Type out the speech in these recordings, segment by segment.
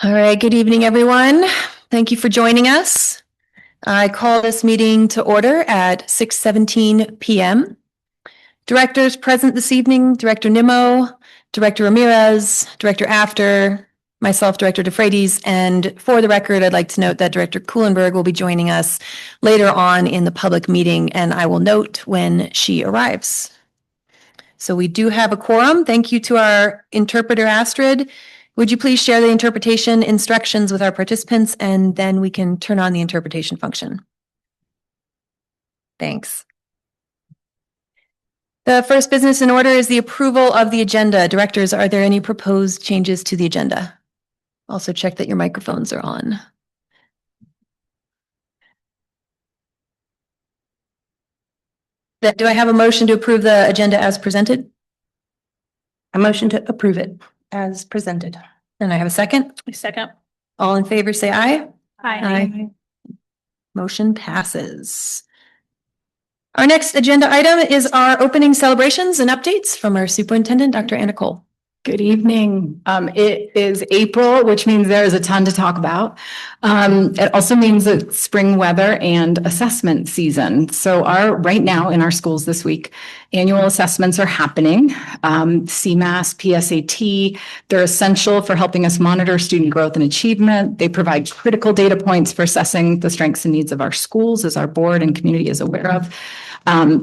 All right, good evening, everyone. Thank you for joining us. I call this meeting to order at 6:17 p.m. Directors present this evening, Director Nimmo, Director Ramirez, Director After, myself, Director DeFreitas, and for the record, I'd like to note that Director Kuhlenberg will be joining us later on in the public meeting, and I will note when she arrives. So we do have a quorum. Thank you to our interpreter, Astrid. Would you please share the interpretation instructions with our participants, and then we can turn on the interpretation function. Thanks. The first business in order is the approval of the agenda. Directors, are there any proposed changes to the agenda? Also check that your microphones are on. Do I have a motion to approve the agenda as presented? A motion to approve it as presented. And I have a second. Second. All in favor, say aye. Aye. Motion passes. Our next agenda item is our opening celebrations and updates from our superintendent, Dr. Anna Cole. Good evening. It is April, which means there is a ton to talk about. It also means it's spring weather and assessment season. So right now in our schools this week, annual assessments are happening. CMAS, PSAT, they're essential for helping us monitor student growth and achievement. They provide critical data points for assessing the strengths and needs of our schools, as our board and community is aware of.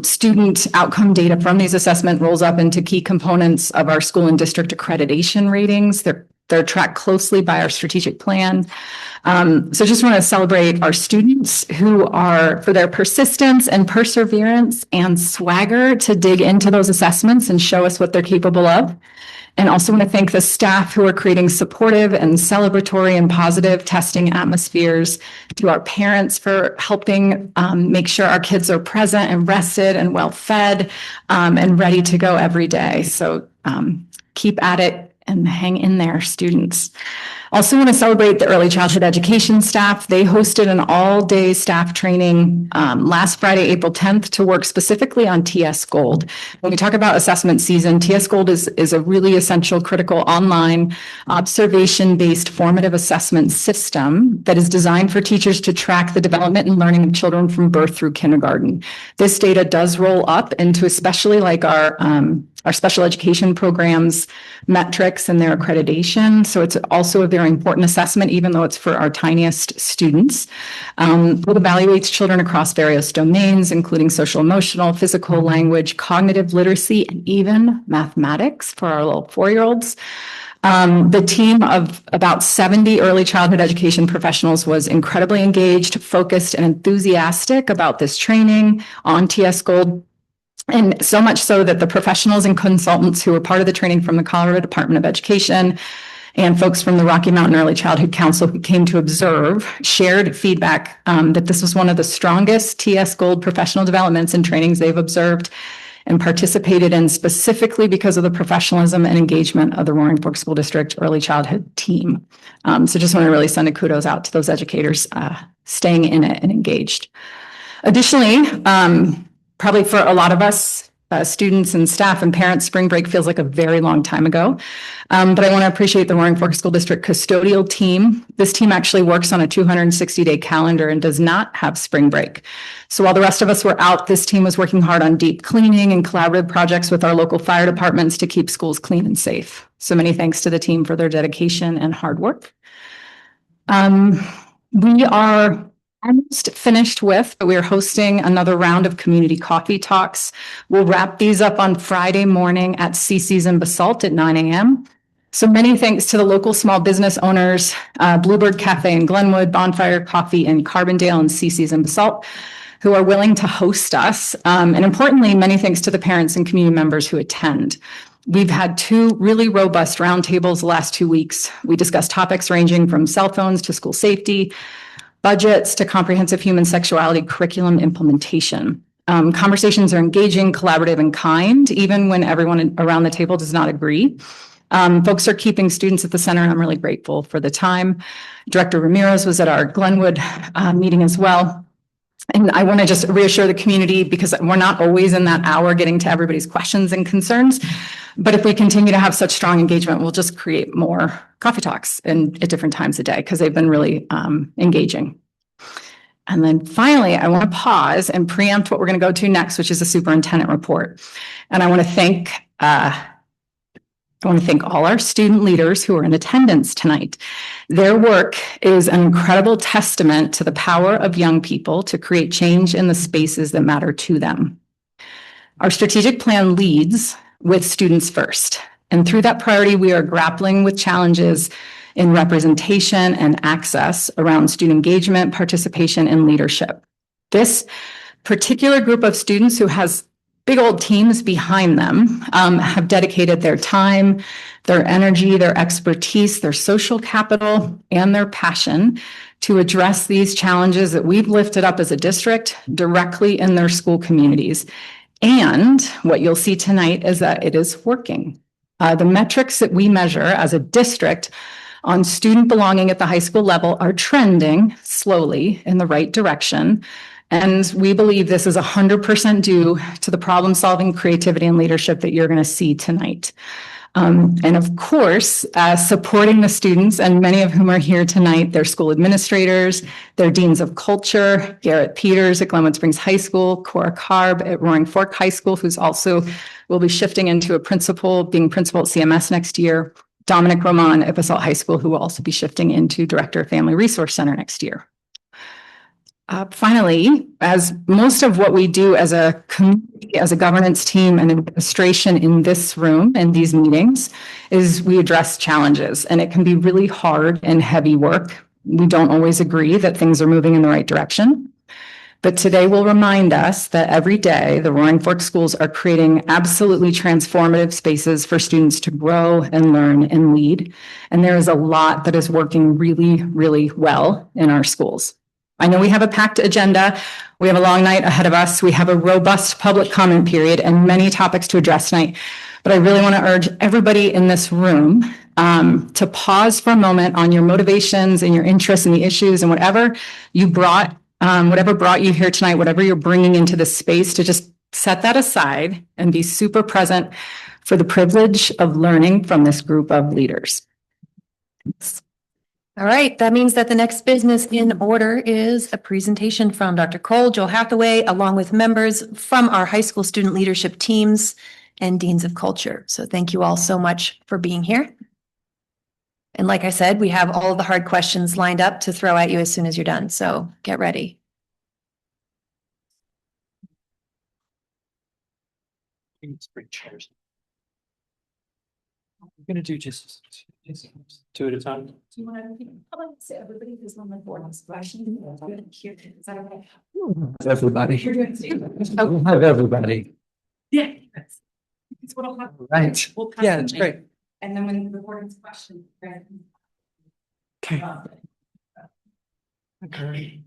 Student outcome data from these assessments rolls up into key components of our school and district accreditation ratings. They're tracked closely by our strategic plan. So just want to celebrate our students who are, for their persistence and perseverance and swagger to dig into those assessments and show us what they're capable of. And also want to thank the staff who are creating supportive and celebratory and positive testing atmospheres, to our parents for helping make sure our kids are present and rested and well fed and ready to go every day. So keep at it and hang in there, students. Also want to celebrate the early childhood education staff. They hosted an all-day staff training last Friday, April 10th, to work specifically on TS Gold. When we talk about assessment season, TS Gold is a really essential, critical online observation-based formative assessment system that is designed for teachers to track the development and learning of children from birth through kindergarten. This data does roll up into especially like our special education programs metrics and their accreditation. So it's also a very important assessment, even though it's for our tiniest students. It evaluates children across various domains, including social, emotional, physical, language, cognitive literacy, and even mathematics for our little 4-year-olds. The team of about 70 early childhood education professionals was incredibly engaged, focused, and enthusiastic about this training on TS Gold. And so much so that the professionals and consultants who were part of the training from the Colorado Department of Education and folks from the Rocky Mountain Early Childhood Council who came to observe shared feedback that this was one of the strongest TS Gold professional developments and trainings they've observed and participated in, specifically because of the professionalism and engagement of the Roaring Fork School District Early Childhood team. So just want to really send a kudos out to those educators staying in it and engaged. Additionally, probably for a lot of us, students and staff and parents, spring break feels like a very long time ago. But I want to appreciate the Roaring Fork School District custodial team. This team actually works on a 260-day calendar and does not have spring break. So while the rest of us were out, this team was working hard on deep cleaning and collaborative projects with our local fire departments to keep schools clean and safe. So many thanks to the team for their dedication and hard work. We are almost finished with, but we are hosting another round of community coffee talks. We'll wrap these up on Friday morning at CC's in Basalt at 9 a.m. So many thanks to the local small business owners, Bluebird Cafe in Glenwood, Bonfire Coffee in Carbondale, and CC's in Basalt, who are willing to host us. And importantly, many thanks to the parents and community members who attend. We've had 2 really robust roundtables the last 2 weeks. We discussed topics ranging from cell phones to school safety, budgets to comprehensive human sexuality curriculum implementation. Conversations are engaging, collaborative, and kind, even when everyone around the table does not agree. Folks are keeping students at the center, and I'm really grateful for the time. Director Ramirez was at our Glenwood meeting as well. And I want to just reassure the community, because we're not always in that hour getting to everybody's questions and concerns. But if we continue to have such strong engagement, we'll just create more coffee talks at different times a day because they've been really engaging. And then finally, I want to pause and preempt what we're going to go to next, which is the superintendent report. And I want to thank all our student leaders who are in attendance tonight. Their work is an incredible testament to the power of young people to create change in the spaces that matter to them. Our strategic plan leads with students first. And through that priority, we are grappling with challenges in representation and access around student engagement, participation, and leadership. This particular group of students who has big old teams behind them have dedicated their time, their energy, their expertise, their social capital, and their passion to address these challenges that we've lifted up as a district directly in their school communities. And what you'll see tonight is that it is working. The metrics that we measure as a district on student belonging at the high school level are trending slowly in the right direction. And we believe this is 100% due to the problem-solving, creativity, and leadership that you're going to see tonight. And of course, supporting the students, and many of whom are here tonight, their school administrators, their deans of culture, Garrett Peters at Glenwood Springs High School, Cora Carb at Roaring Fork High School, who's also will be shifting into being principal at CMS next year, Dominic Roman at Basalt High School, who will also be shifting into Director of Family Resource Center next year. Finally, as most of what we do as a community, as a governance team and administration in this room and these meetings is we address challenges, and it can be really hard and heavy work. We don't always agree that things are moving in the right direction. But today will remind us that every day the Roaring Fork schools are creating absolutely transformative spaces for students to grow and learn and lead. And there is a lot that is working really, really well in our schools. I know we have a packed agenda. We have a long night ahead of us. We have a robust public comment period and many topics to address tonight. But I really want to urge everybody in this room to pause for a moment on your motivations and your interests in the issues and whatever brought you here tonight, whatever you're bringing into this space, to just set that aside and be super present for the privilege of learning from this group of leaders. All right, that means that the next business in order is a presentation from Dr. Cole, Joel Hathaway, along with members from our high school student leadership teams and deans of culture. So thank you all so much for being here. And like I said, we have all of the hard questions lined up to throw at you as soon as you're done. So get ready. Chairs. I'm going to do just two at a time. Do you want to say everybody who's on the board has questions? Everybody. Oh. Have everybody. Yeah. It's what I'll have. Right. We'll pass Yeah, the it's mic. great. And then when the board has questions. Okay. Okay.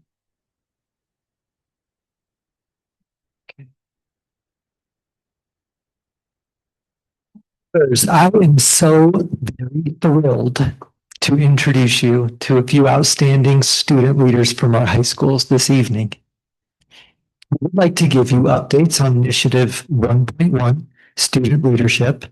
I am so very thrilled to introduce you to a few outstanding student leaders from our high schools this evening. I would like to give you updates on Initiative 1.1, Student Leadership.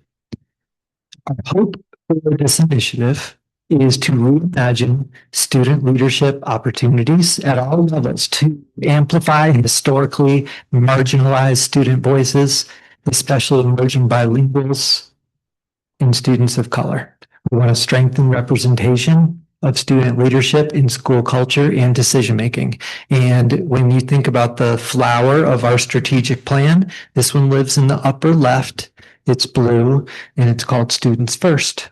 Our hope for this initiative is to reimagine student leadership opportunities at all levels to amplify historically marginalized student voices, especially emerging bilinguals and students of color. We want to strengthen representation of student leadership in school culture and decision-making. And when you think about the flower of our strategic plan, this one lives in the upper left. It's blue and it's called Students First.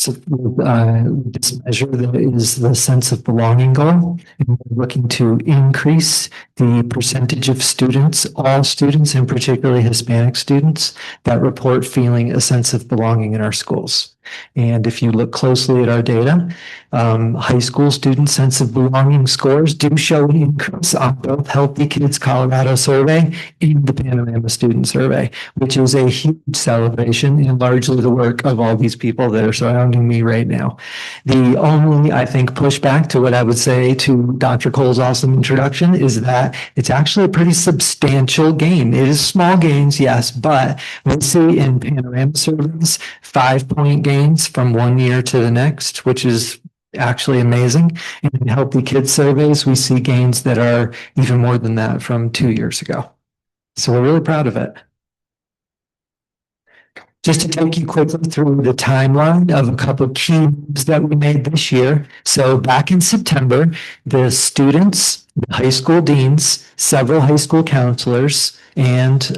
This measure is the sense of belonging goal, and we're looking to increase the percentage of students, all students, and particularly Hispanic students, that report feeling a sense of belonging in our schools. And if you look closely at our data, high school student sense of belonging scores do show an increase on both Healthy Kids Colorado survey and the Panorama Student Survey, which is a huge celebration and largely the work of all these people that are surrounding including me right now. The only, I think, pushback to what I would say to Dr. Cole's awesome introduction is that it's actually a pretty substantial gain. It is small gains, yes, but we see in panorama surveys 5-point gains from one year to the next, which is actually amazing. And in Healthy Kids surveys, we see gains that are even more than that from 2 years ago. So we're really proud of it. Just to take you quickly through the timeline of a couple of key moves that we made this year. So back in September, the students, the high school deans, several high school counselors, and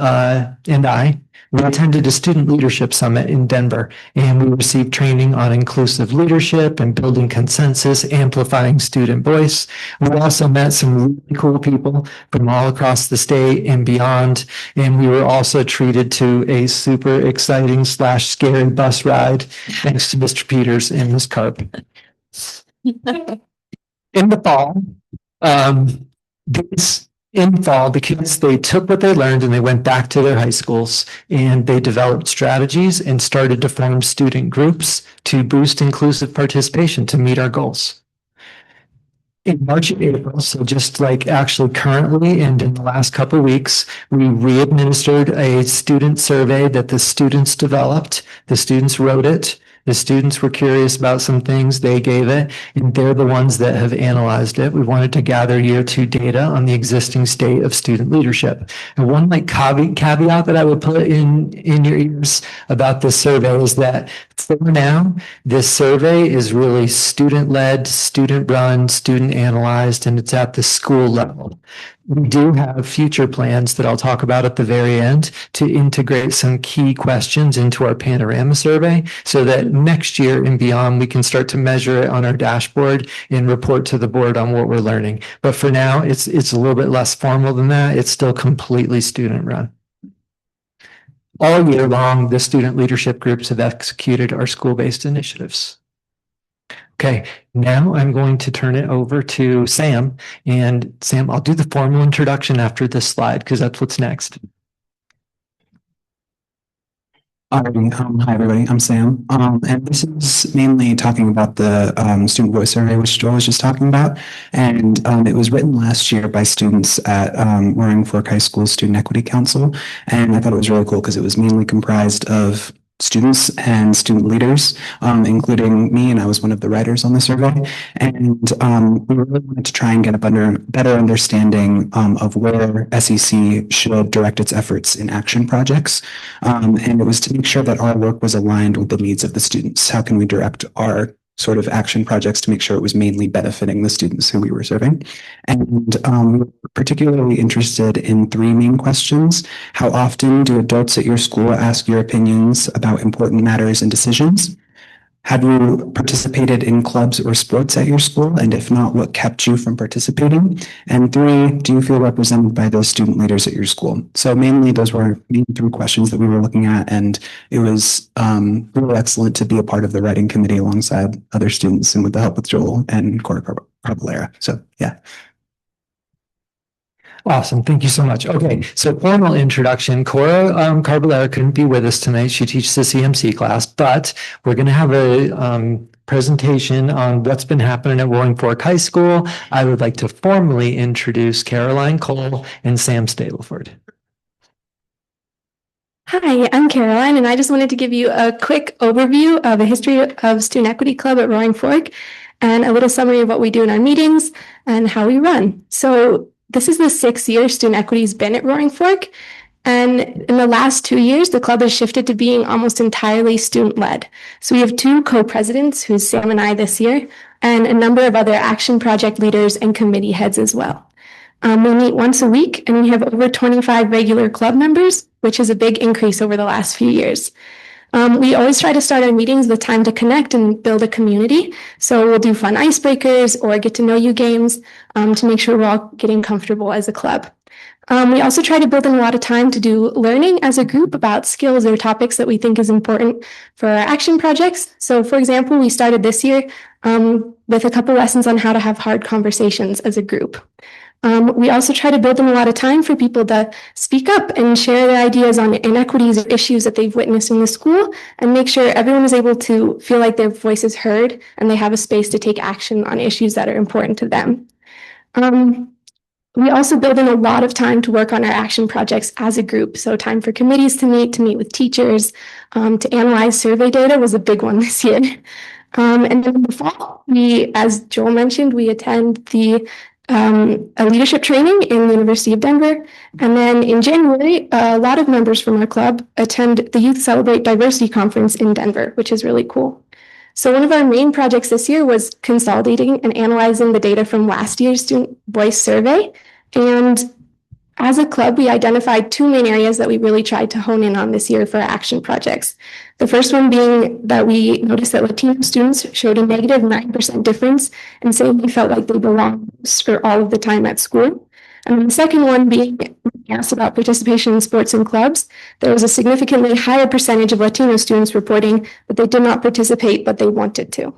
we attended a student leadership summit in Denver, and we received training on inclusive leadership and building consensus, amplifying student voice. We also met some really cool people from all across the state and beyond, and we were also treated to a super exciting / scary bus ride thanks to Mr. Peters and Ms. Carp. In the fall, the kids, they took what they learned and they went back to their high schools and they developed strategies and started to form student groups to boost inclusive participation to meet our goals. In March and April, so just like actually currently and in the last couple of weeks, we re-administered a student survey that the students developed. The students wrote it. The students were curious about some things, they gave it, and they're the ones that have analyzed it. We wanted to gather year 2 data on the existing state of student leadership. And one caveat that I would put in your ears about this survey is that for now, this survey is really student-led, student-run, student-analyzed, and it's at the school level. We do have future plans that I'll talk about at the very end to integrate some key questions into our panorama survey so that next year and beyond, we can start to measure it on our dashboard and report to the board on what we're learning. But for now, it's a little bit less formal than that. It's still completely student run. All year long, the student leadership groups have executed our school-based initiatives. Okay, now I'm going to turn it over to Sam. And Sam, I'll do the formal introduction after this slide because that's what's next. Hi everybody, I'm Sam. And this is mainly talking about the student voice survey, which Joel was just talking about. And it was written last year by students at Roaring Fork High School Student Equity Council. And I thought it was really cool because it was mainly comprised of students and student leaders, including me, and I was one of the writers on the survey. And we really wanted to try and get a better understanding of where SEC should direct its efforts in action projects. And it was to make sure that our work was aligned with the needs of the students. How can we direct our sort of action projects to make sure it was mainly benefiting the students who we were serving? And we were particularly interested in 3 main questions. How often do adults at your school ask your opinions about important matters and decisions? Have you participated in clubs or sports at your school? And if not, what kept you from participating? And 3, do you feel represented by those student leaders at your school? So mainly those were main 3 questions that we were looking at. And it was really excellent to be a part of the writing committee alongside other students and with the help of Joel and Cora Carballera. So yeah. Awesome. Thank you so much. Okay, so formal introduction. Cora Carballera couldn't be with us tonight. She teaches the CMC class, but we're going to have a presentation on what's been happening at Roaring Fork High School. I would like to formally introduce Caroline Cole and Sam Stableford. Hi, I'm Caroline, and I just wanted to give you a quick overview of the history of Student Equity Club at Roaring Fork and a little summary of what we do in our meetings and how we run. So this is the 6th year Student Equity's been at Roaring Fork. And in the last 2 years, the club has shifted to being almost entirely student-led. So we have 2 co-presidents, who's Sam and I this year, and a number of other action project leaders and committee heads as well. We meet once a week, and we have over 25 regular club members, which is a big increase over the last few years. We always try to start our meetings with time to connect and build a community. So we'll do fun icebreakers or get to know you games to make sure we're all getting comfortable as a club. We also try to build in a lot of time to do learning as a group about skills or topics that we think is important for our action projects. So for example, we started this year with a couple lessons on how to have hard conversations as a group. We also try to build in a lot of time for people to speak up and share their ideas on inequities or issues that they've witnessed in the school and make sure everyone is able to feel like their voice is heard and they have a space to take action on issues that are important to them. We also build in a lot of time to work on our action projects as a group. So time for committees to meet with teachers, to analyze survey data was a big one this year. And then in the fall, as Joel mentioned, we attend a leadership training in the University of Denver. And then in January, a lot of members from our club attend the Youth Celebrate Diversity Conference in Denver, which is really cool. So one of our main projects this year was consolidating and analyzing the data from last year's student voice survey. And as a club, we identified two main areas that we really tried to hone in on this year for our action projects. The first one being that we noticed that Latino students showed a negative 9% difference in saying they felt like they belonged for all of the time at school. And then the second one being asked about participation in sports and clubs, there was a significantly higher percentage of Latino students reporting that they did not participate, but they wanted to.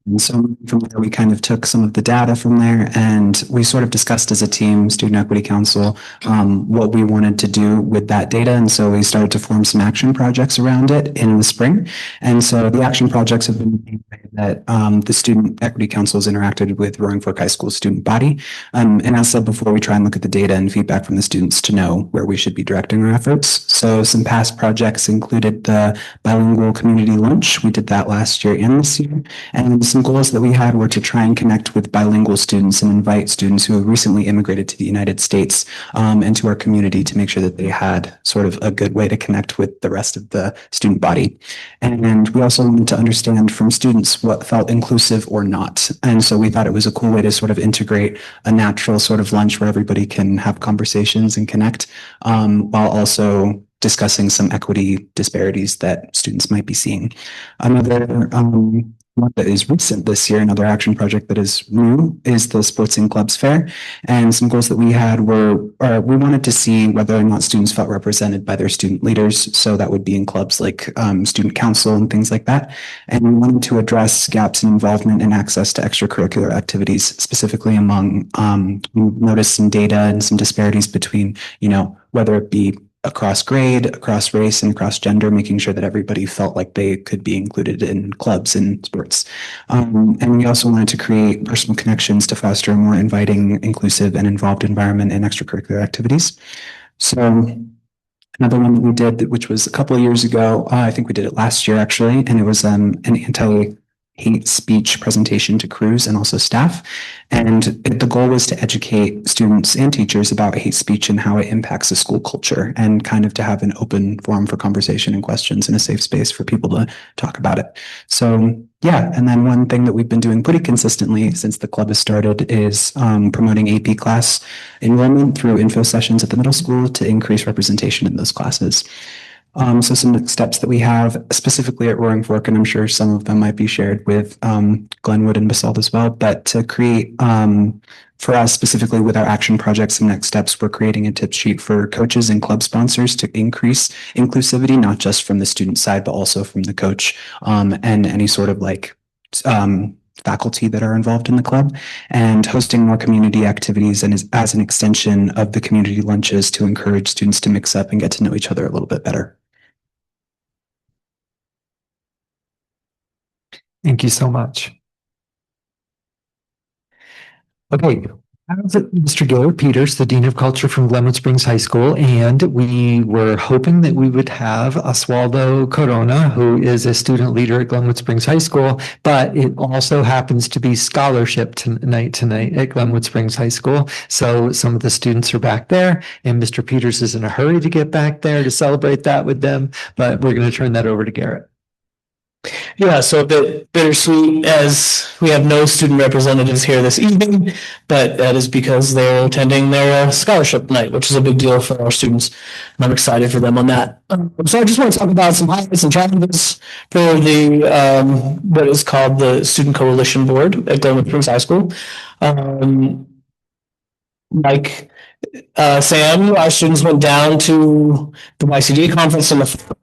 And so from there, we kind of took some of the data from there and we sort of discussed as a team, Student Equity Council, what we wanted to do with that data. And so we started to form some action projects around it in the spring. And so the action projects have been that the Student Equity Council has interacted with Roaring Fork High School student body. And as said before, we try and look at the data and feedback from the students to know where we should be directing our efforts. So some past projects included the bilingual community lunch. We did that last year and this year. And some goals that we had were to try and connect with bilingual students and invite students who have recently immigrated to the United States and to our community to make sure that they had sort of a good way to connect with the rest of the student body. And we also wanted to understand from students what felt inclusive or not. And so we thought it was a cool way to sort of integrate a natural sort of lunch where everybody can have conversations and connect while also discussing some equity disparities that students might be seeing. Another one that is recent this year, another action project that is new, is the Sports and Clubs Fair. And some goals that we had were, we wanted to see whether or not students felt represented by their student leaders. So that would be in clubs like student council and things like that. And we wanted to address gaps in involvement and access to extracurricular activities, specifically among, we noticed some data and some disparities between, whether it be across grade, across race, and across gender, making sure that everybody felt like they could be included in clubs and sports. And we also wanted to create personal connections to foster a more inviting, inclusive, and involved environment in extracurricular activities. So another one that we did, which was a couple of years ago, I think we did it last year actually, and it was an anti-hate speech presentation to crews and also staff. And the goal was to educate students and teachers about hate speech and how it impacts the school culture and kind of to have an open forum for conversation and questions and a safe space for people to talk about it. So yeah, and then one thing that we've been doing pretty consistently since the club has started is promoting AP class enrollment through info sessions at the middle school to increase representation in those classes. So some next steps that we have specifically at Roaring Fork, and I'm sure some of them might be shared with Glenwood and Basalt as well, but to create, for us specifically with our action projects and next steps, we're creating a tip sheet for coaches and club sponsors to increase inclusivity, not just from the student side, but also from the coach and any sort of faculty that are involved in the club, and hosting more community activities and as an extension of the community lunches to encourage students to mix up and get to know each other a little bit better. Thank you so much. Okay. Mr. Gilbert Peters, the Dean of Culture from Glenwood Springs High School, and we were hoping that we would have Oswaldo Corona, who is a student leader at Glenwood Springs High School, but it also happens to be scholarship tonight at Glenwood Springs High School. So some of the students are back there, and Mr. Peters is in a hurry to get back there to celebrate that with them, but we're going to turn that over to Garrett. Yeah, so a bit bittersweet as we have no student representatives here this evening, but that is because they're attending their scholarship night, which is a big deal for our students. And I'm excited for them on that. So I just want to talk about some highlights and challenges for the what is called the Student Coalition Board at Glenwood Springs High School. Like Sam, our students went down to the YCD conference in the fall,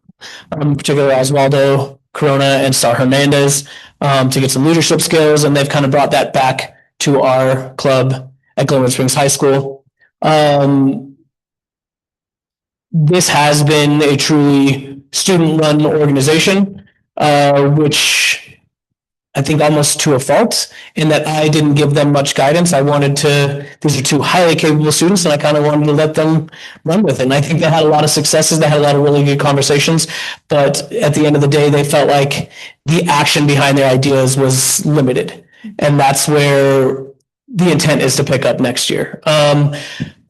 particularly Oswaldo Corona and Star Hernandez to get some leadership skills, and they've kind of brought that back to our club at Glenwood Springs High School. This has been a truly student-run organization, which I think almost to a fault, in that I didn't give them much guidance. These are two highly capable students, and I kind of wanted to let them run with it. And I think they had a lot of successes. They had a lot of really good conversations, but at the end of the day, they felt like the action behind their ideas was limited. And that's where the intent is to pick up next year.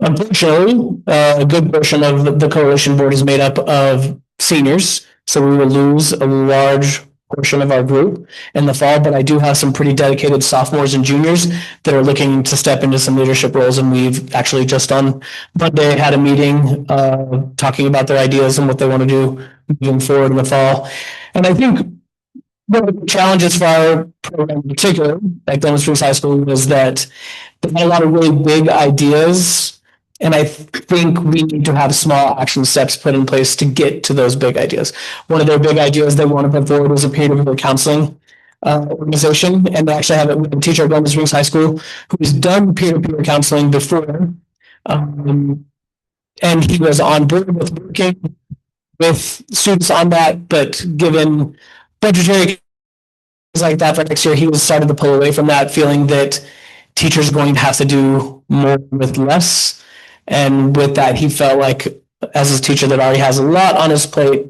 Unfortunately, a good portion of the coalition board is made up of seniors, so we will lose a large portion of our group in the fall, but I do have some pretty dedicated sophomores and juniors that are looking to step into some leadership roles. And we've actually just on Monday had a meeting talking about their ideas and what they want to do moving forward in the fall. And I think one of the challenges for our program in particular at Glenwood Springs High School was that they had a lot of really big ideas. And I think we need to have small action steps put in place to get to those big ideas. One of their big ideas they want to put forward was a peer-to-peer counseling organization. And they actually have a teacher at Glenwood Springs High School who's done peer-to-peer counseling before. And he was on board with working with students on that, but given budgetary things like that for next year, he started to pull away from that, feeling that teachers are going to have to do more with less. And with that, he felt like, as a teacher that already has a lot on his plate,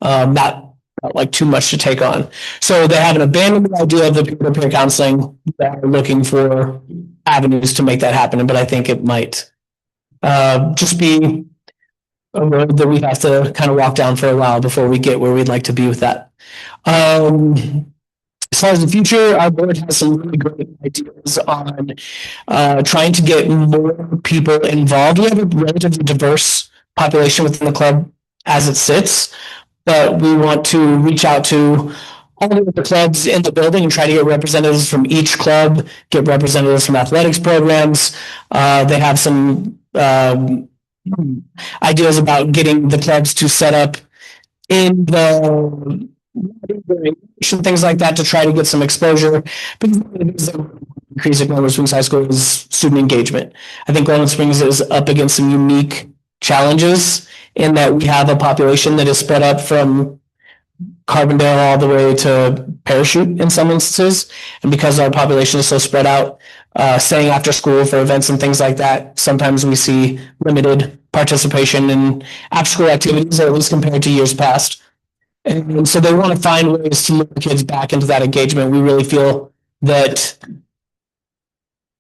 not like too much to take on. So they haven't abandoned the idea of the peer-to-peer counseling. They're looking for avenues to make that happen. But I think it might just be a road that we have to kind of walk down for a while before we get where we'd like to be with that. As far as the future, our board has some really great ideas on trying to get more people involved. We have a relatively diverse population within the club as it sits, but we want to reach out to all of the clubs in the building and try to get representatives from each club, get representatives from athletics programs. They have some ideas about getting the clubs to set up in the things like that to try to get some exposure. Because increase at Glenwood Springs High School is student engagement. I think Glenwood Springs is up against some unique challenges in that we have a population that is spread up from Carbondale all the way to Parachute in some instances. And because our population is so spread out, staying after school for events and things like that, sometimes we see limited participation in after school activities, at least compared to years past. And so they want to find ways to move the kids back into that engagement. We really feel that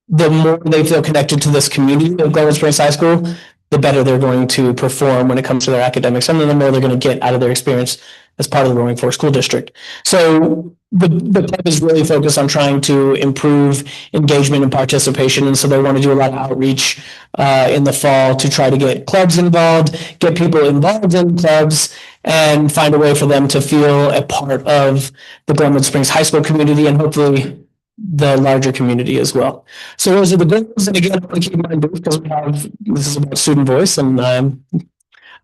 the more they feel connected to this community of Glenwood Springs High School, the better they're going to perform when it comes to their academics, and then the more they're going to get out of their experience as part of the Roaring Fork School District. So the club is really focused on trying to improve engagement and participation, and so they want to do a lot of outreach in the fall to try to get clubs involved, get people involved in clubs, and find a way for them to feel a part of the Glenwood Springs High School community and hopefully the larger community as well. So those are the goals. And again, I want to keep in mind because this is about student voice, and I'm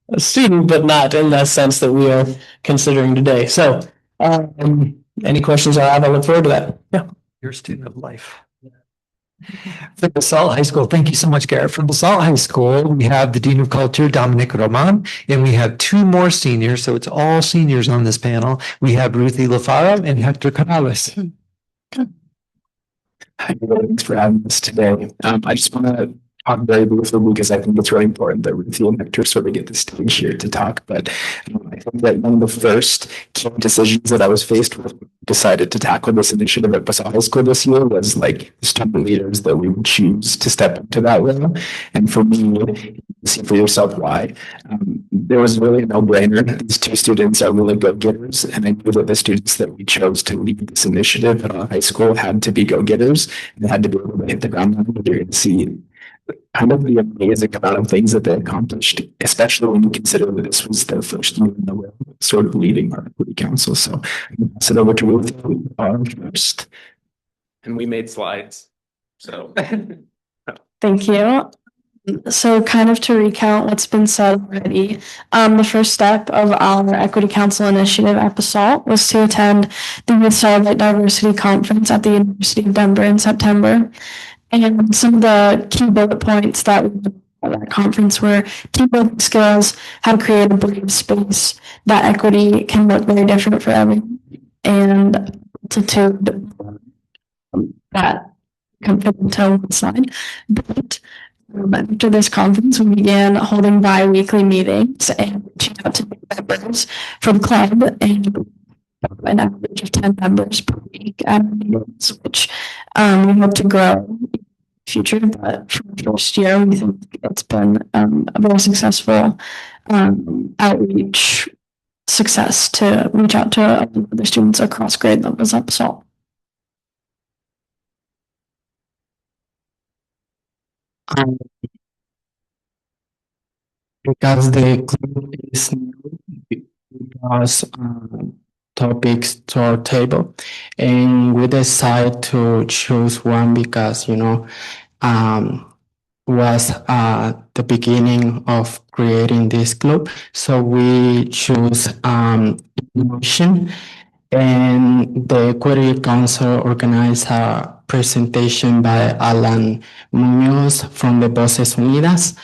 a student, but not in the sense that we are considering today. So any questions I have, I look forward to that. Yeah. You're a student of life. For Basalt High School, thank you so much, Garrett. From Basalt High School, we have the Dean of Culture, Dominic Roman, and we have two more seniors, so it's all seniors on this panel. We have Ruthie Lafaro and Hector Canales. Hi, everybody. Thanks for having us today. I just want to talk very briefly because I think it's really important that Ruthie and Hector sort of get the stage here to talk. But I think that one of the first key decisions that I was faced with, decided to tackle this initiative at Basalt High School this year, was like the student leaders that we would choose to step into that role. And for me, you see for yourself why. There was really a no-brainer. These two students are really go-getters, and I knew that the students that we chose to lead this initiative at our high school had to be go-getters and had to be able to hit the ground running. You're going to see kind of the amazing amount of things that they accomplished, especially when you consider that this was their first year in the role, sort of leading our equity council. So I'm going to pass it over to Ruth first. And we made slides. So thank you. So kind of to recount what's been said already, the first step of our Equity Council initiative at Basalt was to attend the Youth Celebrate Diversity Conference at the University of Denver in September. And some of the key bullet points that we at that conference were team building skills, how to create a brave space, that equity can look very different for everyone, and altitude that can fit into one slide. But after this conference, we began holding bi-weekly meetings and reaching out to new members from club and an average of 10 members per week at meetings, which we hope to grow in the future. But for the first year, we think it's been a very successful outreach success to reach out to other students across grade levels at Basalt. Because the club is new, because topics to our table, and we decided to choose one because was the beginning of creating this club. So we choose innovation, and the Equity Council organized a presentation by Alan Munoz from the Voces Unidas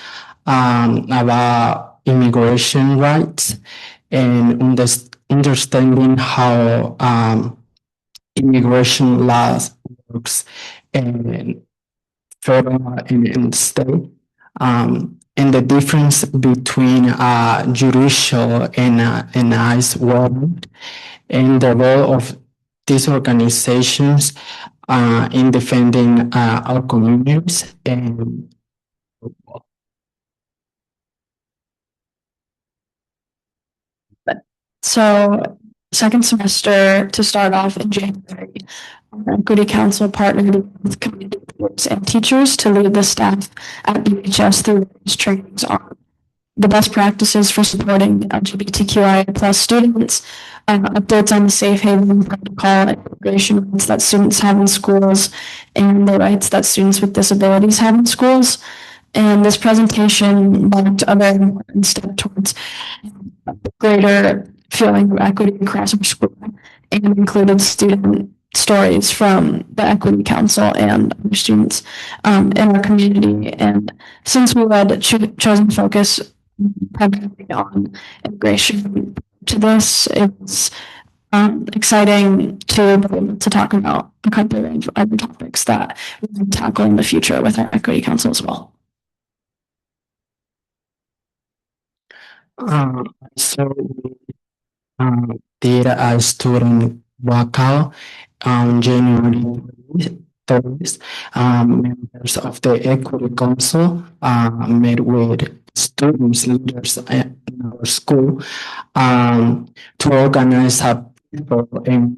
about immigration rights and understanding how immigration laws works and federal and state, and the difference between judicial and ICE world, and the role of these organizations in defending our communities. And so second semester to start off in January, our Equity Council partnered with community leaders and teachers to lead the staff at BHS through these trainings on the best practices for supporting LGBTQIA plus students, updates on the safe haven protocol and immigration rights that students have in schools, and the rights that students with disabilities have in schools. And this presentation marked a very important step towards greater feeling of equity across our school, and included student stories from the Equity Council and other students in our community. And since we had chosen to focus primarily on immigration to this, it's exciting to be able to talk about a couple of other topics that we'll tackle in the future with our Equity Council as well. So did a student walkout on January 30th. Members of the Equity Council met with students, leaders at our school to organize a peaceful and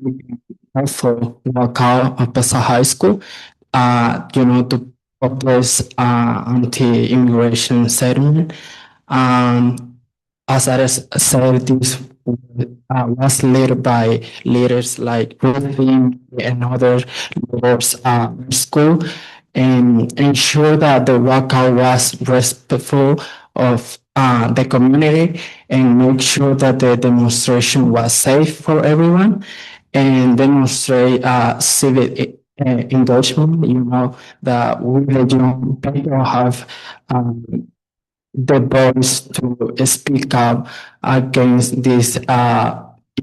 helpful walkout of Basalt High School, to oppose anti-immigration sentiment. As I said, this was led by leaders like Ruthie and other leaders in school, and ensure that the walkout was respectful of the community, and make sure that the demonstration was safe for everyone, and demonstrate civic engagement. That we, the young people, have the voice to speak up against these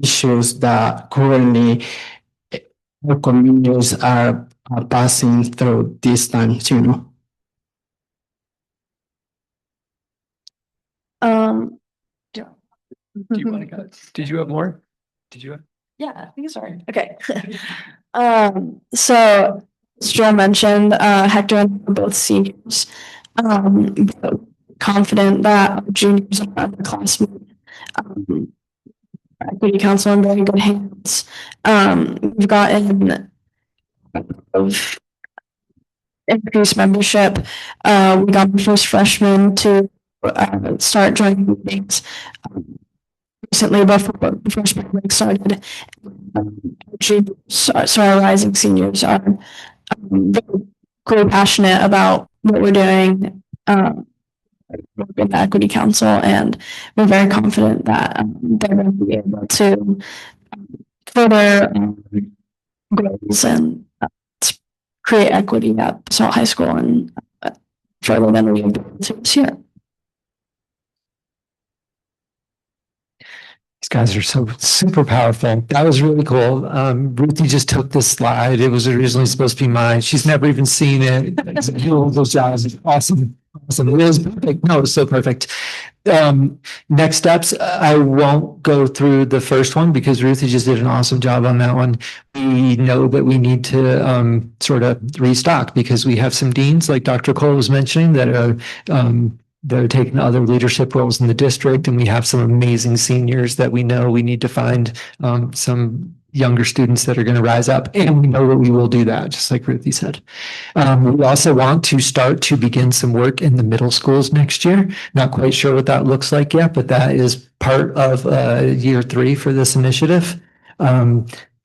issues that currently our communities are passing through these times, Do you want to go? Did you have more? Did you have? Yeah, I think it's all right. Okay. So as Joel mentioned, Hector and I are both seniors. But confident that our juniors and underclassmen Equity Council in very good hands. We've gotten of increased membership. We got the first freshmen to start joining meetings recently before the freshman break started. So our rising seniors are very passionate about what we're doing with the Equity Council, and we're very confident that they're going to be able to further goals and create equity at Salt High School and further than we have been to this year. These guys are so super powerful. That was really cool. Ruthie just took this slide. It was originally supposed to be mine. She's never even seen it. Those jobs, awesome. Awesome. It was perfect. No, it was so perfect. Next steps, I won't go through the first one because Ruthie just did an awesome job on that one. We know that we need to sort of restock because we have some deans, like Dr. Cole was mentioning, that are they're taking other leadership roles in the district, and we have some amazing seniors that we know we need to find some younger students that are going to rise up, and we know that we will do that, just like Ruthie said. We also want to start to begin some work in the middle schools next year. Not quite sure what that looks like yet, but that is part of year 3 for this initiative.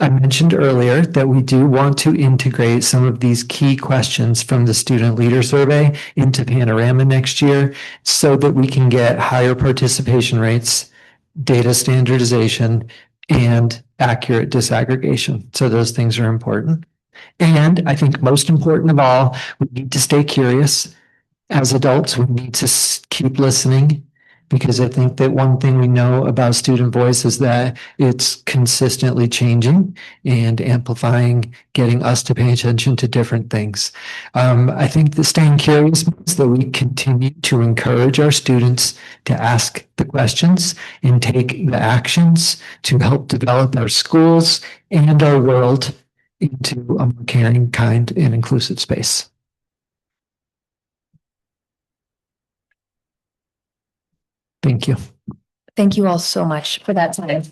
I mentioned earlier that we do want to integrate some of these key questions from the student leader survey into Panorama next year so that we can get higher participation rates, data standardization, and accurate disaggregation. So those things are important. And I think most important of all, we need to stay curious. As adults, we need to keep listening, because I think that one thing we know about student voice is that it's consistently changing and amplifying, getting us to pay attention to different things. I think that staying curious means that we continue to encourage our students to ask the questions and take the actions to help develop our schools and our world into a more caring, kind, and inclusive space. Thank you. Thank you all so much for that time.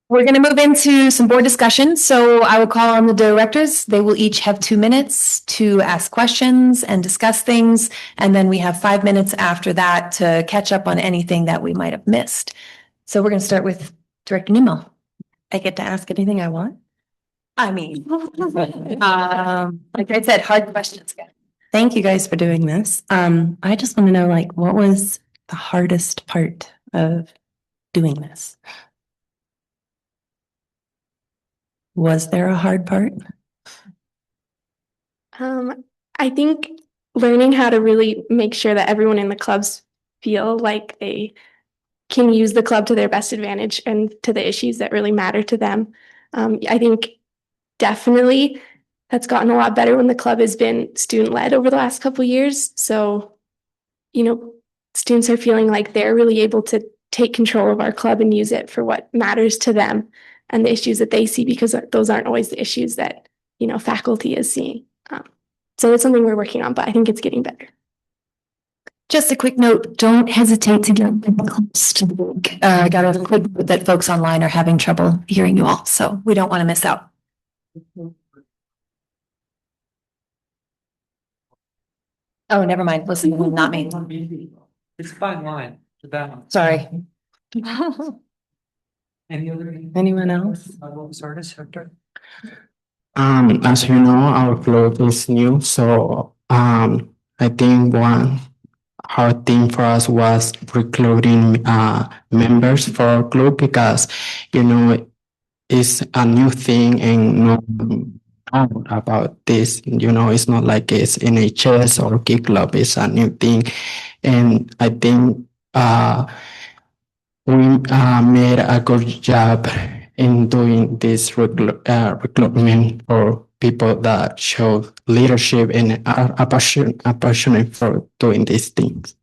We're going to move into some board discussion. So I will call on the directors. They will each have 2 minutes to ask questions and discuss things. And then we have 5 minutes after that to catch up on anything that we might have missed. So we're going to start with Director Nimmo. I get to ask anything I want? I mean, like I said, hard questions. Thank you guys for doing this. I just want to know, like, what was the hardest part of doing this? Was there a hard part? I think learning how to really make sure that everyone in the clubs feel like they can use the club to their best advantage and to the issues that really matter to them. I think definitely that's gotten a lot better when the club has been student-led over the last couple of years. So, you know, students are feeling like they're really able to take control of our club and use it for what matters to them and the issues that they see, because those aren't always the issues that, you know, faculty is seeing. So it's something we're working on, but I think it's getting better. Just a quick note, don't hesitate to get close to the book. I got a quick note that folks online are having trouble hearing you all, so we don't want to miss out. Oh, never mind. Listen, not me. It's a fine line. Sorry. Anyone else? As you know, our club is new, so I think one hard thing for us was recruiting members for our club, because you know it's a new thing and no one knows about this. You know, it's not like it's NHS or Key Club. It's a new thing, and I think we made a good job in doing this recruitment for people that show leadership and are passionate for doing these things.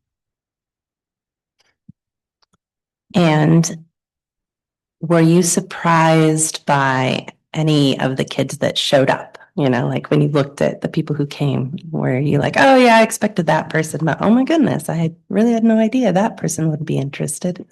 And were you surprised by any of the kids that showed up? You know, like when you looked at the people who came, were you like, oh yeah, I expected that person, but oh my goodness, I really had no idea that person would be interested.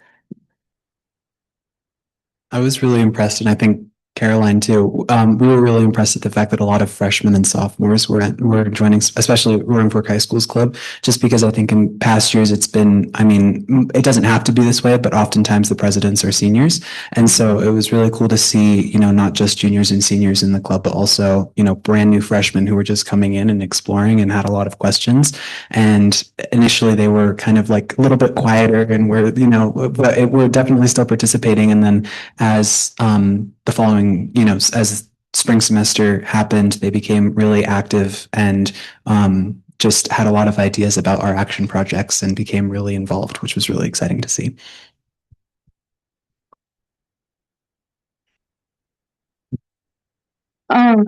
I was really impressed, and I think Caroline too. We were really impressed at the fact that a lot of freshmen and sophomores were joining, especially Roaring Fork High School's club, just because I think in past years it's been, I mean, it doesn't have to be this way, but oftentimes the presidents are seniors. And so it was really cool to see, not just juniors and seniors in the club, but also, brand new freshmen who were just coming in and exploring and had a lot of questions. And initially they were kind of like a little bit quieter and but we're definitely still participating. And then as the following, as spring semester happened, they became really active and just had a lot of ideas about our action projects and became really involved, which was really exciting to see.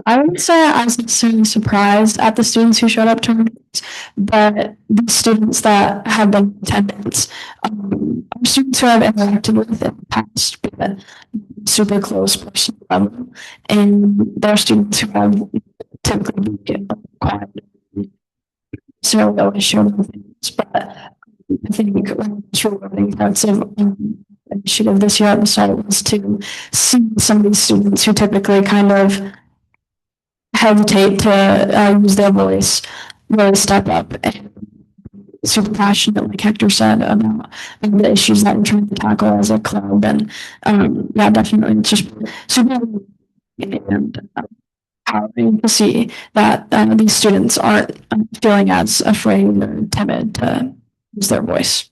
I would say I was necessarily surprised at the students who showed up to meetings, but the students that have been in attendance, are students who I've interacted with in the past, but super close personal level, and there are students who have typically been quiet, so we always show them things, but I think one of the most rewarding parts of initiative this year at the start was to see some of these students who typically kind of hesitate to use their voice, really step up and super passionate, like Hector said, about the issues that we're trying to tackle as a club. And yeah, definitely it's just super and empowering to see that these students aren't feeling as afraid or timid to use their voice.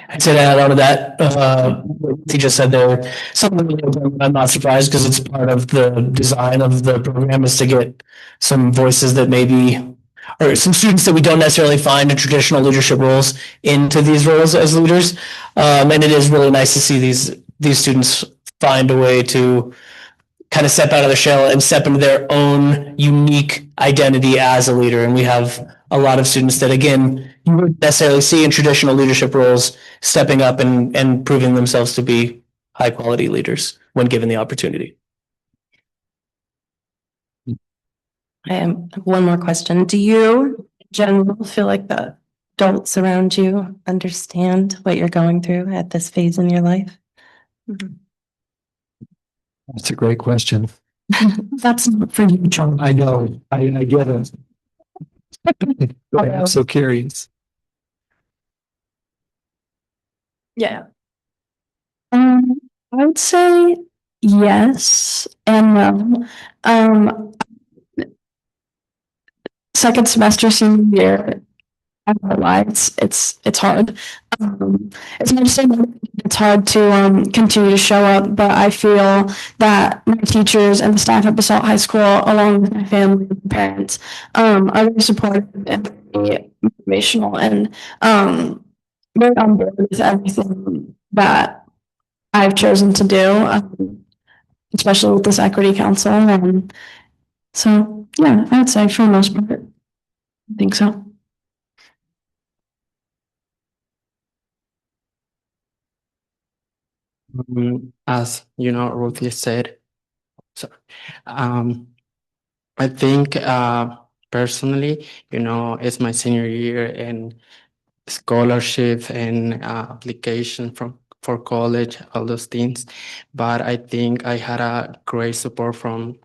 I'd say to add on to that, what he just said there, something I'm not surprised because it's part of the design of the program is to get some voices that maybe, or some students that we don't necessarily find in traditional leadership roles into these roles as leaders. And it is really nice to see these students find a way to kind of step out of their shell and step into their own unique identity as a leader. And we have a lot of students that, again, you wouldn't necessarily see in traditional leadership roles stepping up and proving themselves to be high quality leaders when given the opportunity. One more question. Do you, in general, feel like the adults around you understand what you're going through at this phase in your life? That's a great question. That's not for you, John. I know, I get it. I'm so curious. Yeah. I would say yes and no. Second semester senior year, I don't know why it's hard. It's not to say that it's hard to continue to show up, but I feel that my teachers and the staff at Basalt High School, along with my family and parents, are very supportive and very motivational and very on board with everything that I've chosen to do, especially with this equity council. And so, yeah, I would say for the most part, I think so. As you know, Ruthie said, so I think personally, it's my senior year and scholarship and application for college, all those things. But I think I had a great support from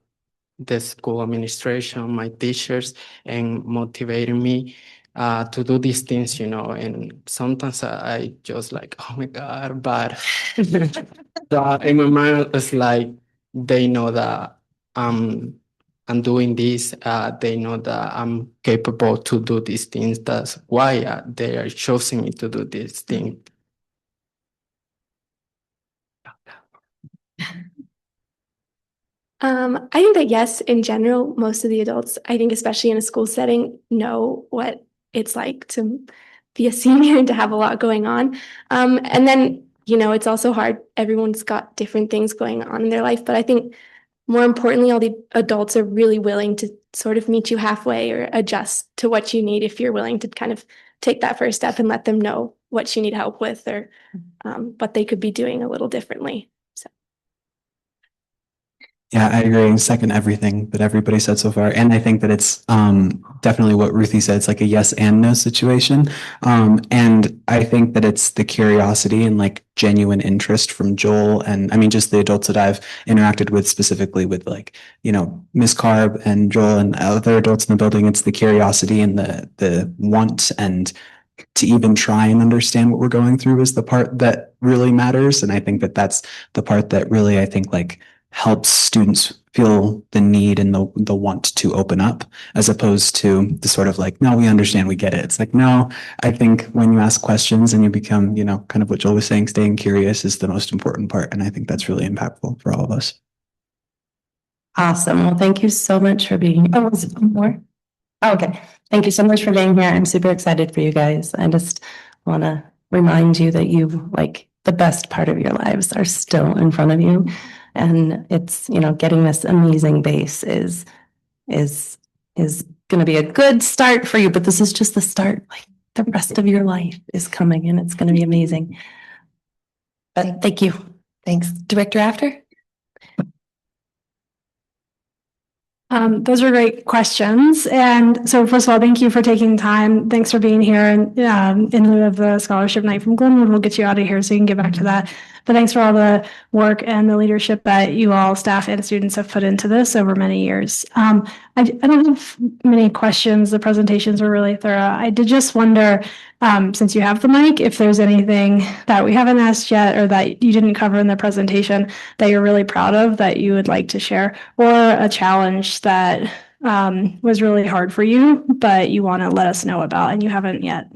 the school administration, my teachers, and motivating me to do these things, and sometimes I just like, oh my God, but in my mind, it's like, they know that I'm doing this, they know that I'm capable to do these things. That's why they are choosing me to do this thing. I think that yes, in general, most of the adults, I think especially in a school setting, know what it's like to be a senior and to have a lot going on. And then, it's also hard. Everyone's got different things going on in their life, but I think more importantly, all the adults are really willing to sort of meet you halfway or adjust to what you need if you're willing to kind of take that first step and let them know what you need help with or what they could be doing a little differently. So. Yeah, I agree. Second everything that everybody said so far. And I think that it's definitely what Ruthie said. It's like a yes and no situation. And I think that it's the curiosity and like genuine interest from Joel and I mean just the adults that I've interacted with specifically with like, you know, Miss Carb and Joel and other adults in the building. It's the curiosity and the want and to even try and understand what we're going through is the part that really matters. And I think that that's the part that really I think like helps students feel the need and the want to open up as opposed to the sort of like, no, we understand, we get it. It's like, no, I think when you ask questions and you become, you know, kind of what Joel was saying, staying curious is the most important part. And I think that's really impactful for all of us. Awesome. Well, thank you so much for being. Oh, was it one more? Oh, okay. Thank you so much for being here. I'm super excited for you guys. I just want to remind you that you like the best part of your lives are still in front of you. And it's, you know, getting this amazing base is going to be a good start for you, but this is just the start. Like the rest of your life is coming and it's going to be amazing. But thank you. Thanks. Director After? Those are great questions. And so first of all, thank you for taking time. Thanks for being here. And in lieu of the scholarship night from Glenwood, we'll get you out of here so you can get back to that. But thanks for all the work and the leadership that you all, staff and students, have put into this over many years. I don't have many questions. The presentations were really thorough. I did just wonder, since you have the mic, if there's anything that we haven't asked yet or that you didn't cover in the presentation that you're really proud of that you would like to share, or a challenge that was really hard for you, but you want to let us know about and you haven't yet.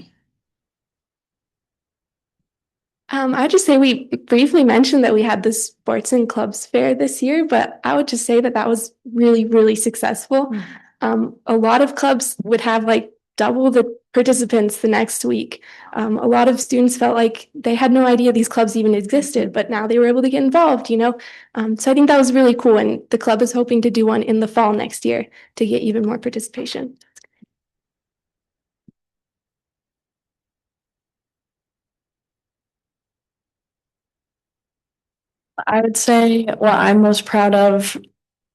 I'd just say we briefly mentioned that we had the sports and clubs fair this year, but I would just say that that was really, really successful. A lot of clubs would have like double the participants the next week. A lot of students felt like they had no idea these clubs even existed, but now they were able to get involved, you know? So I think that was really cool. And the club is hoping to do one in the fall next year to get even more participation. I would say what I'm most proud of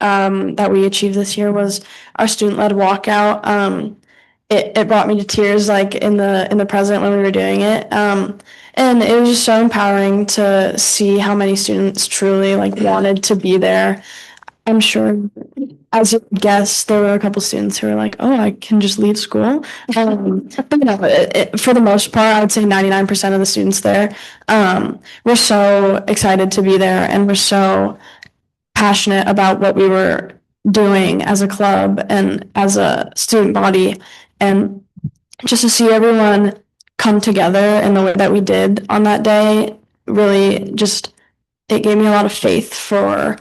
that we achieved this year was our student-led walkout. It brought me to tears like in the present when we were doing it. And it was just so empowering to see how many students truly like wanted to be there. I'm sure, as you would guess, there were a couple students who were like, "Oh, I can just leave school." But you know, for the most part, I would say 99% of the students there were so excited to be there, and were so passionate about what we were doing as a club and as a student body, and just to see everyone come together in the way that we did on that day, really just it gave me a lot of faith for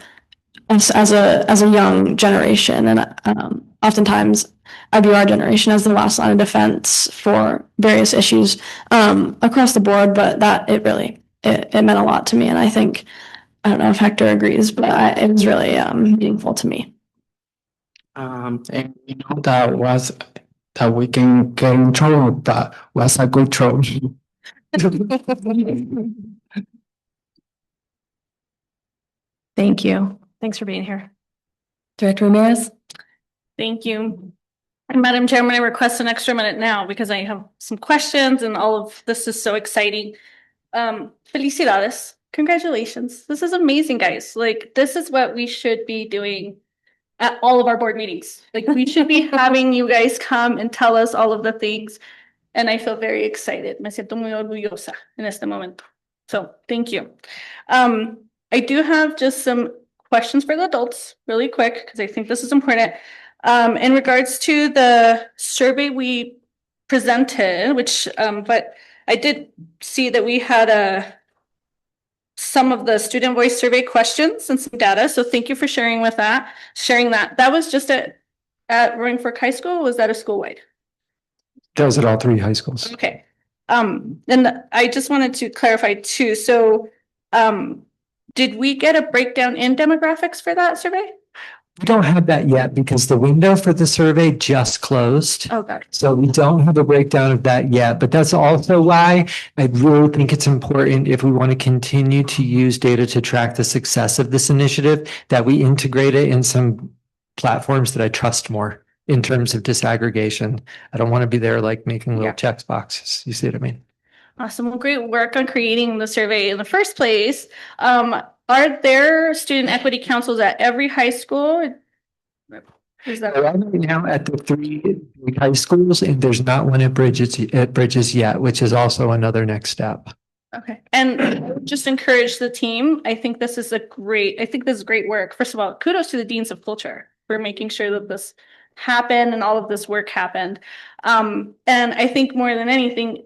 us as a young generation. And oftentimes I view our generation as the last line of defense for various issues across the board, but that it meant a lot to me. And I think, I don't know if Hector agrees, but it was really meaningful to me. And you know that we can get in trouble. That was a good trouble. Thank you. Thanks for being here. Director Ramirez? Thank you. And Madam Chair, I'm going to request an extra minute now because I have some questions and all of this is so exciting. Felicidades. Congratulations. This is amazing, guys. Like, this is what we should be doing at all of our board meetings. Like, we should be having you guys come and tell us all of the things. And I feel very excited. Me siento muy orgullosa en este momento. So thank you. I do have just some questions for the adults really quick because I think this is important. In regards to the survey we presented, which, but I did see that we had some of the student voice survey questions and some data. So thank you for sharing that. That was just at Roaring Fork High School. Or was that a school-wide? That was at all three high schools. Okay. And I just wanted to clarify too. So, did we get a breakdown in demographics for that survey? We don't have that yet because the window for the survey just closed. Oh, God. So we don't have a breakdown of that yet, but that's also why I really think it's important if we want to continue to use data to track the success of this initiative, that we integrate it in some platforms that I trust more in terms of disaggregation. I don't want to be there like making little Yeah. check boxes. You see what I mean? Awesome. Well, great work on creating the survey in the first place. Are there student equity councils at every high school? Is that We're right now at the three big high schools, and there's not one at Bridges yet, which is also another next step. okay? And just encourage the team. I think this is great work. First of all, kudos to the deans of culture for making sure that this happened and all of this work happened. And I think more than anything,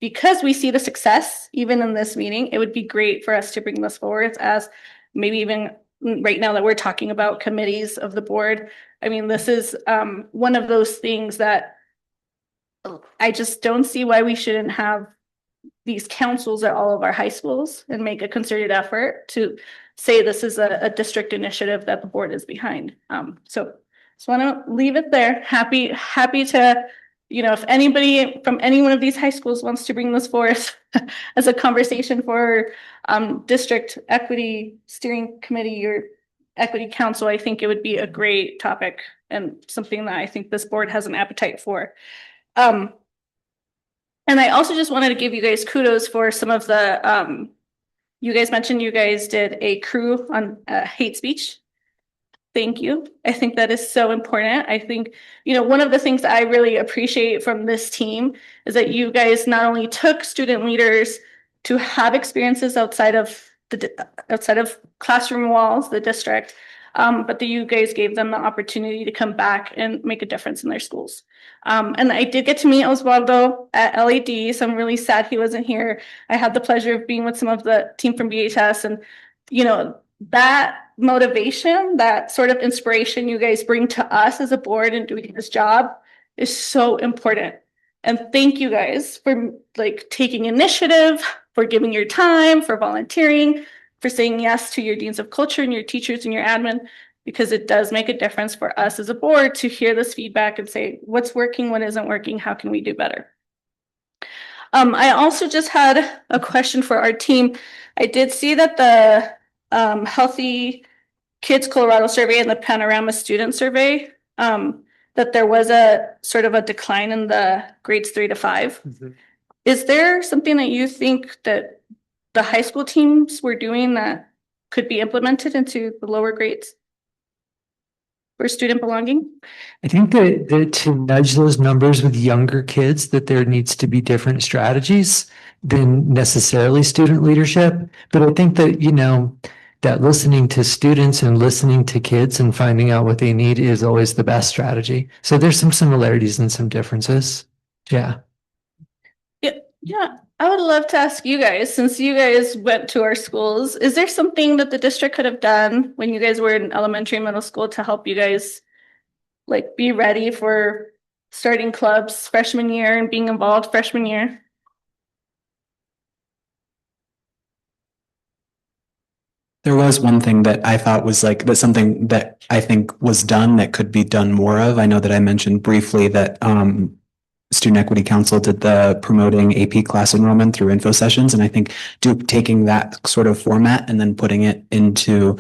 because we see the success even in this meeting, it would be great for us to bring this forward as maybe even right now that we're talking about committees of the board. I mean, this is one of those things that I just don't see why we shouldn't have these councils at all of our high schools and make a concerted effort to say this is a district initiative that the board is behind. So just want to leave it there. Happy to, if anybody from any one of these high schools wants to bring this forth as a conversation for district equity steering committee or equity council, I think it would be a great topic and something that I think this board has an appetite for. And I also just wanted to give you guys kudos for some of the, you guys mentioned you guys did a crew on hate speech. Thank you. I think that is so important. I think, one of the things I really appreciate from this team is that you guys not only took student leaders to have experiences outside of classroom walls, the district, but that you guys gave them the opportunity to come back and make a difference in their schools. And I did get to meet Osvaldo at LAD, so I'm really sad he wasn't here. I had the pleasure of being with some of the team from BHS, and that motivation, that sort of inspiration you guys bring to us as a board and doing this job is so important. And thank you guys for taking initiative, for giving your time, for volunteering, for saying yes to your deans of culture and your teachers and your admin, because it does make a difference for us as a board to hear this feedback and say what's working, what isn't working, how can we do better. I also just had a question for our team. I did see that the Healthy Kids Colorado survey and the Panorama student survey, that there was a sort of a decline in the grades 3 to 5. Mm-hmm. Is there something that you think that the high school teams were doing that could be implemented into the lower grades for student belonging? I think that to nudge those numbers with younger kids, that there needs to be different strategies than necessarily student leadership. But I think that, that listening to students and listening to kids and finding out what they need is always the best strategy. So there's some similarities and some differences. Yeah. Yeah. I would love to ask you guys, since you guys went to our schools, is there something that the district could have done when you guys were in elementary and middle school to help you guys be ready for starting clubs freshman year and being involved freshman year? There was one thing that I thought was that's something that I think was done that could be done more of. I know that I mentioned briefly that Student Equity Council did the promoting AP class enrollment through info sessions. And I think taking that sort of format and then putting it into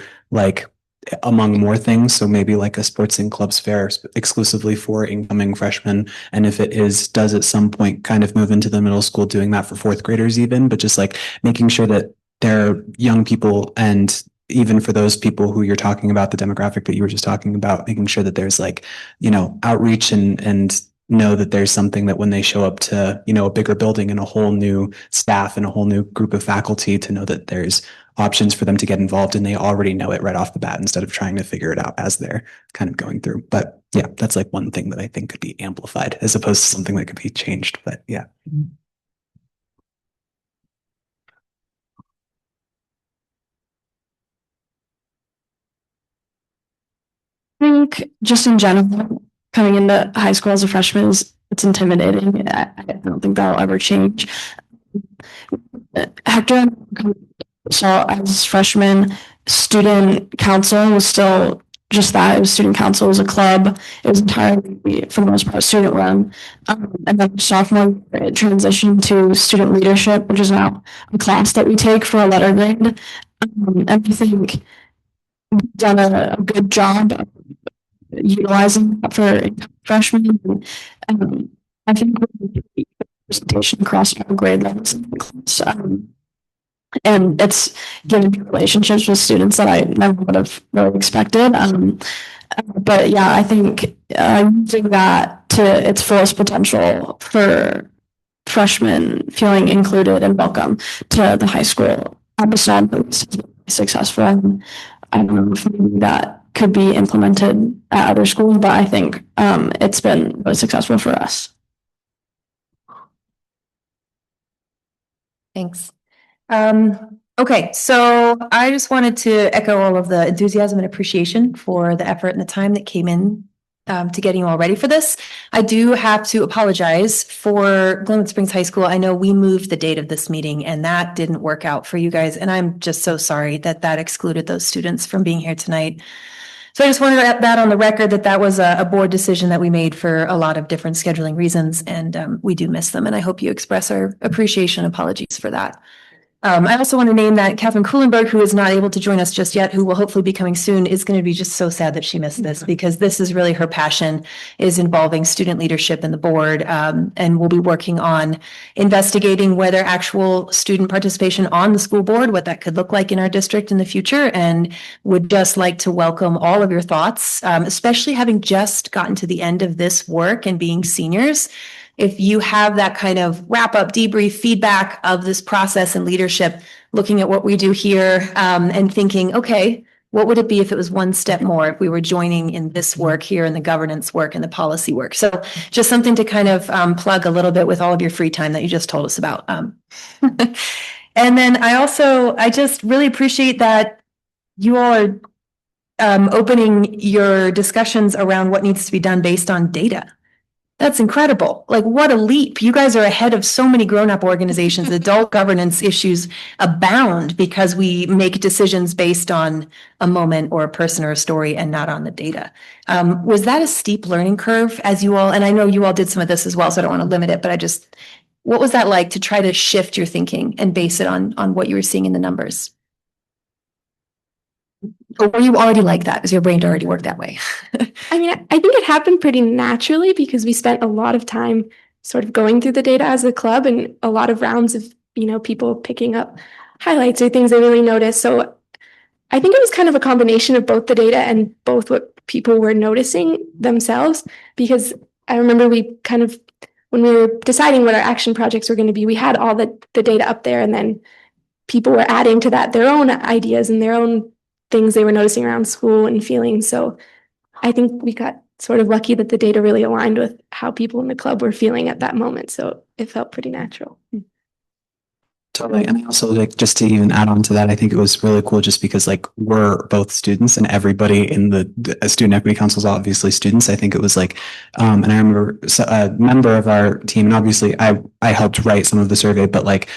among more things. So maybe a sports and clubs fair exclusively for incoming freshmen. And if it does at some point kind of move into the middle school, doing that for fourth graders even, but just making sure that they're young people, and even for those people who you're talking about, the demographic that you were just talking about, making sure that there's outreach and know that there's something that when they show up to, a bigger building and a whole new staff and a whole new group of faculty, to know that there's options for them to get involved and they already know it right off the bat instead of trying to figure it out as they're kind of going through. But yeah, that's one thing that I think could be amplified as opposed to something that could be changed. But yeah. I think just in general, coming into high school as a freshman it's intimidating. I don't think that'll ever change. Hector, so as freshman, student council was still just that. It was student council, it was a club. It was entirely, for the most part, student run. And then sophomore, it transitioned to student leadership, which is now a class that we take for a letter grade. And I think we've done a good job of utilizing that for freshmen. And I think we're presentation across our grade levels in the class. And it's given me relationships with students that I never would have really expected. But yeah, I think using that to its fullest potential for freshmen feeling included and welcome to the high school episode has been successful. And I don't know if maybe that could be implemented at other schools, but I think it's been really successful for us. Thanks. Okay, so I just wanted to echo all of the enthusiasm and appreciation for the effort and the time that came in to getting you all ready for this. I do have to apologize for Glenwood Springs High School. I know we moved the date of this meeting and that didn't work out for you guys. And I'm just so sorry that that excluded those students from being here tonight. So I just wanted to have that on the record that that was a board decision that we made for a lot of different scheduling reasons, and we do miss them. And I hope you express our appreciation and apologies for that. I also want to name that Catherine Kuhlenberg, who is not able to join us just yet, who will hopefully be coming soon, is going to be just so sad that she missed this, because this is really her passion, is involving student leadership in the board. And we'll be working on investigating whether actual student participation on the school board, what that could look like in our district in the future, and would just like to welcome all of your thoughts, especially having just gotten to the end of this work and being seniors. If you have that kind of wrap up, debrief, feedback of this process and leadership, looking at what we do here and thinking, okay, what would it be if it was one step more, if we were joining in this work here in the governance work and the policy work? So just something to kind of plug a little bit with all of your free time that you just told us about. And then I just really appreciate that you all are opening your discussions around what needs to be done based on data. That's incredible. Like, what a leap. You guys are ahead of so many grown-up organizations. Adult governance issues abound because we make decisions based on a moment or a person or a story and not on the data. Was that a steep learning curve as you all, and I know you all did some of this as well, so I don't want to limit it, but what was that like to try to shift your thinking and base it on what you were seeing in the numbers? Or were you already like that? Because your brain already worked that way? I mean, I think it happened pretty naturally because we spent a lot of time sort of going through the data as a club and a lot of rounds of, people picking up highlights or things they really noticed. So I think it was kind of a combination of both the data and both what people were noticing themselves, because I remember when we were deciding what our action projects were going to be, we had all the data up there, and then people were adding to that their own ideas and their own things they were noticing around school and feeling. So I think we got sort of lucky that the data really aligned with how people in the club were feeling at that moment. So it felt pretty natural. Totally. And I also, like, just to even add on to that, I think it was really cool just because, like, we're both students and everybody in the Student Equity Council is obviously students. I think it was like, and I remember a member of our team, and obviously I helped write some of the survey, but like,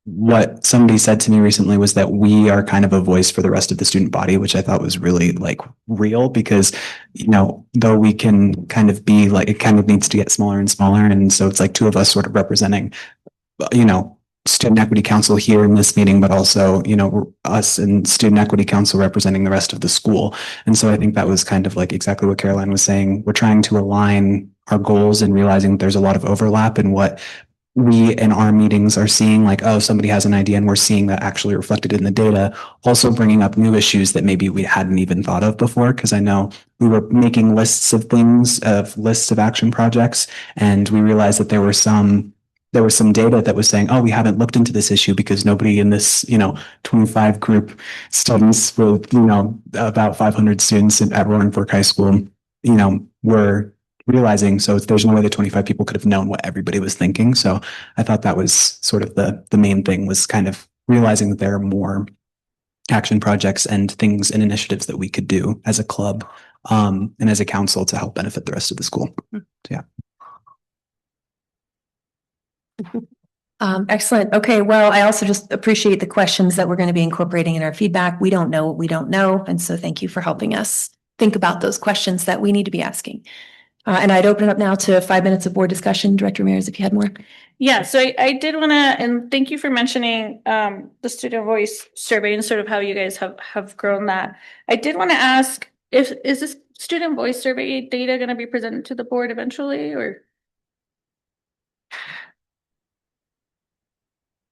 what somebody said to me recently was that we are kind of a voice for the rest of the student body, which I thought was really like real, because, though we can kind of be like, it kind of needs to get smaller and smaller. And so it's like two of us sort of representing, Student Equity Council here in this meeting, but also, us and Student Equity Council representing the rest of the school. And so I think that was kind of like exactly what Caroline was saying. We're trying to align our goals and realizing that there's a lot of overlap in what we in our meetings are seeing, like, oh, somebody has an idea and we're seeing that actually reflected in the data, also bringing up new issues that maybe we hadn't even thought of before. Because I know we were making lists of action projects, and we realized that there was some data that was saying, oh, we haven't looked into this issue because nobody in this, 25 group students with, about 500 students at Roaring Fork High School, were realizing. So there's no way that 25 people could have known what everybody was thinking. So I thought that was sort of the main thing, was kind of realizing that there are more action projects and things and initiatives that we could do as a club and as a council to help benefit the rest of the school. So, yeah. Excellent. Okay. Well, I also just appreciate the questions that we're going to be incorporating in our feedback. We don't know what we don't know. And so thank you for helping us think about those questions that we need to be asking. And I'd open it up now to 5 minutes of board discussion. Director Ramirez, if you had more. Yeah, so I did want to, and thank you for mentioning the student voice survey and sort of how you guys have grown that. I did want to ask, is this student voice survey data going to be presented to the board eventually, or?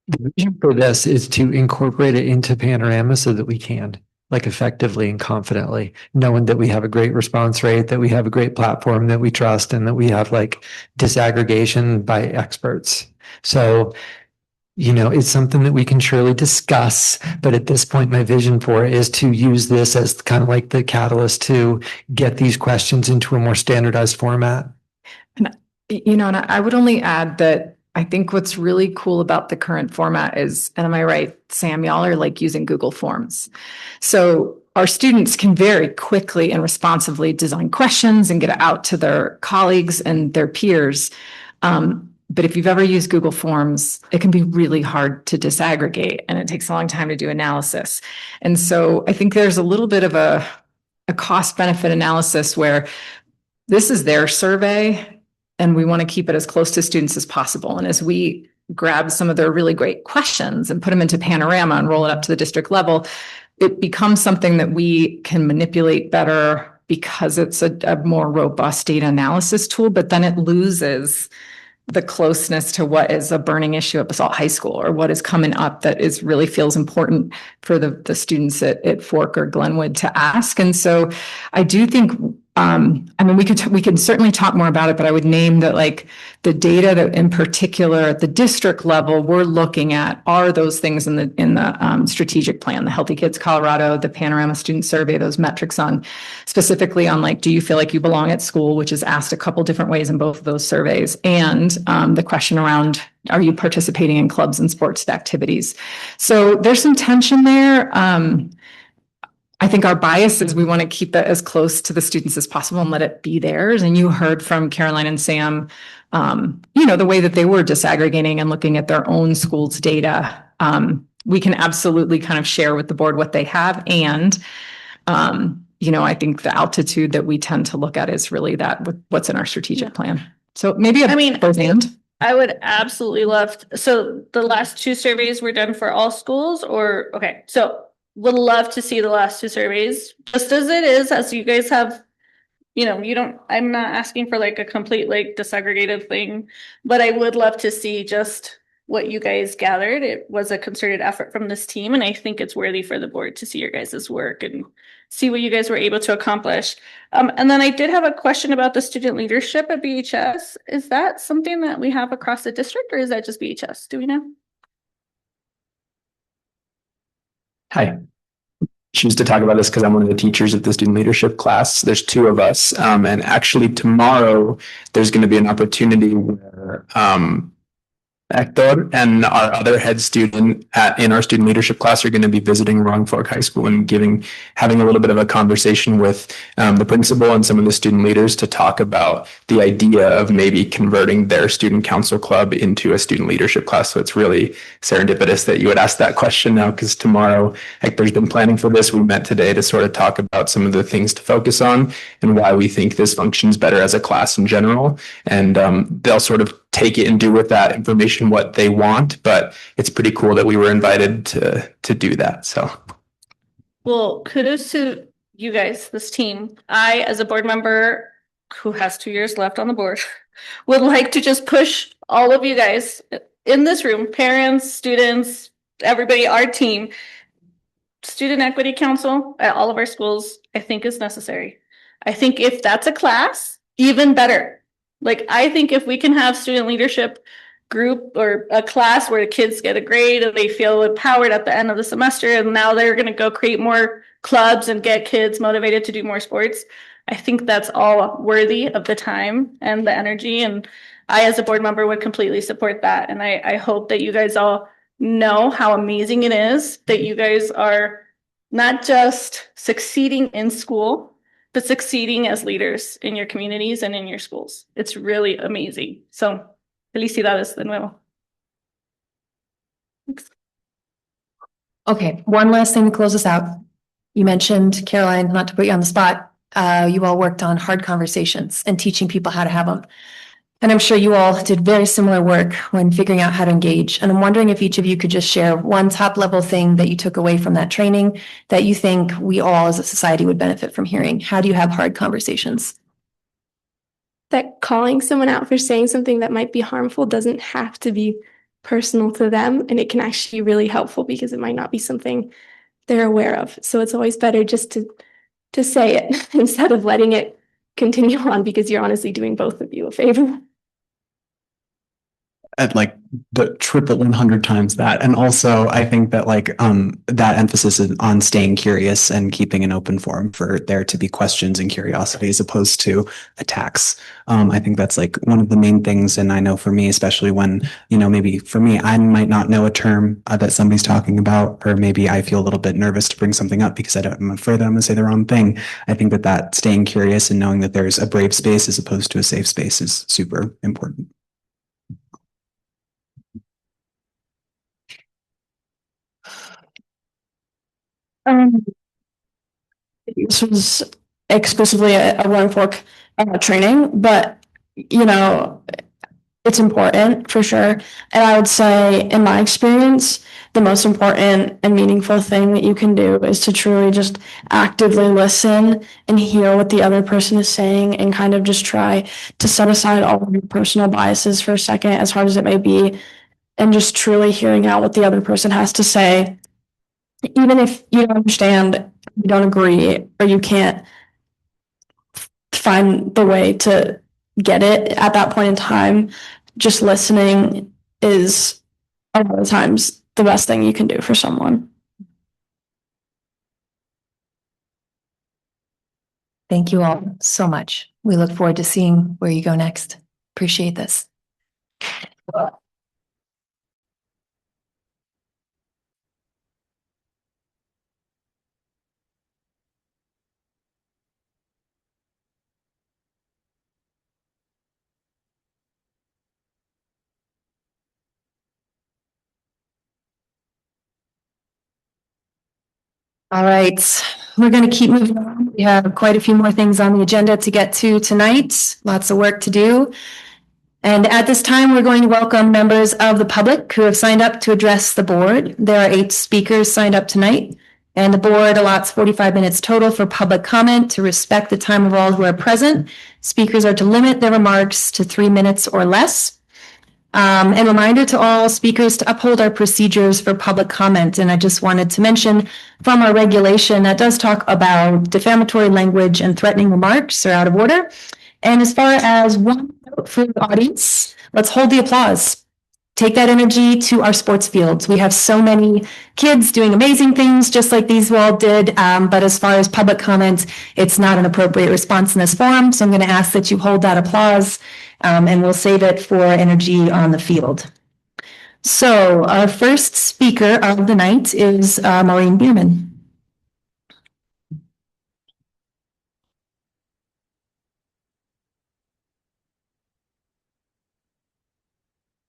The vision for this is to incorporate it into Panorama so that we can, like, effectively and confidently, knowing that we have a great response rate, that we have a great platform that we trust, and that we have like disaggregation by experts. So, you know, it's something that we can surely discuss, but at this point, my vision for it is to use this as kind of like the catalyst to get these questions into a more standardized format. And, you know, and I would only add that I think what's really cool about the current format is, and am I right, Sam, y'all are like using Google Forms. So our students can very quickly and responsively design questions and get it out to their colleagues and their peers. But if you've ever used Google Forms, it can be really hard to disaggregate, and it takes a long time to do analysis. And so I think there's a little bit of a cost benefit analysis where this is their survey and we want to keep it as close to students as possible. And as we grab some of their really great questions and put them into Panorama and roll it up to the district level, it becomes something that we can manipulate better because it's a more robust data analysis tool, but then it loses the closeness to what is a burning issue at Basalt High School or what is coming up that is really feels important for the students at Fork or Glenwood to ask. And so I do think, I mean, we can certainly talk more about it, but I would name that like the data that in particular at the district level we're looking at are those things in the strategic plan, the Healthy Kids Colorado, the Panorama Student Survey, those metrics on specifically on like, do you feel like you belong at school, which is asked a couple different ways in both of those surveys, and the question around, are you participating in clubs and sports activities? So there's some tension there. I think our bias is we want to keep it as close to the students as possible and let it be theirs. And you heard from Caroline and Sam, you know, the way that they were disaggregating and looking at their own school's data. We can absolutely kind of share with the board what they have. And, you know, I think the altitude that we tend to look at is really that what's in our strategic plan. So maybe both and. I would absolutely love, so the last two surveys were done for all schools or, okay, so would love to see the last two surveys, just as it is, as you guys have, you know, I'm not asking for like a complete like disaggregated thing, but I would love to see just what you guys gathered. It was a concerted effort from this team, and I think it's worthy for the board to see your guys' work and see what you guys were able to accomplish. And then I did have a question about the student leadership at BHS. Is that something that we have across the district, or is that just BHS? Do we know? Hi. Choose to talk about this because I'm one of the teachers at the student leadership class. There's two of us. And actually tomorrow there's going to be an opportunity where Hector and our other head student in our student leadership class are going to be visiting Roaring Fork High School and having a little bit of a conversation with the principal and some of the student leaders to talk about the idea of maybe converting their student council club into a student leadership class. So it's really serendipitous that you would ask that question now, because tomorrow Hector's been planning for this. We met today to sort of talk about some of the things to focus on and why we think this functions better as a class in general. And they'll sort of take it and do with that information what they want, but it's pretty cool that we were invited to do that. So, well, kudos to you guys, this team. I, as a board member who has 2 years left on the board, would like to just push all of you guys in this room, parents, students, everybody, our team, Student Equity Council at all of our schools, I think is necessary. I think if that's a class, even better. Like, I think if we can have student leadership group or a class where the kids get a grade and they feel empowered at the end of the semester, and now they're going to go create more clubs and get kids motivated to do more sports, I think that's all worthy of the time and the energy. And I, as a board member, would completely support that. And I hope that you guys all know how amazing it is that you guys are not just succeeding in school, but succeeding as leaders in your communities and in your schools. It's really amazing. So, felicidades de nuevo. Thanks. Okay, one last thing to close us out. You mentioned, Caroline, not to put you on the spot, you all worked on hard conversations and teaching people how to have them. And I'm sure you all did very similar work when figuring out how to engage. And I'm wondering if each of you could just share one top level thing that you took away from that training that you think we all as a society would benefit from hearing. How do you have hard conversations? That calling someone out for saying something that might be harmful doesn't have to be personal to them, and it can actually be really helpful because it might not be something they're aware of. So it's always better just to say it instead of letting it continue on, because you're honestly doing both of you a favor. At like the triple 100 times that. And also I think that like that emphasis is on staying curious and keeping an open forum for there to be questions and curiosity as opposed to attacks. I think that's like one of the main things. And I know for me, especially when, you know, maybe for me, I might not know a term that somebody's talking about, or maybe I feel a little bit nervous to bring something up because I'm afraid that I'm going to say the wrong thing. I think that staying curious and knowing that there's a brave space as opposed to a safe space is super important. This was exclusively a Roaring Fork training, but you know, it's important for sure. And I would say, in my experience, the most important and meaningful thing that you can do is to truly just actively listen and hear what the other person is saying, and kind of just try to set aside all of your personal biases for a second, as hard as it may be, and just truly hearing out what the other person has to say. Even if you don't understand, you don't agree, or you can't find the way to get it at that point in time, just listening is a lot of times the best thing you can do for someone. Thank you all so much. We look forward to seeing where you go next. Appreciate this. All right, we're going to keep moving on. We have quite a few more things on the agenda to get to tonight. Lots of work to do. And at this time, we're going to welcome members of the public who have signed up to address the board. There are 8 speakers signed up tonight, and the board allots 45 minutes total for public comment to respect the time of all who are present. Speakers are to limit their remarks to 3 minutes or less. And reminder to all speakers to uphold our procedures for public comment. And I just wanted to mention from our regulation that does talk about defamatory language and threatening remarks are out of order. And as far as one note for the audience, let's hold the applause. Take that energy to our sports fields. We have so many kids doing amazing things, just like these all did. But as far as public comment, it's not an appropriate response in this forum. So I'm going to ask that you hold that applause, and we'll save it for energy on the field. So our first speaker of the night is Maureen Bierman.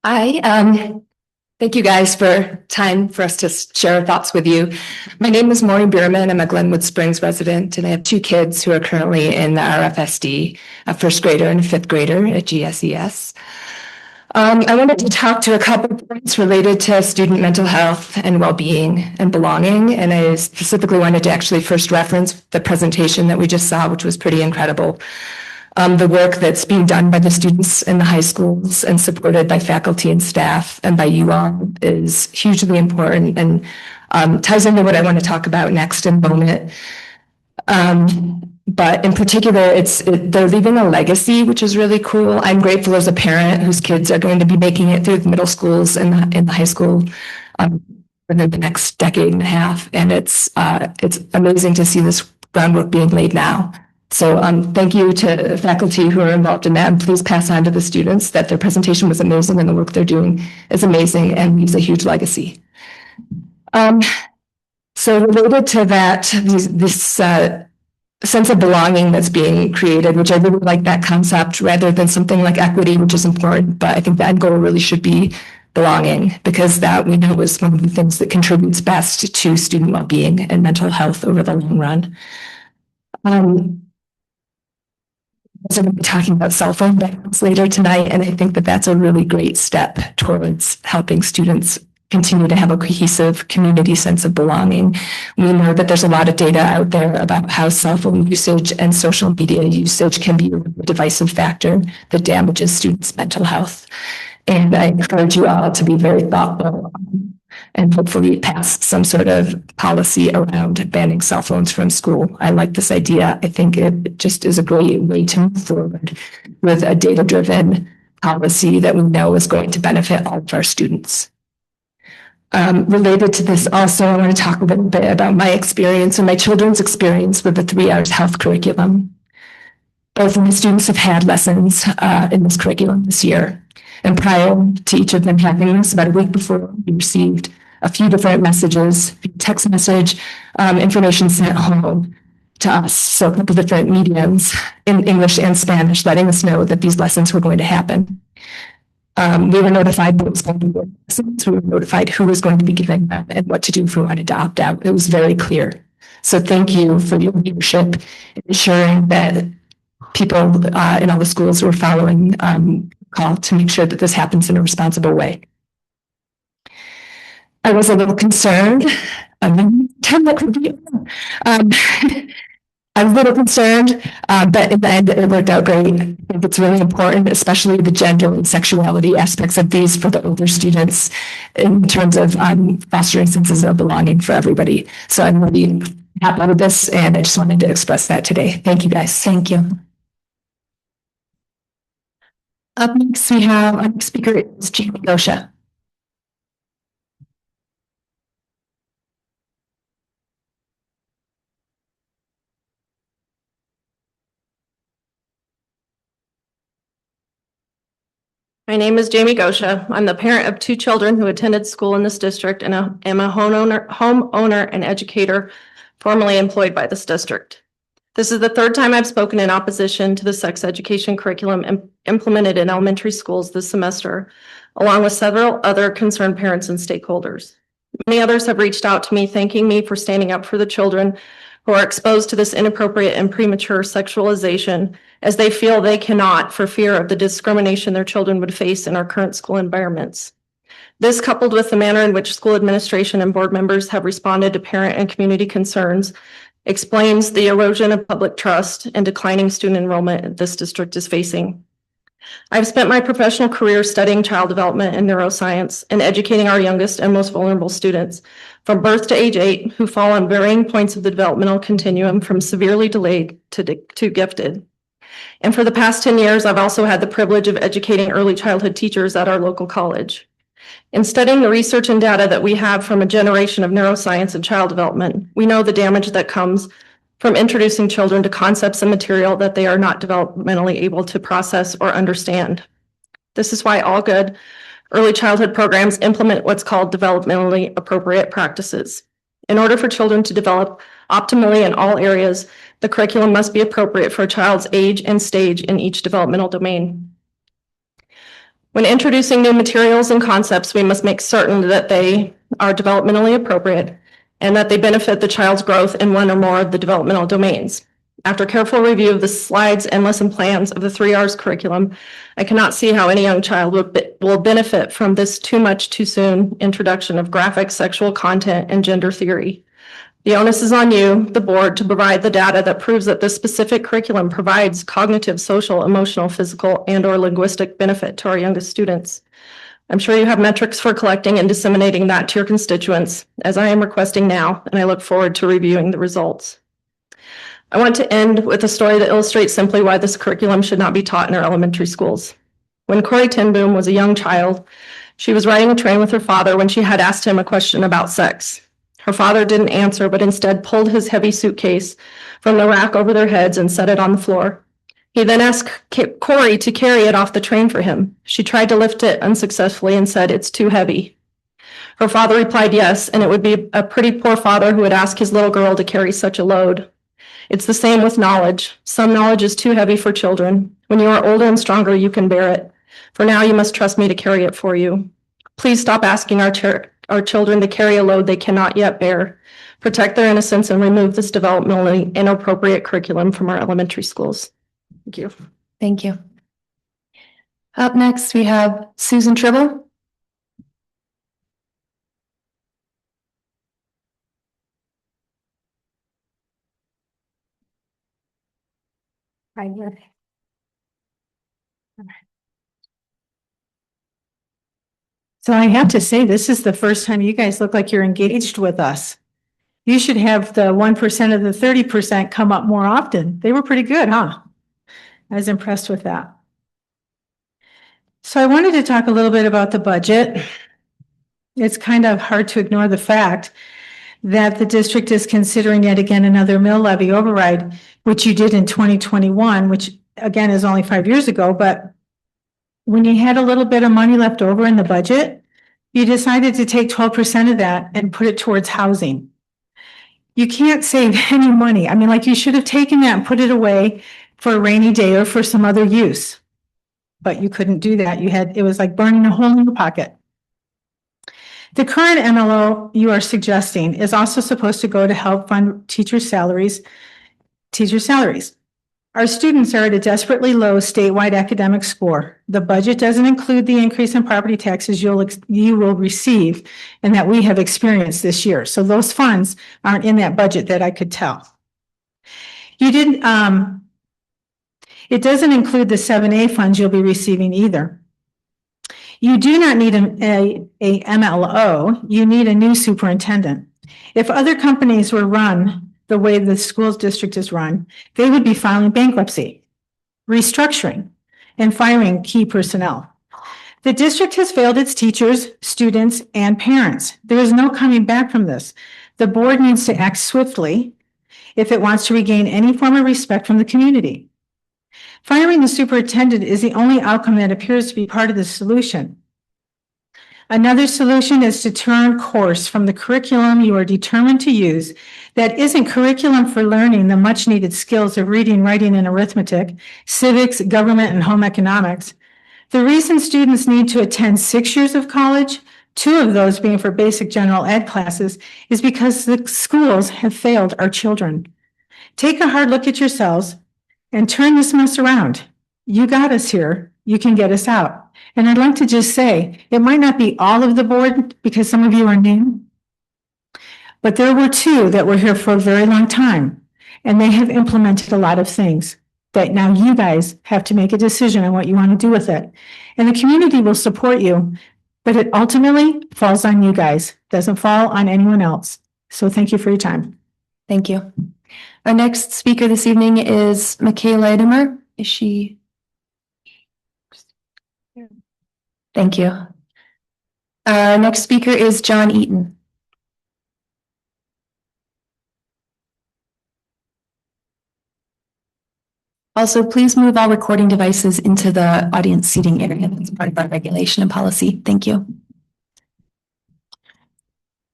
Hi, thank you guys for time for us to share our thoughts with you. My name is Maureen Bierman. I'm a Glenwood Springs resident, and I have 2 kids who are currently in the RFSD, a 1st grader and a 5th grader at GSES. I wanted to talk to a couple of points related to student mental health and well-being and belonging, and I specifically wanted to actually first reference the presentation that we just saw, which was pretty incredible. The work that's being done by the students in the high schools and supported by faculty and staff and by you all is hugely important, and ties into what I want to talk about next in a moment. But in particular, they're leaving a legacy, which is really cool. I'm grateful as a parent whose kids are going to be making it through the middle schools and in the high school within the next decade and a half, and it's amazing to see this groundwork being laid now. So thank you to faculty who are involved in that, and please pass on to the students that their presentation was amazing and the work they're doing is amazing and leaves a huge legacy. So related to that, this sense of belonging that's being created, which I really like that concept rather than something like equity, which is important, but I think the end goal really should be belonging, because that we know is one of the things that contributes best to student well-being and mental health over the long run. we're going to be talking about cell phone bans later tonight, and I think that that's a really great step towards helping students continue to have a cohesive community sense of belonging. We know that there's a lot of data out there about how cell phone usage and social media usage can be a divisive factor that damages students' mental health. And I encourage you all to be very thoughtful and hopefully pass some sort of policy around banning cell phones from school. I like this idea. I think it just is a great way to move forward with a data-driven policy that we know is going to benefit all of our students. Related to this also, I want to talk a little bit about my experience and my children's experience with the 3 R's health curriculum. Both of my students have had lessons in this curriculum this year. And prior to each of them having this, about a week before, we received a few different messages, text message, information sent home to us. So a couple different mediums in English and Spanish, letting us know that these lessons were going to happen. We were notified what was going to be lessons. We were notified who was going to be giving them and what to do if we wanted to opt out. It was very clear. So thank you for your leadership in ensuring that people in all the schools were following call to make sure that this happens in a responsible way. I was a little concerned. I was a little concerned, but in the end, it worked out great. I think it's really important, especially the gender and sexuality aspects of these for the older students in terms of fostering senses of belonging for everybody. So I'm really happy with this, and I just wanted to express that today. Thank you, guys. Thank you. Up next, we have our next speaker is Jamie Gosha. My name is Jamie Gosha. I'm the parent of 2 children who attended school in this district and am a homeowner and educator formerly employed by this district. This is the 3rd time I've spoken in opposition to the sex education curriculum implemented in elementary schools this semester, along with several other concerned parents and stakeholders. Many others have reached out to me thanking me for standing up for the children who are exposed to this inappropriate and premature sexualization, as they feel they cannot for fear of the discrimination their children would face in our current school environments. This, coupled with the manner in which school administration and board members have responded to parent and community concerns, explains the erosion of public trust and declining student enrollment this district is facing. I've spent my professional career studying child development and neuroscience and educating our youngest and most vulnerable students from birth to age 8 who fall on varying points of the developmental continuum from severely delayed to gifted. And for the past 10 years, I've also had the privilege of educating early childhood teachers at our local college. In studying the research and data that we have from a generation of neuroscience and child development, we know the damage that comes from introducing children to concepts and material that they are not developmentally able to process or understand. This is why all good early childhood programs implement what's called developmentally appropriate practices. In order for children to develop optimally in all areas, the curriculum must be appropriate for a child's age and stage in each developmental domain. When introducing new materials and concepts, we must make certain that they are developmentally appropriate and that they benefit the child's growth in one or more of the developmental domains. After careful review of the slides and lesson plans of the 3 R's curriculum, I cannot see how any young child will benefit from this too much too soon introduction of graphic sexual content and gender theory. The onus is on you, the board, to provide the data that proves that this specific curriculum provides cognitive, social, emotional, physical, and/or linguistic benefit to our youngest students. I'm sure you have metrics for collecting and disseminating that to your constituents, as I am requesting now, and I look forward to reviewing the results. I want to end with a story that illustrates simply why this curriculum should not be taught in our elementary schools. When Corey Tenboom was a young child, she was riding a train with her father when she had asked him a question about sex. Her father didn't answer, but instead pulled his heavy suitcase from the rack over their heads and set it on the floor. He then asked Corey to carry it off the train for him. She tried to lift it unsuccessfully and said, "It's too heavy." Her father replied yes, and it would be a pretty poor father who would ask his little girl to carry such a load. It's the same with knowledge. Some knowledge is too heavy for children. When you are older and stronger, you can bear it. For now, you must trust me to carry it for you. Please stop asking our children to carry a load they cannot yet bear. Protect their innocence and remove this developmentally inappropriate curriculum from our elementary schools. Thank you. Thank you. Up next, we have Susan Tribble. So I have to say, this is the first time you guys look like you're engaged with us. You should have the 1% of the 30% come up more often. They were pretty good, huh? I was impressed with that. So I wanted to talk a little bit about the budget. It's kind of hard to ignore the fact that the district is considering yet again another mill levy override, which you did in 2021, which again is only 5 years ago. But when you had a little bit of money left over in the budget, you decided to take 12% of that and put it towards housing. You can't save any money. I mean, like, you should have taken that and put it away for a rainy day or for some other use. But you couldn't do that. It was like burning a hole in your pocket. The current MLO you are suggesting is also supposed to go to help fund teacher salaries. Our students are at a desperately low statewide academic score. The budget doesn't include the increase in property taxes you will receive and that we have experienced this year. So those funds aren't in that budget that I could tell. It doesn't include the 7A funds you'll be receiving either. You do not need a MLO, you need a new superintendent. If other companies were run the way the schools district is run, they would be filing bankruptcy, restructuring, and firing key personnel. The district has failed its teachers, students, and parents. There is no coming back from this. The board needs to act swiftly if it wants to regain any form of respect from the community. Firing the superintendent is the only outcome that appears to be part of the solution. Another solution is to turn course from the curriculum you are determined to use that isn't curriculum for learning the much needed skills of reading, writing, and arithmetic, civics, government, and home economics. The reason students need to attend 6 years of college, 2 of those being for basic general ed classes, is because the schools have failed our children. Take a hard look at yourselves and turn this mess around. You got us here, you can get us out. And I'd like to just say, it might not be all of the board because some of you are new, but there were 2 that were here for a very long time, and they have implemented a lot of things that now you guys have to make a decision on what you want to do with it. And the community will support you, but it ultimately falls on you guys, doesn't fall on anyone else. So thank you for your time. Thank you. Our next speaker this evening is Michaela Edimer. Is she? Thank you. Our next speaker is John Eaton. Also, please move all recording devices into the audience seating area. That's part of our regulation and policy. Thank you.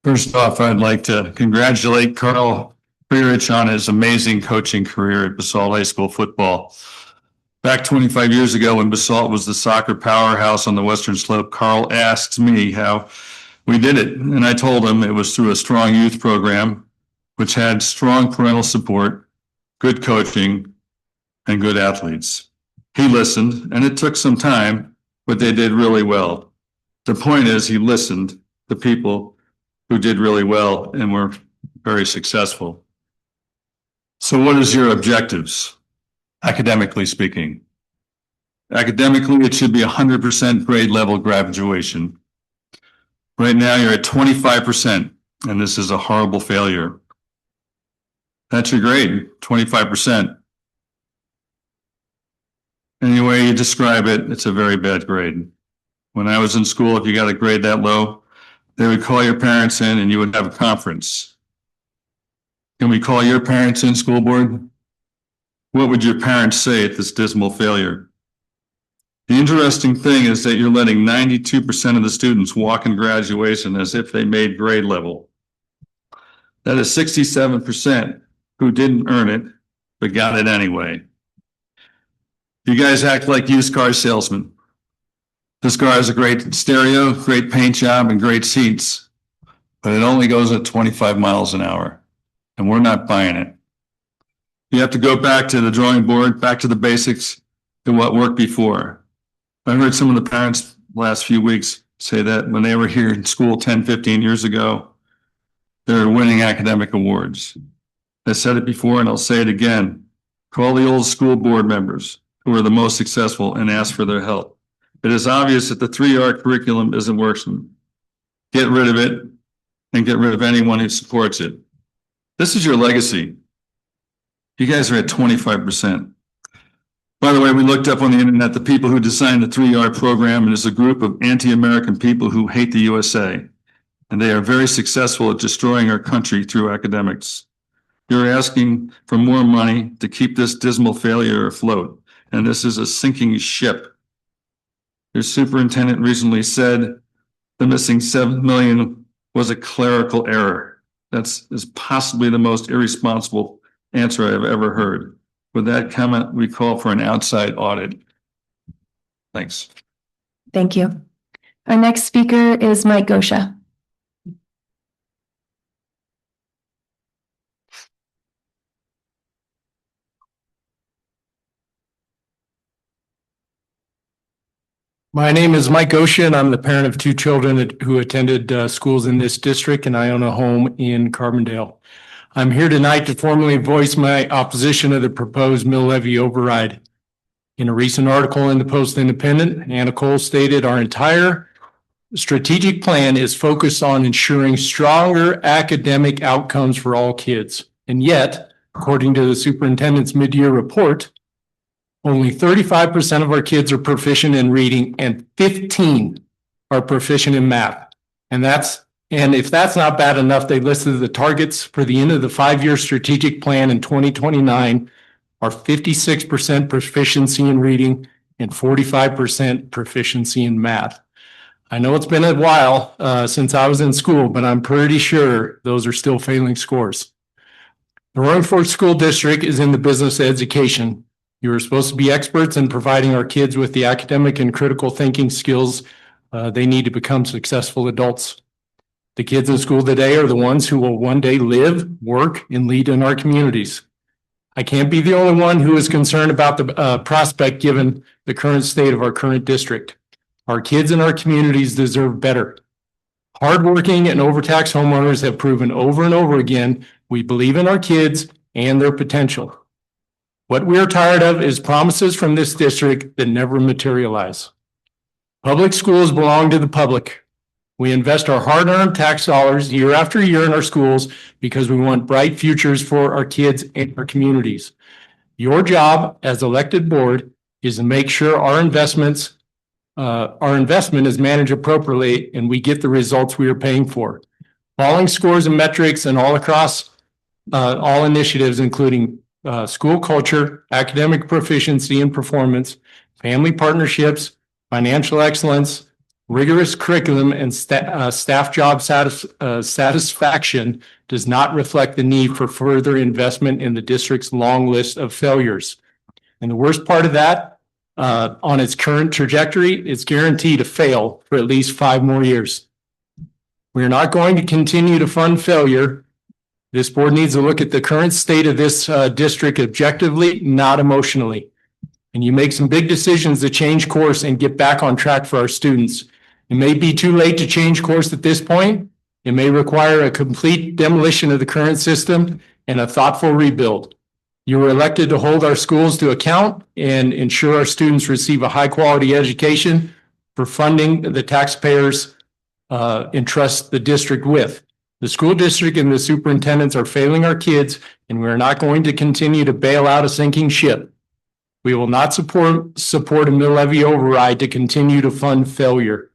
First off, I'd like to congratulate Carl Freerich on his amazing coaching career at Basalt High School football. Back 25 years ago, when Basalt was the soccer powerhouse on the Western Slope, Carl asked me how we did it. And I told him it was through a strong youth program, which had strong parental support, good coaching, and good athletes. He listened, and it took some time, but they did really well. The point is, he listened to people who did really well and were very successful. So what is your objectives? Academically speaking. Academically, it should be 100% grade level graduation. Right now, you're at 25%, and this is a horrible failure. That's your grade, 25%. Any way you describe it, it's a very bad grade. When I was in school, if you got a grade that low, they would call your parents in and you would have a conference. Can we call your parents in, school board? What would your parents say at this dismal failure? The interesting thing is that you're letting 92% of the students walk in graduation as if they made grade level. That is 67% who didn't earn it, but got it anyway. You guys act like used car salesmen. This car has a great stereo, great paint job, and great seats, but it only goes at 25 miles an hour, and we're not buying it. You have to go back to the drawing board, back to the basics, to what worked before. I heard some of the parents last few weeks say that when they were here in school 10, 15 years ago, they were winning academic awards. I said it before and I'll say it again. Call the old school board members who are the most successful and ask for their help. It is obvious that the 3R curriculum isn't working. Get rid of it and get rid of anyone who supports it. This is your legacy. You guys are at 25%. By the way, we looked up on the internet the people who designed the 3R program, and it's a group of anti-American people who hate the USA. And they are very successful at destroying our country through academics. You're asking for more money to keep this dismal failure afloat, and this is a sinking ship. Your superintendent recently said the missing $7 million was a clerical error. That's possibly the most irresponsible answer I have ever heard. With that comment, we call for an outside audit. Thanks. Thank you. Our next speaker is Mike Gosha. My name is Mike Gosha, and I'm the parent of two children who attended schools in this district, and I own a home in Carbondale. I'm here tonight to formally voice my opposition to the proposed mill levy override. In a recent article in the Post-Independent, Anna Cole stated, "Our entire strategic plan is focused on ensuring stronger academic outcomes for all kids. And yet, according to the superintendent's mid-year report, only 35% of our kids are proficient in reading and 15 are proficient in math. And if that's not bad enough, they listed the targets for the end of the 5-year strategic plan in 2029 are 56% proficiency in reading and 45% proficiency in math. I know it's been a while since I was in school, but I'm pretty sure those are still failing scores. The Roaring Fork School District is in the business of education. You are supposed to be experts in providing our kids with the academic and critical thinking skills they need to become successful adults. The kids in school today are the ones who will one day live, work, and lead in our communities. I can't be the only one who is concerned about the prospect given the current state of our current district. Our kids in our communities deserve better. Hardworking and overtaxed homeowners have proven over and over again we believe in our kids and their potential. What we are tired of is promises from this district that never materialize. Public schools belong to the public. We invest our hard-earned tax dollars year after year in our schools because we want bright futures for our kids and our communities. Your job as elected board is to make sure our investment is managed appropriately and we get the results we are paying for. Falling scores and metrics and all across all initiatives, including school culture, academic proficiency and performance, family partnerships, financial excellence, rigorous curriculum, and staff job satisfaction does not reflect the need for further investment in the district's long list of failures. And the worst part of that, on its current trajectory, it's guaranteed to fail for at least 5 more years. We are not going to continue to fund failure. This board needs to look at the current state of this district objectively, not emotionally. And you make some big decisions to change course and get back on track for our students. It may be too late to change course at this point. It may require a complete demolition of the current system and a thoughtful rebuild. You were elected to hold our schools to account and ensure our students receive a high-quality education for funding the taxpayers entrust the district with. The school district and the superintendents are failing our kids, and we are not going to continue to bail out a sinking ship. We will not support a mill levy override to continue to fund failure.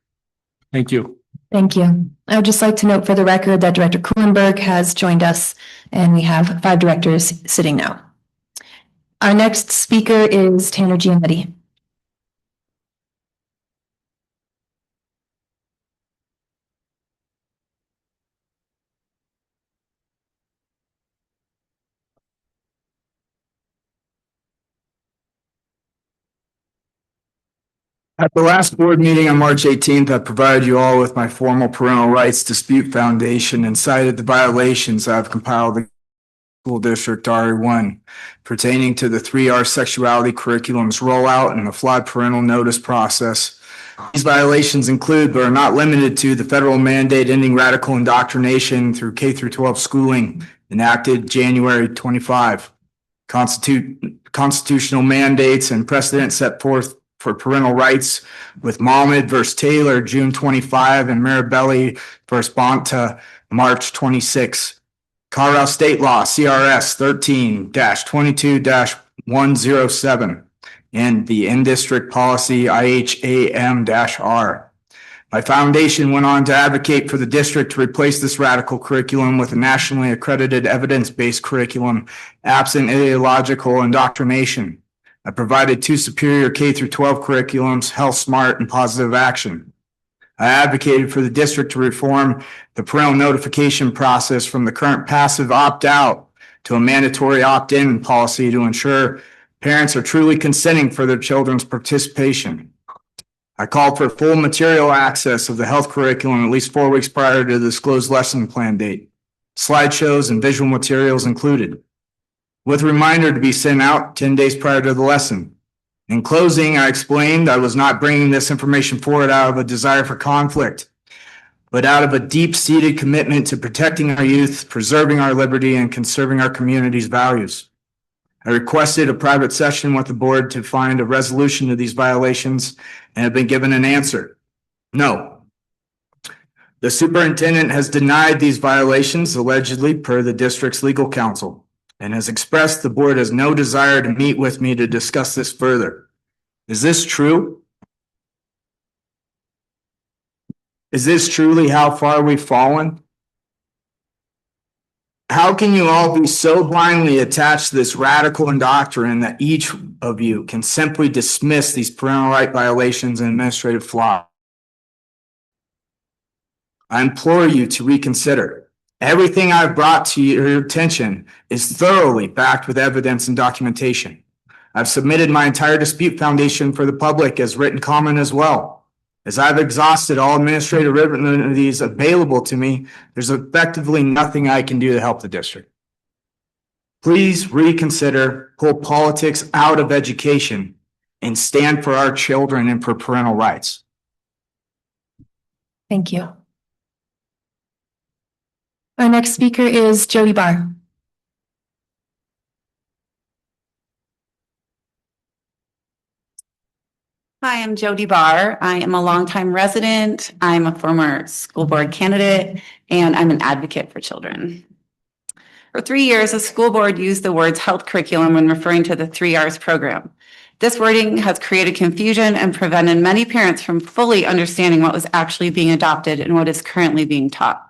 Thank you. Thank you. I would just like to note for the record that Director Kuhlenberg has joined us, and we have 5 directors sitting now. Our next speaker is Tanner Giannetti. At the last board meeting on March 18th, I provided you all with my formal parental rights dispute foundation and cited the violations I've compiled School District RE1 pertaining to the 3R sexuality curriculum's rollout and the flawed parental notice process. These violations include, but are not limited to, the federal mandate ending radical indoctrination through K through 12 schooling enacted January 25, constitutional mandates and precedent set forth for parental rights with Mohammed versus Taylor, June 25, and Mirabelli versus Bonta, March 26. Colorado State Law, CRS 13-22-107, and the in-district policy IHAM-R. My foundation went on to advocate for the district to replace this radical curriculum with a nationally accredited evidence-based curriculum absent ideological indoctrination. I provided 2 superior K through 12 curriculums, Health Smart and Positive Action. I advocated for the district to reform the parental notification process from the current passive opt-out to a mandatory opt-in policy to ensure parents are truly consenting for their children's participation. I called for full material access of the health curriculum at least 4 weeks prior to the disclosed lesson plan date, slideshows and visual materials included, with a reminder to be sent out 10 days prior to the lesson. In closing, I explained I was not bringing this information forward out of a desire for conflict, but out of a deep-seated commitment to protecting our youth, preserving our liberty, and conserving our community's values. I requested a private session with the board to find a resolution to these violations and have been given an answer. No. The superintendent has denied these violations allegedly per the district's legal counsel and has expressed the board has no desire to meet with me to discuss this further. Is this true? Is this truly how far we've fallen? How can you all be so blindly attached to this radical doctrine that each of you can simply dismiss these parental right violations and administrative flaws? I implore you to reconsider. Everything I've brought to your attention is thoroughly backed with evidence and documentation. I've submitted my entire dispute foundation for the public as written comment as well. As I've exhausted all administrative remedies available to me, there's effectively nothing I can do to help the district. Please reconsider, pull politics out of education, and stand for our children and for parental rights. Thank you. Our next speaker is Jody Barr. Hi, I'm Jody Barr. I am a longtime resident. I'm a former school board candidate, and I'm an advocate for children. For 3 years, the school board used the words health curriculum when referring to the 3Rs program. This wording has created confusion and prevented many parents from fully understanding what was actually being adopted and what is currently being taught.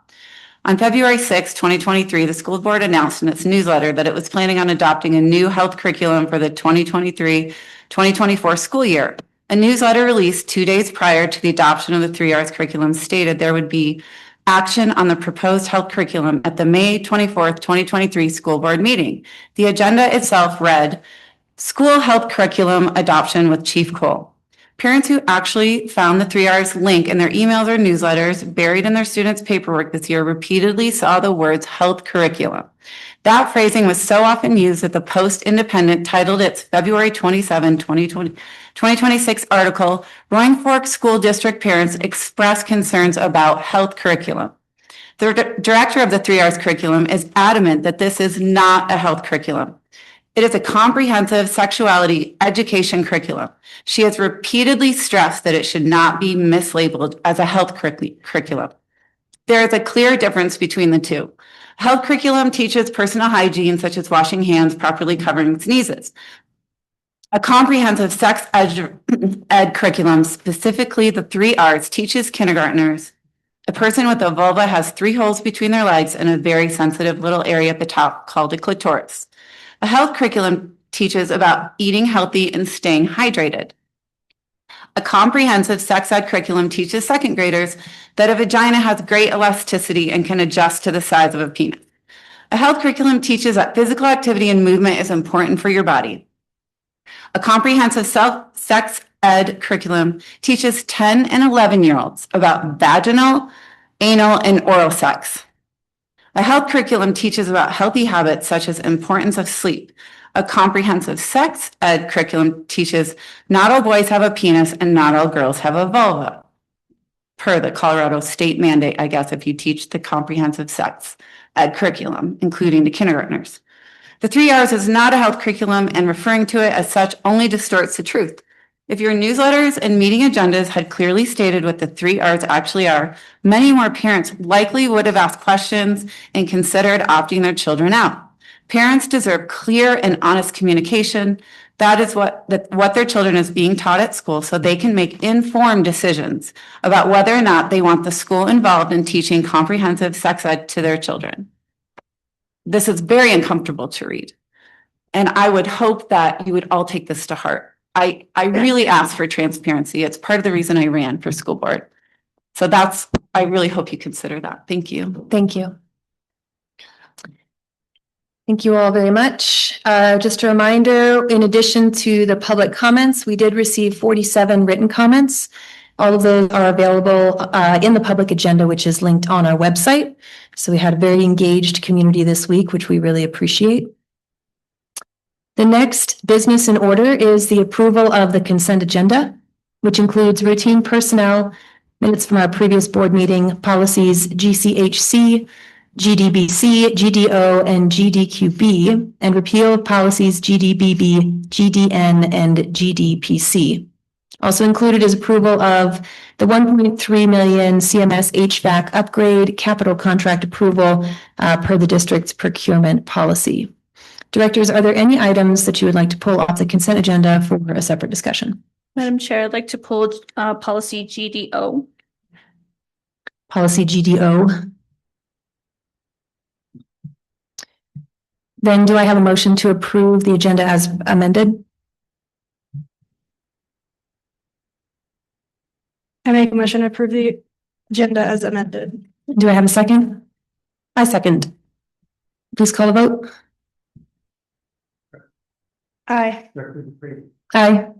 On February 6, 2023, the school board announced in its newsletter that it was planning on adopting a new health curriculum for the 2023-2024 school year. A newsletter released 2 days prior to the adoption of the 3Rs curriculum stated there would be action on the proposed health curriculum at the May 24th, 2023 school board meeting. The agenda itself read, School Health Curriculum Adoption with Chief Cole. Parents who actually found the 3Rs link in their emails or newsletters buried in their students' paperwork this year repeatedly saw the words health curriculum. That phrasing was so often used that the Post Independent titled its February 27, 2026 article, Roaring Fork School District Parents Express Concerns About Health Curriculum. The director of the 3Rs curriculum is adamant that this is not a health curriculum. It is a comprehensive sexuality education curriculum. She has repeatedly stressed that it should not be mislabeled as a health curriculum. There is a clear difference between the two. Health curriculum teaches personal hygiene, such as washing hands, properly covering sneezes. A comprehensive sex ed curriculum, specifically the 3Rs, teaches kindergartners. A person with a vulva has 3 holes between their legs and a very sensitive little area at the top called a clitoris. A health curriculum teaches about eating healthy and staying hydrated. A comprehensive sex ed curriculum teaches second graders that a vagina has great elasticity and can adjust to the size of a penis. A health curriculum teaches that physical activity and movement is important for your body. A comprehensive sex ed curriculum teaches 10 and 11-year-olds about vaginal, anal, and oral sex. A health curriculum teaches about healthy habits such as importance of sleep. A comprehensive sex ed curriculum teaches not all boys have a penis and not all girls have a vulva. Per the Colorado state mandate, I guess, if you teach the comprehensive sex ed curriculum, including to kindergartners. The 3 R's is not a health curriculum, and referring to it as such only distorts the truth. If your newsletters and meeting agendas had clearly stated what the 3 R's actually are, many more parents likely would have asked questions and considered opting their children out. Parents deserve clear and honest communication. That is what their children is being taught at school, so they can make informed decisions about whether or not they want the school involved in teaching comprehensive sex ed to their children. This is very uncomfortable to read. And I would hope that you would all take this to heart. I really ask for transparency. It's part of the reason I ran for school board. So I really hope you consider that. Thank you. Thank you. Thank you all very much. Just a reminder, in addition to the public comments, we did receive 47 written comments. All of those are available in the public agenda, which is linked on our website. So we had a very engaged community this week, which we really appreciate. The next business in order is the approval of the consent agenda, which includes routine personnel, minutes from our previous board meeting, policies GCHC, GDBC, GDO, and GDQB, and repeal of policies GDBB, GDN, and GDPC. Also included is approval of the 1.3 million CMS HVAC upgrade capital contract approval per the district's procurement policy. Directors, are there any items that you would like to pull off the consent agenda for a separate discussion? Madam Chair, I'd like to pull policy GDO. Policy GDO. Then do I have a motion to approve the agenda as amended? I make a motion to approve the agenda as amended. Do I have a second? I second. Please call the vote. Aye. Aye.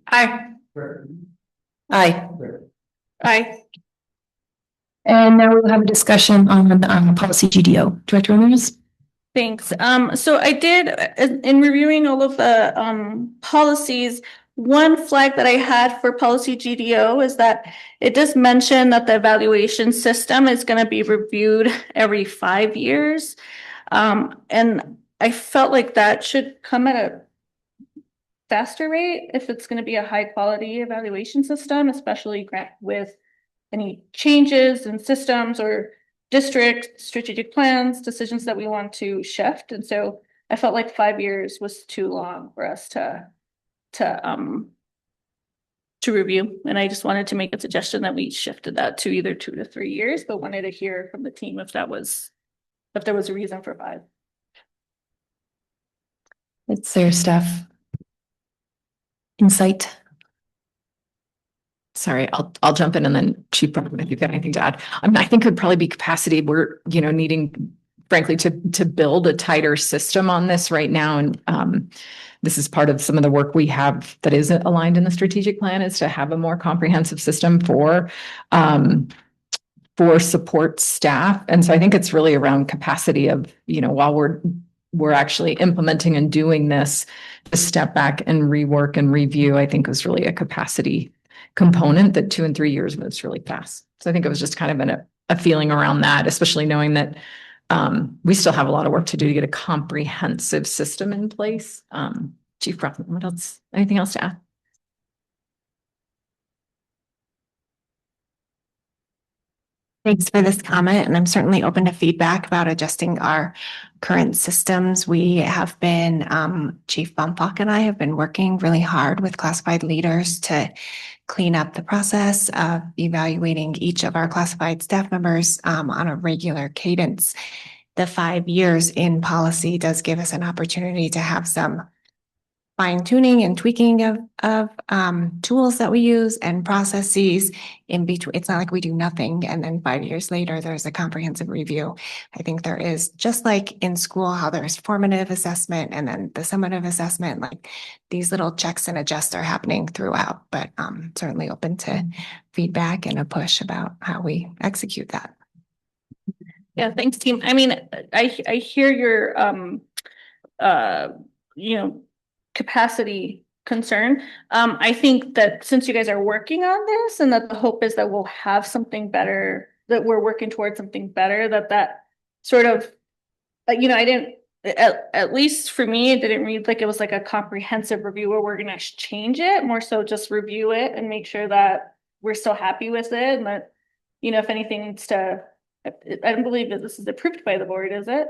Aye. Aye. Aye. And now we'll have a discussion on policy GDO. Director Ramirez? Thanks. So I did, in reviewing all of the policies, one flag that I had for policy GDO is that it does mention that the evaluation system is going to be reviewed every 5 years. And I felt like that should come at a faster rate if it's going to be a high quality evaluation system, especially with any changes in systems or district strategic plans, decisions that we want to shift. And so I felt like 5 years was too long for us to review. And I just wanted to make a suggestion that we shifted that to either 2 to 3 years, but wanted to hear from the team if there was a reason for 5. It's their staff insight. Sorry, I'll jump in and then Chief Brockman, if you've got anything to add. I think it would probably be capacity. We're, needing, frankly, to build a tighter system on this right now. And this is part of some of the work we have that isn't aligned in the strategic plan, is to have a more comprehensive system for support staff. And so I think it's really around capacity of, while we're actually implementing and doing this, to step back and rework and review, I think was really a capacity component that 2 and 3 years moves really fast. So I think it was just kind of a feeling around that, especially knowing that we still have a lot of work to do to get a comprehensive system in place. Chief Brockman, what else? Anything else to add? Thanks for this comment, and I'm certainly open to feedback about adjusting our current systems. We have been, Chief Bumpock and I have been working really hard with classified leaders to clean up the process of evaluating each of our classified staff members on a regular cadence. The 5 years in policy does give us an opportunity to have some fine tuning and tweaking of tools that we use and processes in between. It's not like we do nothing and then 5 years later there's a comprehensive review. I think there is, just like in school, how there's formative assessment and then the summative assessment, like these little checks and adjusts are happening throughout, but certainly open to feedback and a push about how we execute that. Yeah, thanks, team. I mean, I hear your uh, you know, capacity concern. I think that since you guys are working on this and that the hope is that we'll have something better, that we're working towards something better, that sort of, I didn't, at least for me, it didn't read like it was like a comprehensive review where we're gonna change it, more so just review it and make sure that we're still happy with it and that, if anything needs to, I don't believe that this is approved by the board, is it?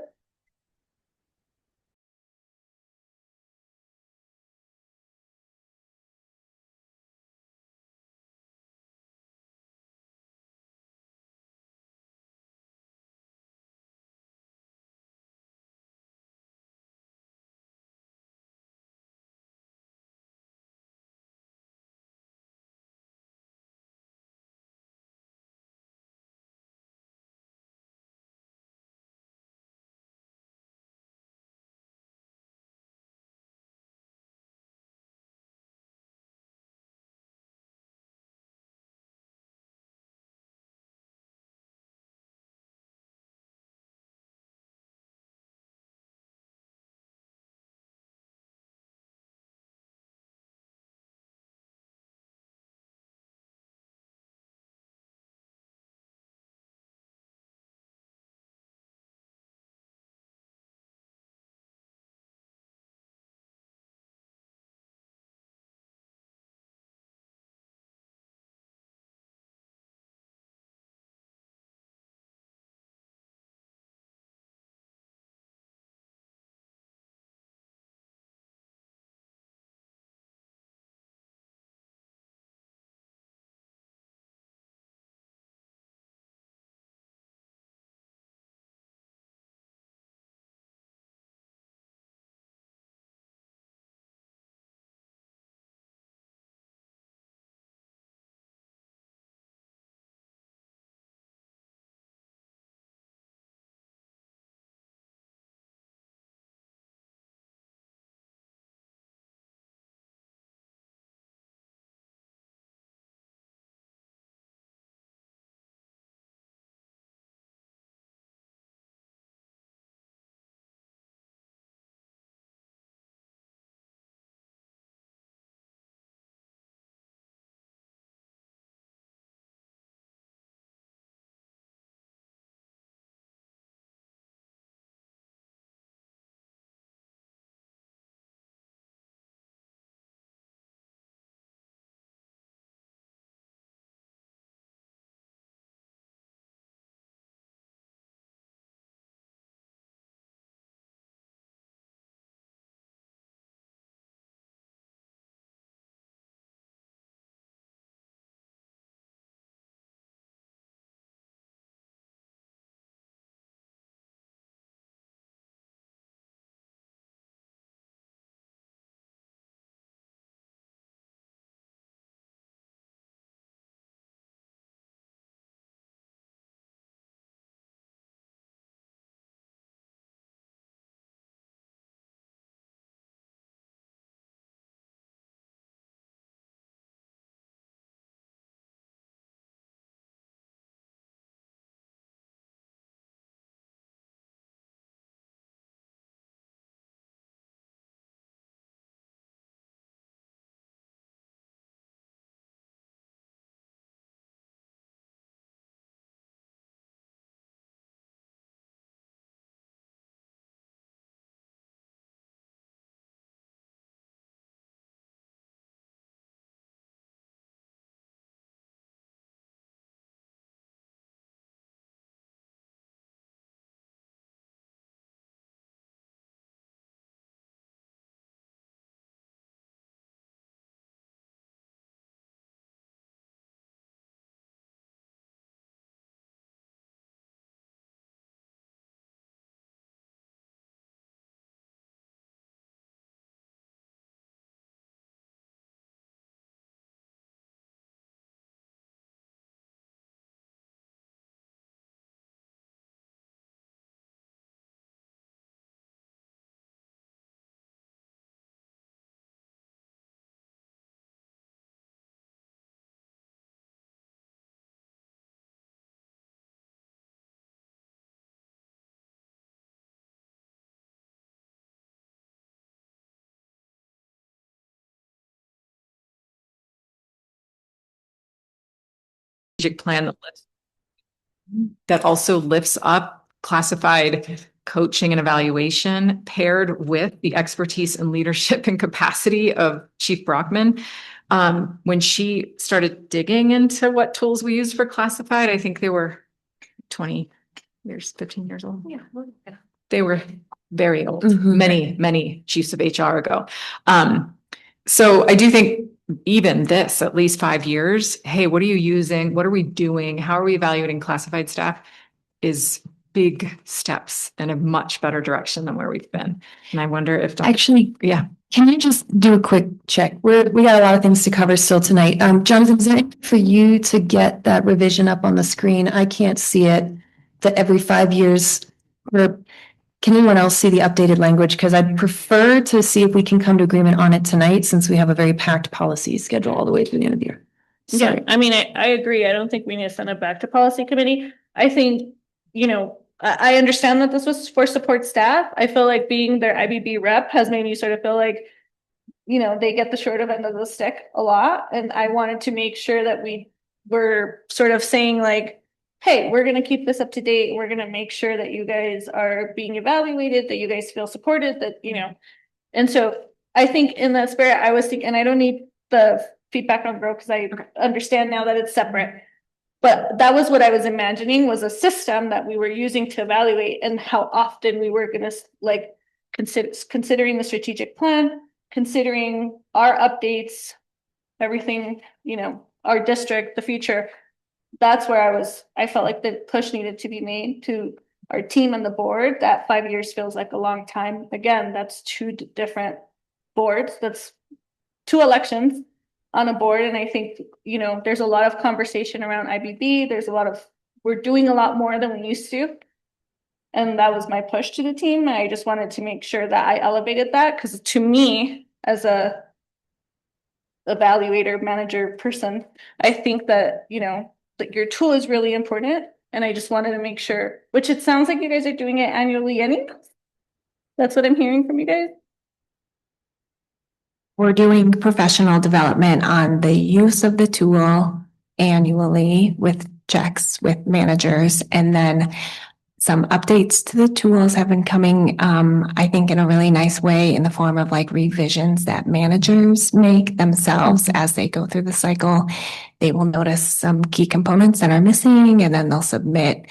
strategic plan that also lifts up classified coaching and evaluation paired with the expertise and leadership and capacity of Chief Brockman. When she started digging into what tools we use for classified, I think they were 20 years, 15 years old. Yeah. They were very old, many chiefs of HR ago. So I do think even this, at least 5 years, hey, what are you using? What are we doing? How are we evaluating classified staff is big steps in a much better direction than where we've been. And I wonder if Actually, yeah. Can you just do a quick check? We got a lot of things to cover still tonight. Jonathan, is it for you to get that revision up on the screen? I can't see it. That every 5 years, or can anyone else see the updated language? Because I'd prefer to see if we can come to agreement on it tonight, since we have a very packed policy schedule all the way through the end of the year. Yeah, I mean, I agree. I don't think we need to send it back to policy committee. I think, you know, I understand that this was for support staff. I feel like being their IBB rep has made me sort of feel like, you know, they get the short end of the stick a lot. And I wanted to make sure that we were sort of saying like, hey, we're going to keep this up to date. We're going to make sure that you guys are being evaluated, that you guys feel supported, that, you know. And so I think in that spirit, I was thinking, and I don't need the feedback on growth because I understand now that it's separate. But that was what I was imagining, was a system that we were using to evaluate, and how often we were going to like considering the strategic plan, considering our updates, everything, you know, our district, the future. That's where I felt like the push needed to be made to our team and the board. That 5 years feels like a long time. Again, that's two different boards. That's 2 elections on a board. And I think, you know, there's a lot of conversation around IBB. We're doing a lot more than we used to. And that was my push to the team. And I just wanted to make sure that I elevated that, because to me, as a evaluator, manager person, I think that, you know, that your tool is really important. And I just wanted to make sure, which it sounds like you guys are doing it annually anyways. That's what I'm hearing from you guys. We're doing professional development on the use of the tool annually with checks with managers, and then some updates to the tools have been coming, I think in a really nice way, in the form of like revisions that managers make themselves as they go through the cycle. They will notice some key components that are missing, and then they'll submit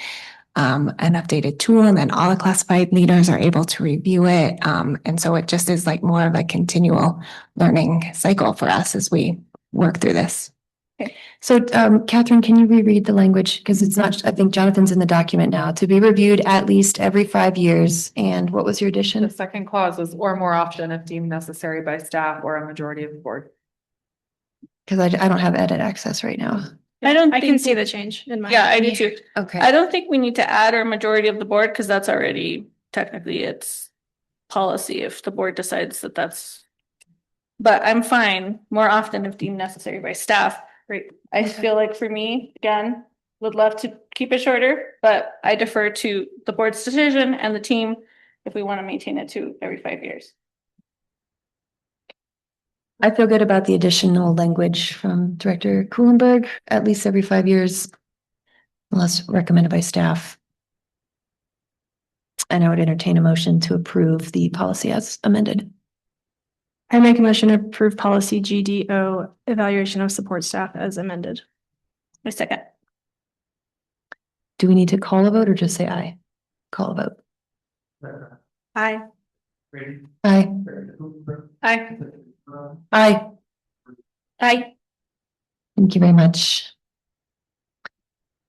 an updated tool, and then all the classified leaders are able to review it. And so it just is like more of a continual learning cycle for us as we work through this. Okay. So, Catherine, can you reread the language? Because it's not, I think Jonathan's in the document now, to be reviewed at least every 5 years. And what was your addition? The second clause was or more often if deemed necessary by staff or a majority of the board. Because I don't have edit access right now. I can see the change in my. Yeah, I do too. Okay. I don't think we need to add our majority of the board, because that's already technically it's policy if the board decides that that's. But I'm fine more often if deemed necessary by staff. Right. I feel like for me, again, would love to keep it shorter, but I defer to the board's decision and the team if we want to maintain it to every 5 years. I feel good about the additional language from Director Kuhlenberg, at least every 5 years, unless recommended by staff. And I would entertain a motion to approve the policy as amended. I make a motion to approve policy GDO, evaluation of support staff, as amended. A second. Do we need to call a vote or just say aye? Call a vote. Aye. Aye. Aye. Aye. Aye. Thank you very much.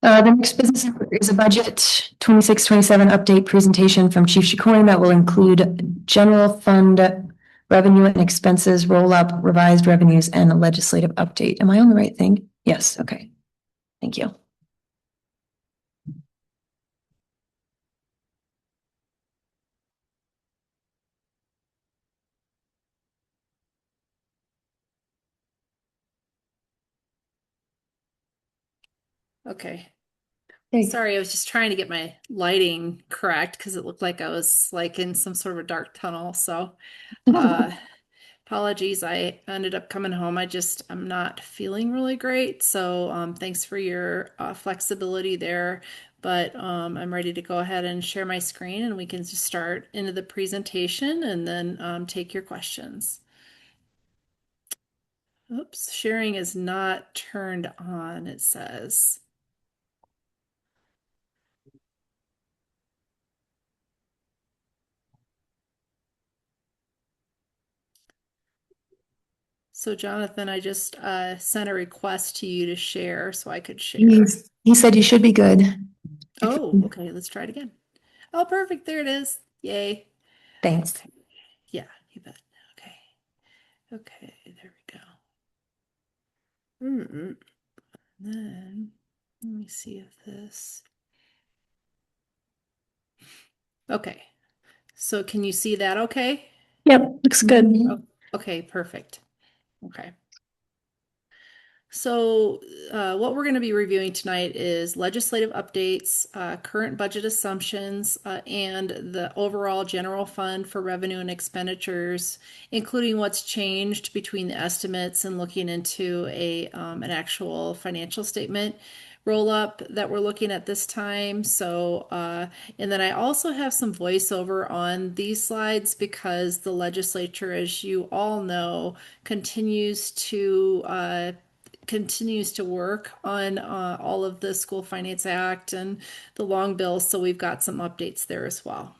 The next business is a budget 26-27 update presentation from Chief Chicoine that will include general fund revenue and expenses, roll up, revised revenues, and a legislative update. Am I on the right thing? Yes. Okay. Thank you. Okay. Hey. Sorry, I was just trying to get my lighting correct because it looked like I was like in some sort of a dark tunnel. So Apologies, I ended up coming home. I'm not feeling really great. So thanks for your flexibility there. But I'm ready to go ahead and share my screen and we can just start into the presentation and then take your questions. Oops, sharing is not turned on, it says. So Jonathan, I just sent a request to you to share so I could share. He said you should be good. Oh, okay, let's try it again. Oh, perfect, there it is. Yay. Thanks. Okay. Yeah, you bet. Okay. Okay, there we go. Then let me see if this. Okay. So can you see that okay? Yep, looks good. Oh, okay, perfect. Okay. So what we're going to be reviewing tonight is legislative updates, current budget assumptions, and the overall general fund for revenue and expenditures, including what's changed between the estimates and looking into an actual financial statement roll up that we're looking at this time. So, and then I also have some voiceover on these slides because the legislature, as you all know, continues to work on all of the School Finance Act and the long bill. So we've got some updates there as well.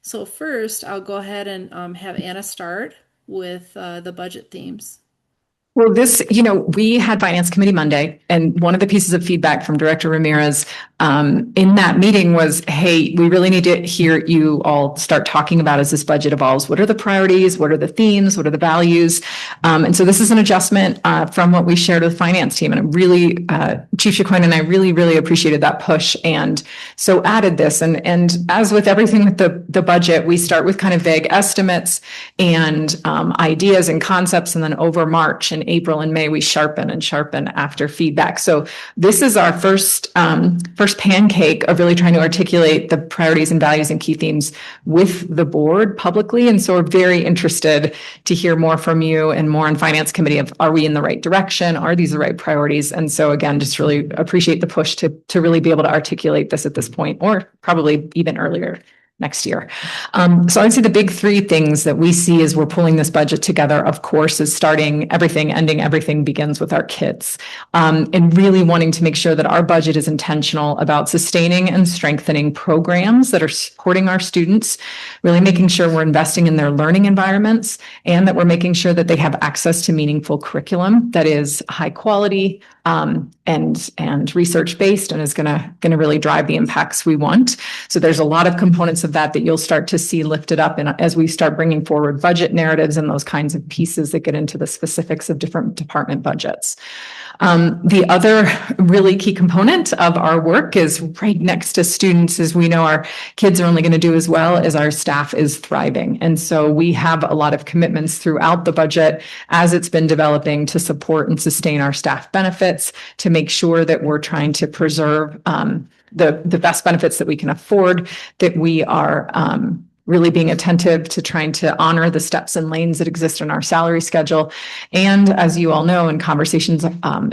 So first, I'll go ahead and have Anna start with the budget themes. Well, we had Finance Committee Monday, and one of the pieces of feedback from Director Ramirez in that meeting was, hey, we really need to hear you all start talking about as this budget evolves. What are the priorities? What are the themes? What are the values? And so this is an adjustment from what we shared with the finance team. And it really, Chief Chicoine and I really appreciated that push. And so added this. And as with everything with the budget, we start with kind of vague estimates and ideas and concepts. And then over March and April and May, we sharpen after feedback. So this is our first pancake of really trying to articulate the priorities and values and key themes with the board publicly. And so we're very interested to hear more from you and more on Finance Committee of, are we in the right direction? Are these the right priorities? And so again, just really appreciate the push to really be able to articulate this at this point, or probably even earlier next year. So I would say the big three things that we see as we're pulling this budget together, of course, is starting everything, ending everything begins with our kids. And really wanting to make sure that our budget is intentional about sustaining and strengthening programs that are supporting our students, really making sure we're investing in their learning environments, and that we're making sure that they have access to meaningful curriculum that is high quality, and research based, and is gonna really drive the impacts we want. So there's a lot of components of that you'll start to see lifted up as we start bringing forward budget narratives and those kinds of pieces that get into the specifics of different department budgets. The other really key component of our work is right next to students, as we know our kids are only going to do as well as our staff is thriving. And so we have a lot of commitments throughout the budget as it's been developing to support and sustain our staff benefits, to make sure that we're trying to preserve the best benefits that we can afford, that we are really being attentive to trying to honor the steps and lanes that exist in our salary schedule. And as you all know, in conversations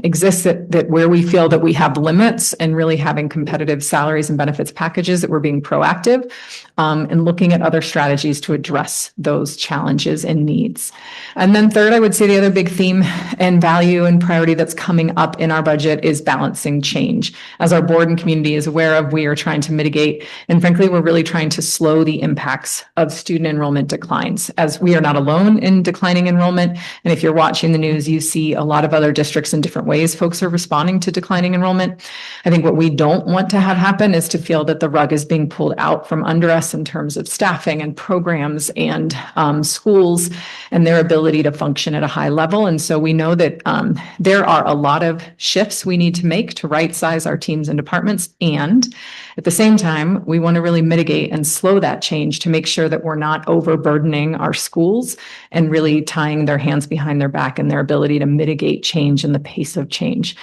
exist that where we feel that we have limits and really having competitive salaries and benefits packages, that we're being proactive and looking at other strategies to address those challenges and needs. And then third, I would say the other big theme and value and priority that's coming up in our budget is balancing change. As our board and community is aware of, we are trying to mitigate, and frankly, we're really trying to slow the impact of student enrollment declines, as we are not alone in declining enrollment. And if you're watching the news, you see a lot of other districts in different ways folks are responding to declining enrollment. I think what we don't want to have happen is to feel that the rug is being pulled out from under us in terms of staffing and programs and schools and their ability to function at a high level. And so we know that there are a lot of shifts we need to make to right size our teams and departments. And at the same time, we want to really mitigate and slow that change to make sure that we're not overburdening our schools and really tying their hands behind their back and their ability to mitigate change and the pace of change.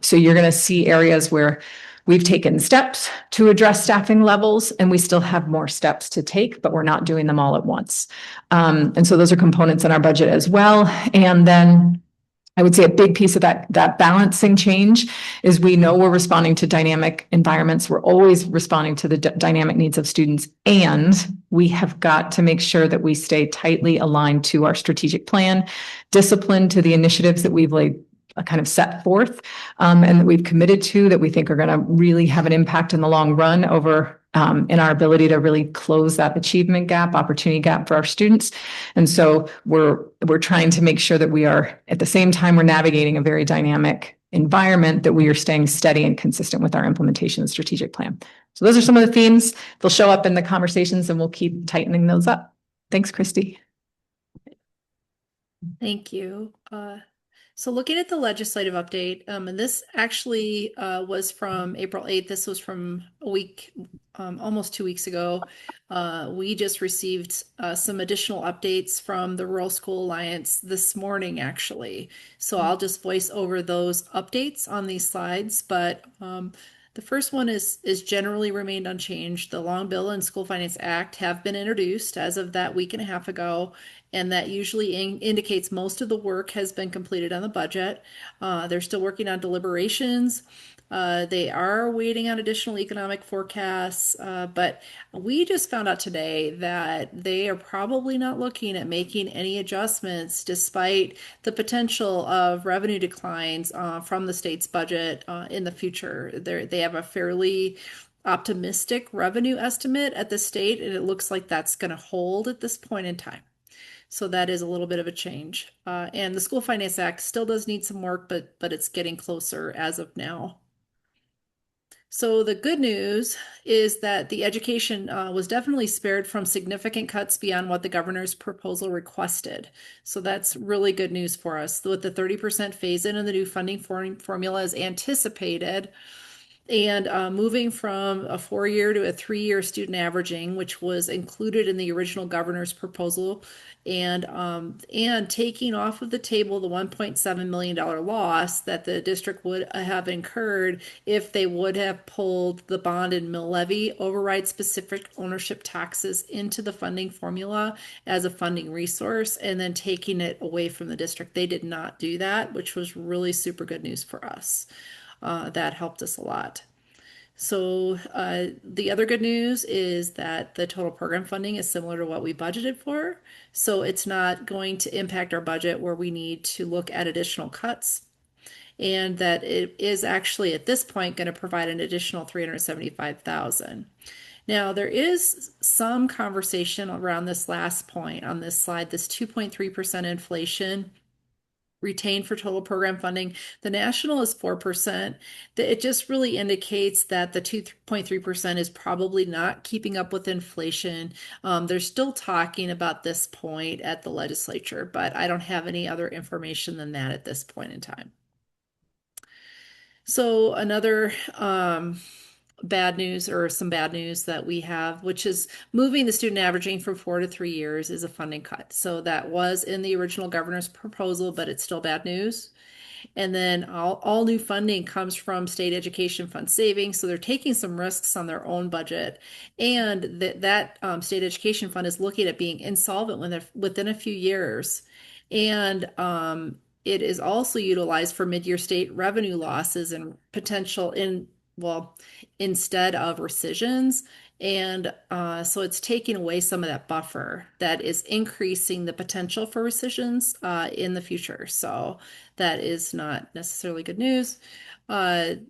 So you're going to see areas where We've taken steps to address staffing levels, and we still have more steps to take, but we're not doing them all at once. And so those are components in our budget as well. And then I would say a big piece of that balancing change is we know we're responding to dynamic environments. We're always responding to the dynamic needs of students, and we have got to make sure that we stay tightly aligned to our strategic plan, disciplined to the initiatives that we've kind of set forth, and that we've committed to, that we think are going to really have an impact in the long run over in our ability to really close that achievement gap, opportunity gap for our students. And so we're trying to make sure that we are, at the same time we're navigating a very dynamic environment, that we are staying steady and consistent with our implementation of the strategic plan. So those are some of the themes. They'll show up in the conversations, and we'll keep tightening those up. Thanks, Christy. Thank you. So looking at the legislative update, and this actually was from April 8th. This was from a week, almost 2 weeks ago. We just received some additional updates from the Rural School Alliance this morning, actually. So I'll just voice over those updates on these slides. But the first one is generally remained unchanged. The Long Bill and School Finance Act have been introduced as of that week and a half ago, and that usually indicates most of the work has been completed on the budget. They're still working on deliberations. They are waiting on additional economic forecasts, but we just found out today that they are probably not looking at making any adjustments despite the potential of revenue declines from the state's budget in the future. They have a fairly optimistic revenue estimate at the state, and it looks like that's going to hold at this point in time. So that is a little bit of a change. And the School Finance Act still does need some work, but it's getting closer as of now. So the good news is that the education was definitely spared from significant cuts beyond what the governor's proposal requested. So that's really good news for us. With the 30% phase in and the new funding formula is anticipated, and moving from a 4-year to a 3-year student averaging, which was included in the original governor's proposal, and taking off of the table the $1.7 million loss that the district would have incurred if they would have pulled the bond and mill levy override specific ownership taxes into the funding formula as a funding resource, and then taking it away from the district. They did not do that, which was really super good news for us. That helped us a lot. So the other good news is that the total program funding is similar to what we budgeted for. So it's not going to impact our budget where we need to look at additional cuts. And that it is actually at this point going to provide an additional $375,000. Now, there is some conversation around this last point on this slide, this 2.3% inflation retained for total program funding. The national is 4%. It just really indicates that the 2.3% is probably not keeping up with inflation. They're still talking about this point at the legislature, but I don't have any other information than that at this point in time. So another bad news, or some bad news that we have, which is moving the student averaging from 4 to 3 years, is a funding cut. So that was in the original governor's proposal, but it's still bad news. And then all new funding comes from state education fund savings. So they're taking some risks on their own budget. And that state education fund is looking at being insolvent within a few years. And it is also utilized for mid-year state revenue losses and potential instead of rescissions. And so it's taking away some of that buffer that is increasing the potential for rescissions in the future. So that is not necessarily good news. And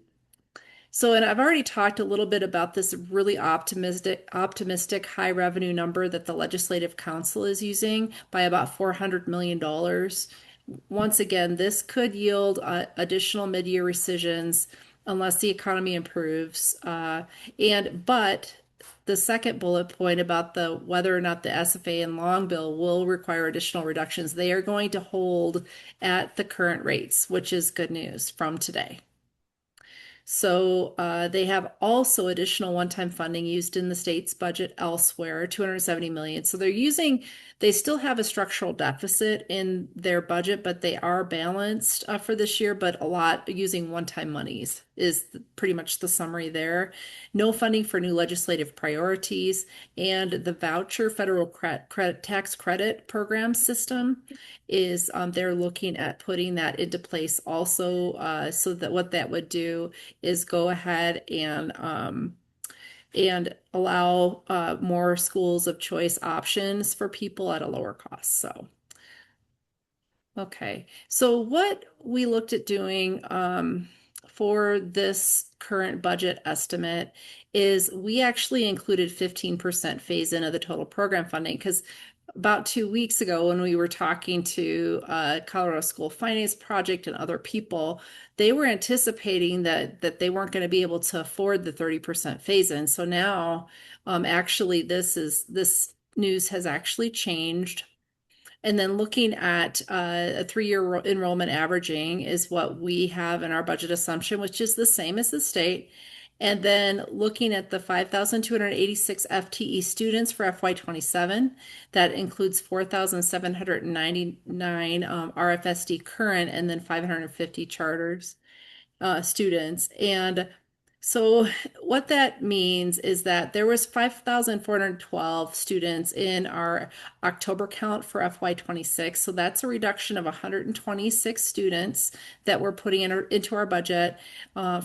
I've already talked a little bit about this really optimistic high revenue number that the Legislative Council is using by about $400 million. Once again, this could yield additional mid-year rescissions unless the economy improves. But the second bullet point about whether or not the SFA and Long Bill will require additional reductions, they are going to hold at the current rates, which is good news from today. So they have also additional one-time funding used in the state's budget elsewhere, $270 million. So they still have a structural deficit in their budget, but they are balanced for this year, but a lot using one-time monies pretty much the summary there. No funding for new legislative priorities, and the voucher federal credit tax credit program system is they're looking at putting that into place also, so that what that would do is go ahead and allow more schools of choice options for people at a lower cost. So, okay. So what we looked at doing for this current budget estimate is we actually included 15% phase in of the total program funding, because about 2 weeks ago when we were talking to Colorado School Finance Project and other people, they were anticipating that they weren't going to be able to afford the 30% phase in. So now actually this news has actually changed. And then looking at a 3-year enrollment averaging is what we have in our budget assumption, which is the same as the state. And then looking at the 5,286 FTE students for FY27, that includes 4,799 RFSD current and then 550 charters students. And so what that means is that there was 5,412 students in our October count for FY26. So that's a reduction of 126 students that we're putting into our budget.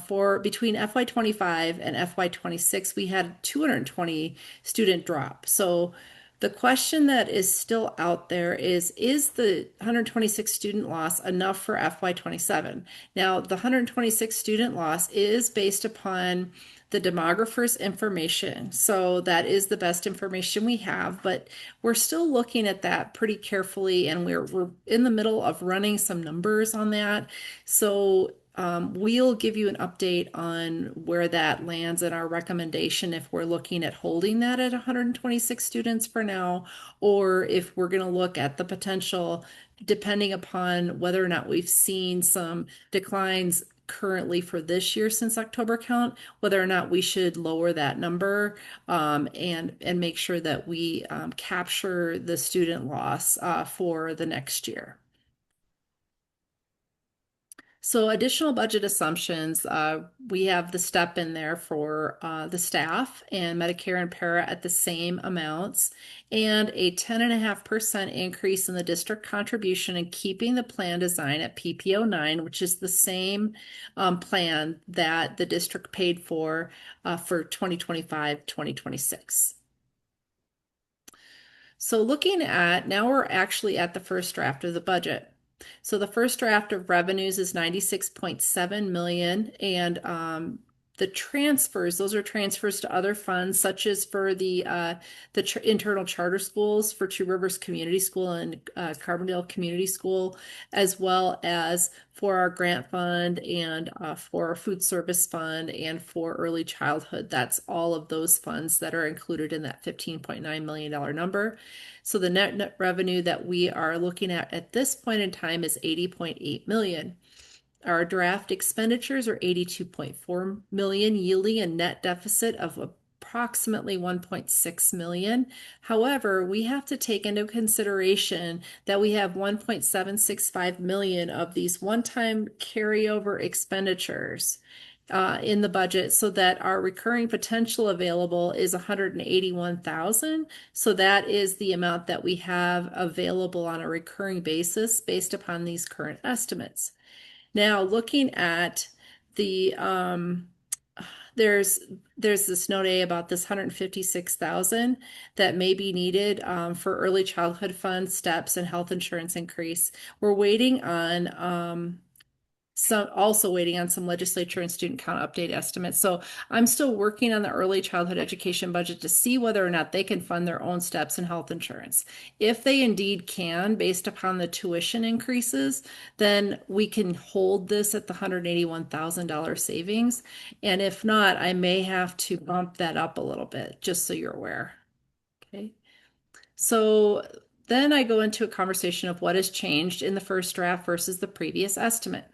For between FY25 and FY26, we had 220 student drop. So the question that is still out there is the 126 student loss enough for FY27? Now, the 126 student loss is based upon the demographer's information. So that is the best information we have, but we're still looking at that pretty carefully, and we're in the middle of running some numbers on that. So we'll give you an update on where that lands in our recommendation, if we're looking at holding that at 126 students for now, or if we're going to look at the potential, depending upon whether or not we've seen some declines currently for this year since October count, whether or not we should lower that number and make sure that we capture the student loss for the next year. So additional budget assumptions, we have the step in there for the staff and Medicare and para at the same amounts, and a 10.5% increase in the district contribution, and keeping the plan design at PPO 9, which is the same plan that the district paid for 2025-2026. So looking at, now we're actually at the first draft of the budget. So the first draft of revenues is 96.7 million, and the transfers, those are transfers to other funds, such as for the internal charter schools for Two Rivers Community School and Carbondale Community School, as well as for our grant fund and for our food service fund and for early childhood. That's all of those funds that are included in that $15.9 million number. So the net revenue that we are looking at this point in time is 80.8 million. Our draft expenditures are 82.4 million, yielding a net deficit of approximately 1.6 million. However, we have to take into consideration that we have 1.765 million of these one-time carryover expenditures in the budget, so that our recurring potential available is 181,000. So that is the amount that we have available on a recurring basis based upon these current estimates. Now, looking at the, there's this note A about this 156,000 that may be needed for early childhood fund steps and health insurance increase. We're waiting on also waiting on some legislature and student count update estimates. So I'm still working on the early childhood education budget to see whether or not they can fund their own steps and health insurance. If they indeed can, based upon the tuition increases, then we can hold this at the $181,000 savings. And if not, I may have to bump that up a little bit, just so you're aware. Okay. So then I go into a conversation of what has changed in the first draft versus the previous estimate.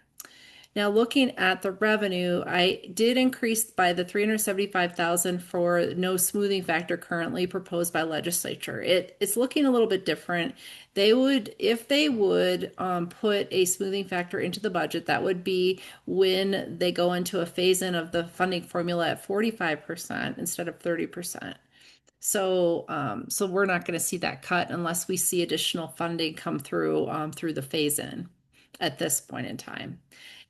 Now, looking at the revenue, I did increase by the 375,000 for no smoothing factor currently proposed by legislature. It's looking a little bit different. They would, if they would put a smoothing factor into the budget, that would be when they go into a phase in of the funding formula at 45% instead of 30%. So, so we're not going to see that cut unless we see additional funding come through through the phase in at this point in time.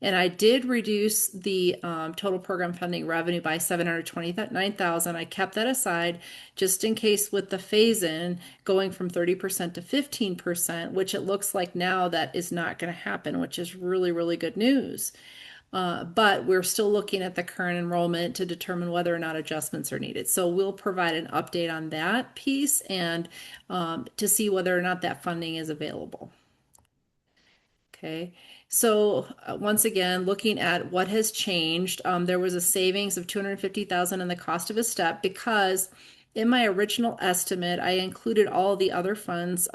And I did reduce the total program funding revenue by 729,000. I kept that aside just in case with the phase in going from 30% to 15%, which it looks like now that is not going to happen, which is really, really good news. But we're still looking at the current enrollment to determine whether or not adjustments are needed. So we'll provide an update on that piece and to see whether or not that funding is available. Okay, so once again, looking at what has changed, there was a savings of 250,000 in the cost of a step because in my original estimate, I included all the other funds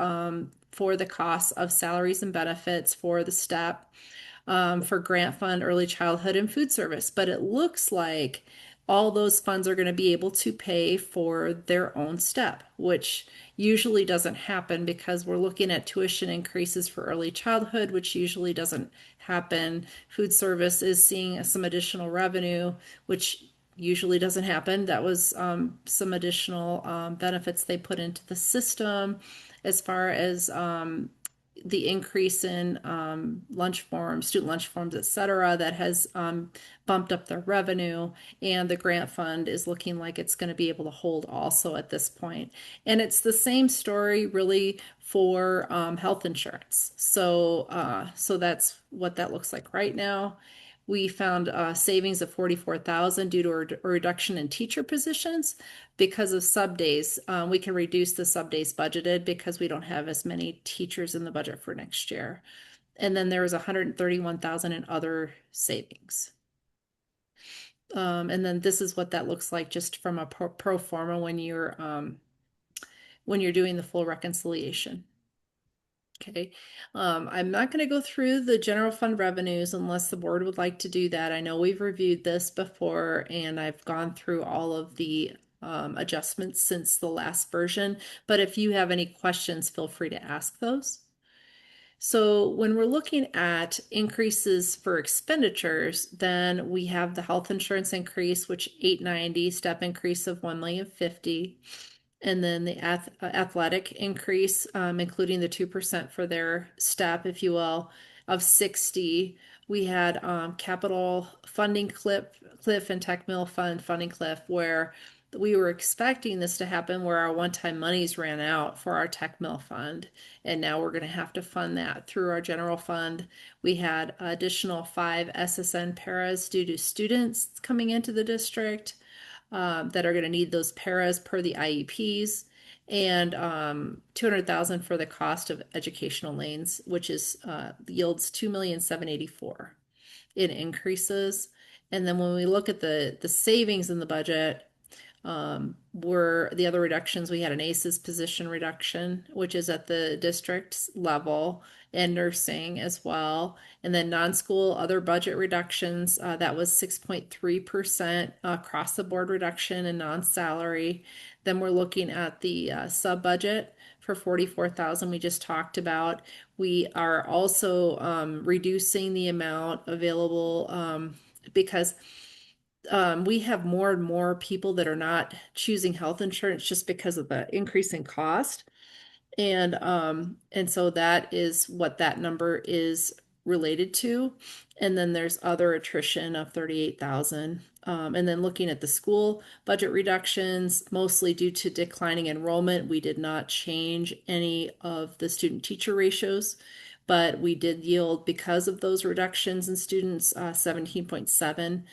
for the costs of salaries and benefits for the step, for grant fund, early childhood, and food service. But it looks like all those funds are going to be able to pay for their own step, which usually doesn't happen because we're looking at tuition increases for early childhood, which usually doesn't happen. Food service is seeing some additional revenue, which usually doesn't happen. That was some additional benefits they put into the system as far as the increase in lunch forms, student lunch forms, et cetera, that has bumped up their revenue. And the grant fund is looking like it's going to be able to hold also at this point. And it's the same story really for health insurance. So, so that's what that looks like right now. We found savings of 44,000 due to a reduction in teacher positions because of sub days. We can reduce the sub days budgeted because we don't have as many teachers in the budget for next year. And then there was 131,000 in other savings. And then this is what that looks like just from a pro forma when you're doing the full reconciliation. Okay, I'm not going to go through the general fund revenues unless the board would like to do that. I know we've reviewed this before and I've gone through all of the adjustments since the last version, but if you have any questions, feel free to ask those. So when we're looking at increases for expenditures, then we have the health insurance increase, which 890, step increase of 1,050,000. And then the athletic increase, including the 2% for their step, if you will, of 60. We had capital funding cliff and tech mill fund funding cliff, where we were expecting this to happen where our one-time monies ran out for our tech mill fund. And now we're going to have to fund that through our general fund. We had additional 5 SSN paras due to students coming into the district. That are going to need those paras per the IEPs, and 200,000 for the cost of educational lanes, which is yields 2,784,000 in increases. And then when we look at the savings in the budget, were the other reductions. We had an ACEs position reduction, which is at the district level, and nursing as well. And then non-school other budget reductions, that was 6.3% across the board reduction in non-salary. Then we're looking at the sub budget for 44,000 we just talked about. We are also reducing the amount available because we have more and more people that are not choosing health insurance just because of the increase in cost. And so that is what that number is related to. And then there's other attrition of 38,000. And then looking at the school budget reductions, mostly due to declining enrollment, we did not change any of the student teacher ratios. But we did yield, because of those reductions in students, 17.7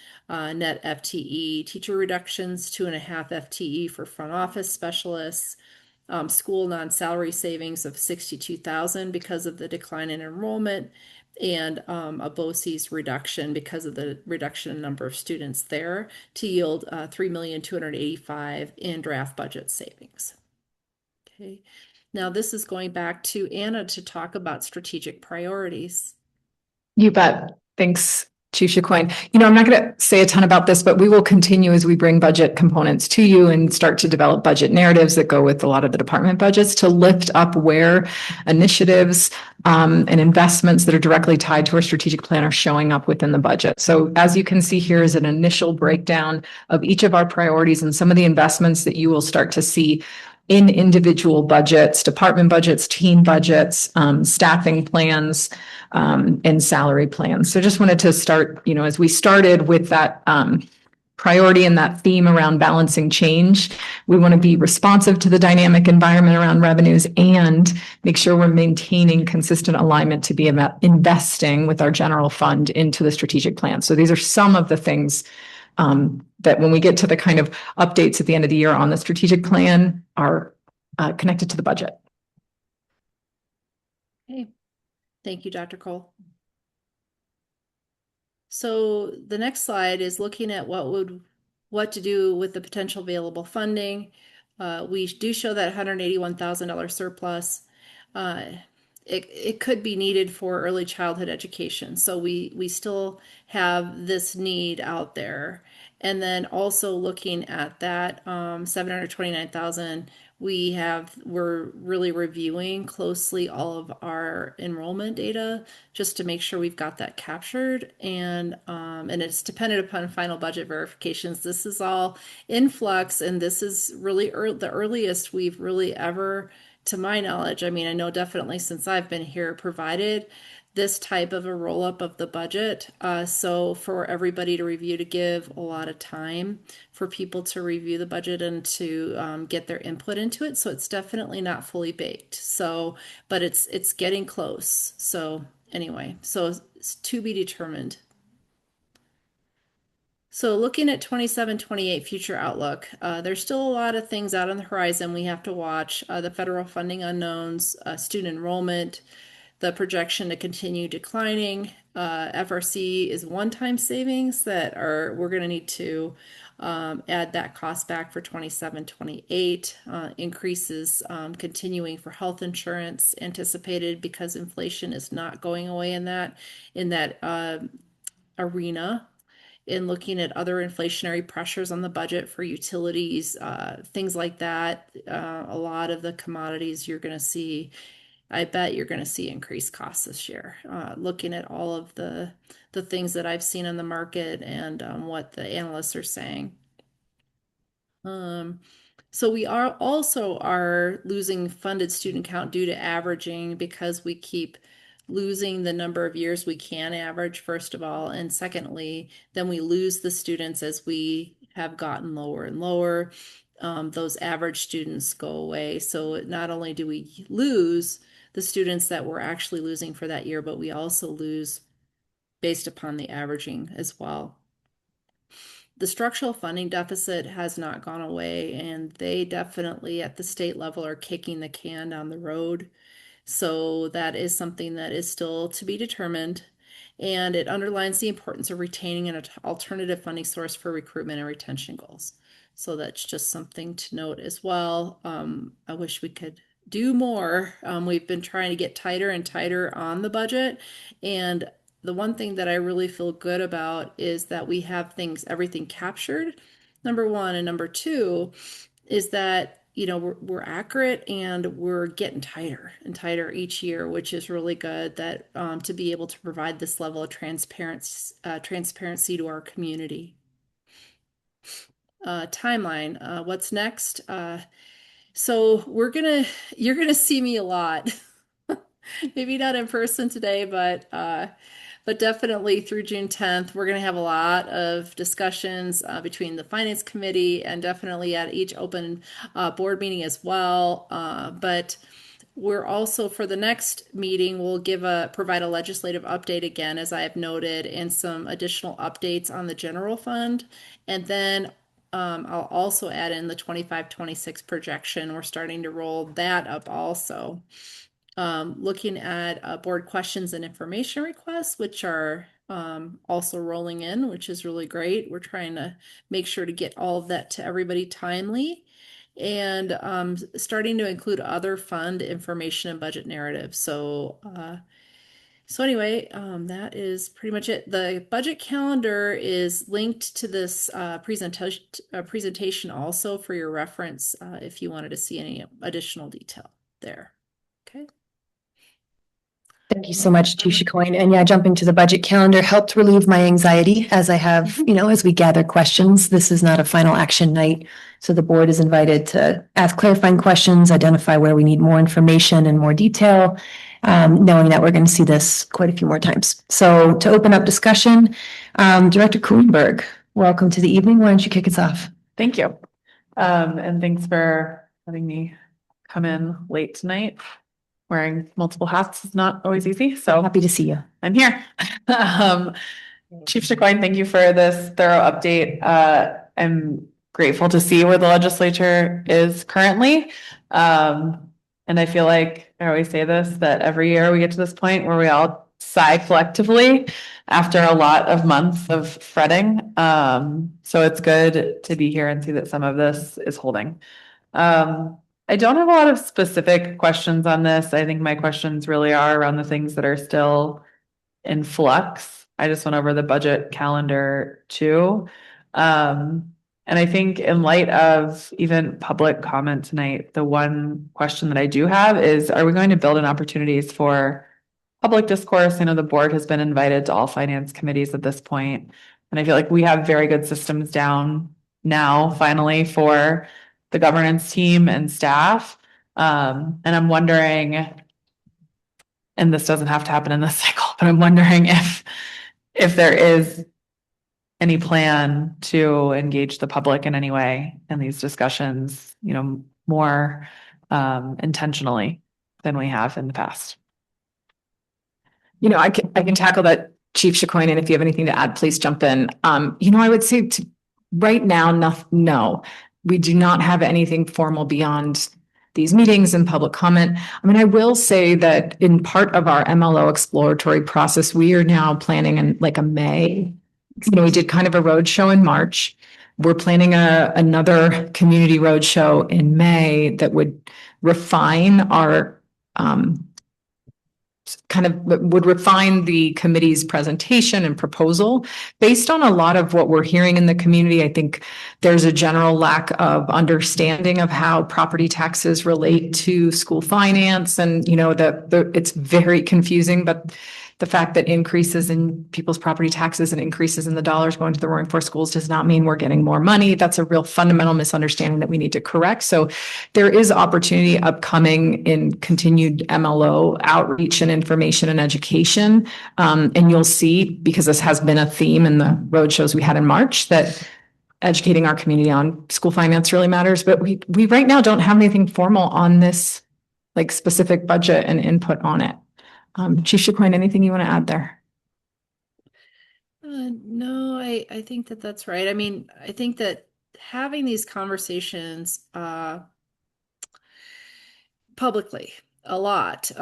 net FTE, teacher reductions, 2.5 FTE for front office specialists, school non-salary savings of 62,000 because of the decline in enrollment, and a BOCES reduction because of the reduction in number of students there, to yield 3,285,000 in draft budget savings. Okay. Now this is going back to Anna to talk about strategic priorities. You bet. Thanks, Chief Chicoine. I'm not going to say a ton about this, but we will continue as we bring budget components to you and start to develop budget narratives that go with a lot of the department budgets to lift up where initiatives and investments that are directly tied to our strategic plan are showing up within the budget. So as you can see here is an initial breakdown of each of our priorities and some of the investments that you will start to see in individual budgets, department budgets, team budgets, staffing plans, and salary plans. So just wanted to start, as we started with that priority and that theme around balancing change, we want to be responsive to the dynamic environment around revenues and make sure we're maintaining consistent alignment to be about investing with our general fund into the strategic plan. So these are some of the things that when we get to the kind of updates at the end of the year on the strategic plan are connected to the budget. Okay, thank you, Dr. Cole. So the next slide is looking at what to do with the potential available funding. We do show that $181,000 surplus. It could be needed for early childhood education. So we still have this need out there. And then also looking at that $729,000, we're really reviewing closely all of our enrollment data just to make sure we've got that captured. And it's dependent upon final budget verifications. This is all in flux, and this is really the earliest we've really ever, to my knowledge, I mean, I know definitely since I've been here, provided this type of a roll-up of the budget. So for everybody to review, to give a lot of time for people to review the budget and to get their input into it. So it's definitely not fully baked. So, but it's getting close. So anyway, so it's to be determined. So looking at 27-28 future outlook, there's still a lot of things out on the horizon we have to watch. The federal funding unknowns, student enrollment, the projection to continue declining. FRC is one-time savings that we're going to need to add that cost back for 27-28. Increases continuing for health insurance anticipated because inflation is not going away in that arena. In looking at other inflationary pressures on the budget for utilities, things like that, a lot of the commodities you're going to see, I bet you're going to see increased costs this year. Looking at all of the things that I've seen in the market and what the analysts are saying. So we are losing funded student count due to averaging because we keep losing the number of years we can average, first of all, and secondly, then we lose the students as we have gotten lower and lower. Those average students go away. So not only do we lose the students that we're actually losing for that year, but we also lose based upon the averaging as well. The structural funding deficit has not gone away, and they definitely at the state level are kicking the can down the road. So that is something that is still to be determined, and it underlines the importance of retaining an alternative funding source for recruitment and retention goals. So that's just something to note as well. I wish we could do more. We've been trying to get tighter and tighter on the budget, and the one thing that I really feel good about is that we have everything captured, number one, and number two is that we're accurate and we're getting tighter and tighter each year, which is really good that to be able to provide this level of transparency to our community. Timeline, what's next? So you're gonna see me a lot. Maybe not in person today, but definitely through June 10th, we're going to have a lot of discussions between the Finance Committee and definitely at each open board meeting as well. But we're also, for the next meeting, we'll provide a legislative update again, as I have noted, and some additional updates on the general fund. And then I'll also add in the 25-26 projection. We're starting to roll that up also. Looking at board questions and information requests, which are also rolling in, which is really great. We're trying to make sure to get all of that to everybody timely, and starting to include other fund information and budget narratives. So So anyway, that is pretty much it. The budget calendar is linked to this presentation also for your reference if you wanted to see any additional detail there. Okay. Thank you so much, Chief Chicoine. And yeah, jumping to the budget calendar helped relieve my anxiety as I have, as we gather questions. This is not a final action night. So the board is invited to ask clarifying questions, identify where we need more information and more detail, knowing that we're going to see this quite a few more times. So to open up discussion, Director Kuenberg, welcome to the evening. Why don't you kick us off? Thank you. And thanks for having me come in late tonight. Wearing multiple hats is not always easy, so happy to see you. I'm here. Chief Chicoine, thank you for this thorough update. I'm grateful to see where the legislature is currently. And I feel like I always say this, that every year we get to this point where we all sigh collectively after a lot of months of fretting. So it's good to be here and see that some of this is holding. I don't have a lot of specific questions on this. I think my questions really are around the things that are still in flux. I just went over the budget calendar too. And I think in light of even public comment tonight, the one question that I do have is, are we going to build in opportunities for public discourse? I know the board has been invited to all finance committees at this point, and I feel like we have very good systems down now, finally, for the governance team and staff. And I'm wondering, and this doesn't have to happen in this cycle, but I'm wondering if there is any plan to engage the public in any way in these discussions, more intentionally than we have in the past. I can tackle that, Chief Chicoine, and if you have anything to add, please jump in. I would say right now, no. We do not have anything formal beyond these meetings and public comment. I will say that in part of our MLO exploratory process, we are now planning in like a May. We did kind of a roadshow in March. We're planning another community roadshow in May that would refine our would refine the committee's presentation and proposal based on a lot of what we're hearing in the community. I think there's a general lack of understanding of how property taxes relate to school finance, and it's very confusing, but the fact that increases in people's property taxes and increases in the dollars going to the Roaring Fork schools does not mean we're getting more money. That's a real fundamental misunderstanding that we need to correct. So there is opportunity upcoming in continued MLO outreach and information and education. And you'll see, because this has been a theme in the roadshows we had in March, that educating our community on school finance really matters. But we right now don't have anything formal on this, like specific budget and input on it. Chief Chicoine, anything you want to add there? No, I think that's right. I think that having these conversations publicly a lot,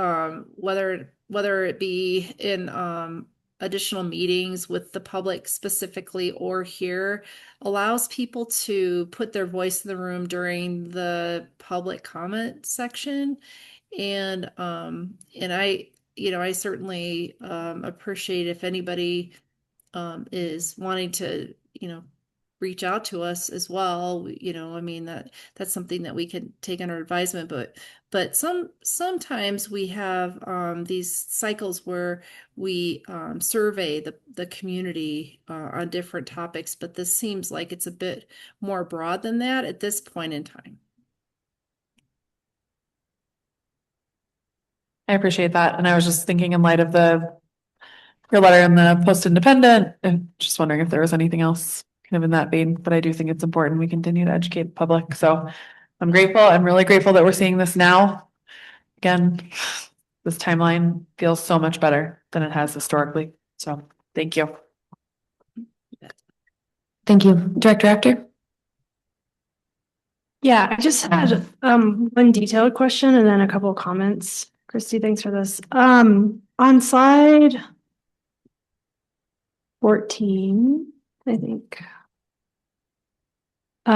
whether it be in additional meetings with the public specifically or here, allows people to put their voice in the room during the public comment section. And I certainly appreciate if anybody is wanting to, reach out to us as well. That's something that we can take under advisement. But sometimes we have these cycles where we survey the community on different topics. But this seems like it's a bit more broad than that at this point in time. I appreciate that. And I was just thinking in light of your letter in the Post Independent, and just wondering if there was anything else kind of in that vein, but I do think it's important we continue to educate the public. So I'm grateful. I'm really grateful that we're seeing this now. Again, this timeline feels so much better than it has historically. So thank you. Thank you. Director Actor? Yeah, I just had one detailed question and then a couple of comments. Christy, thanks for this. On slide 14, I think. It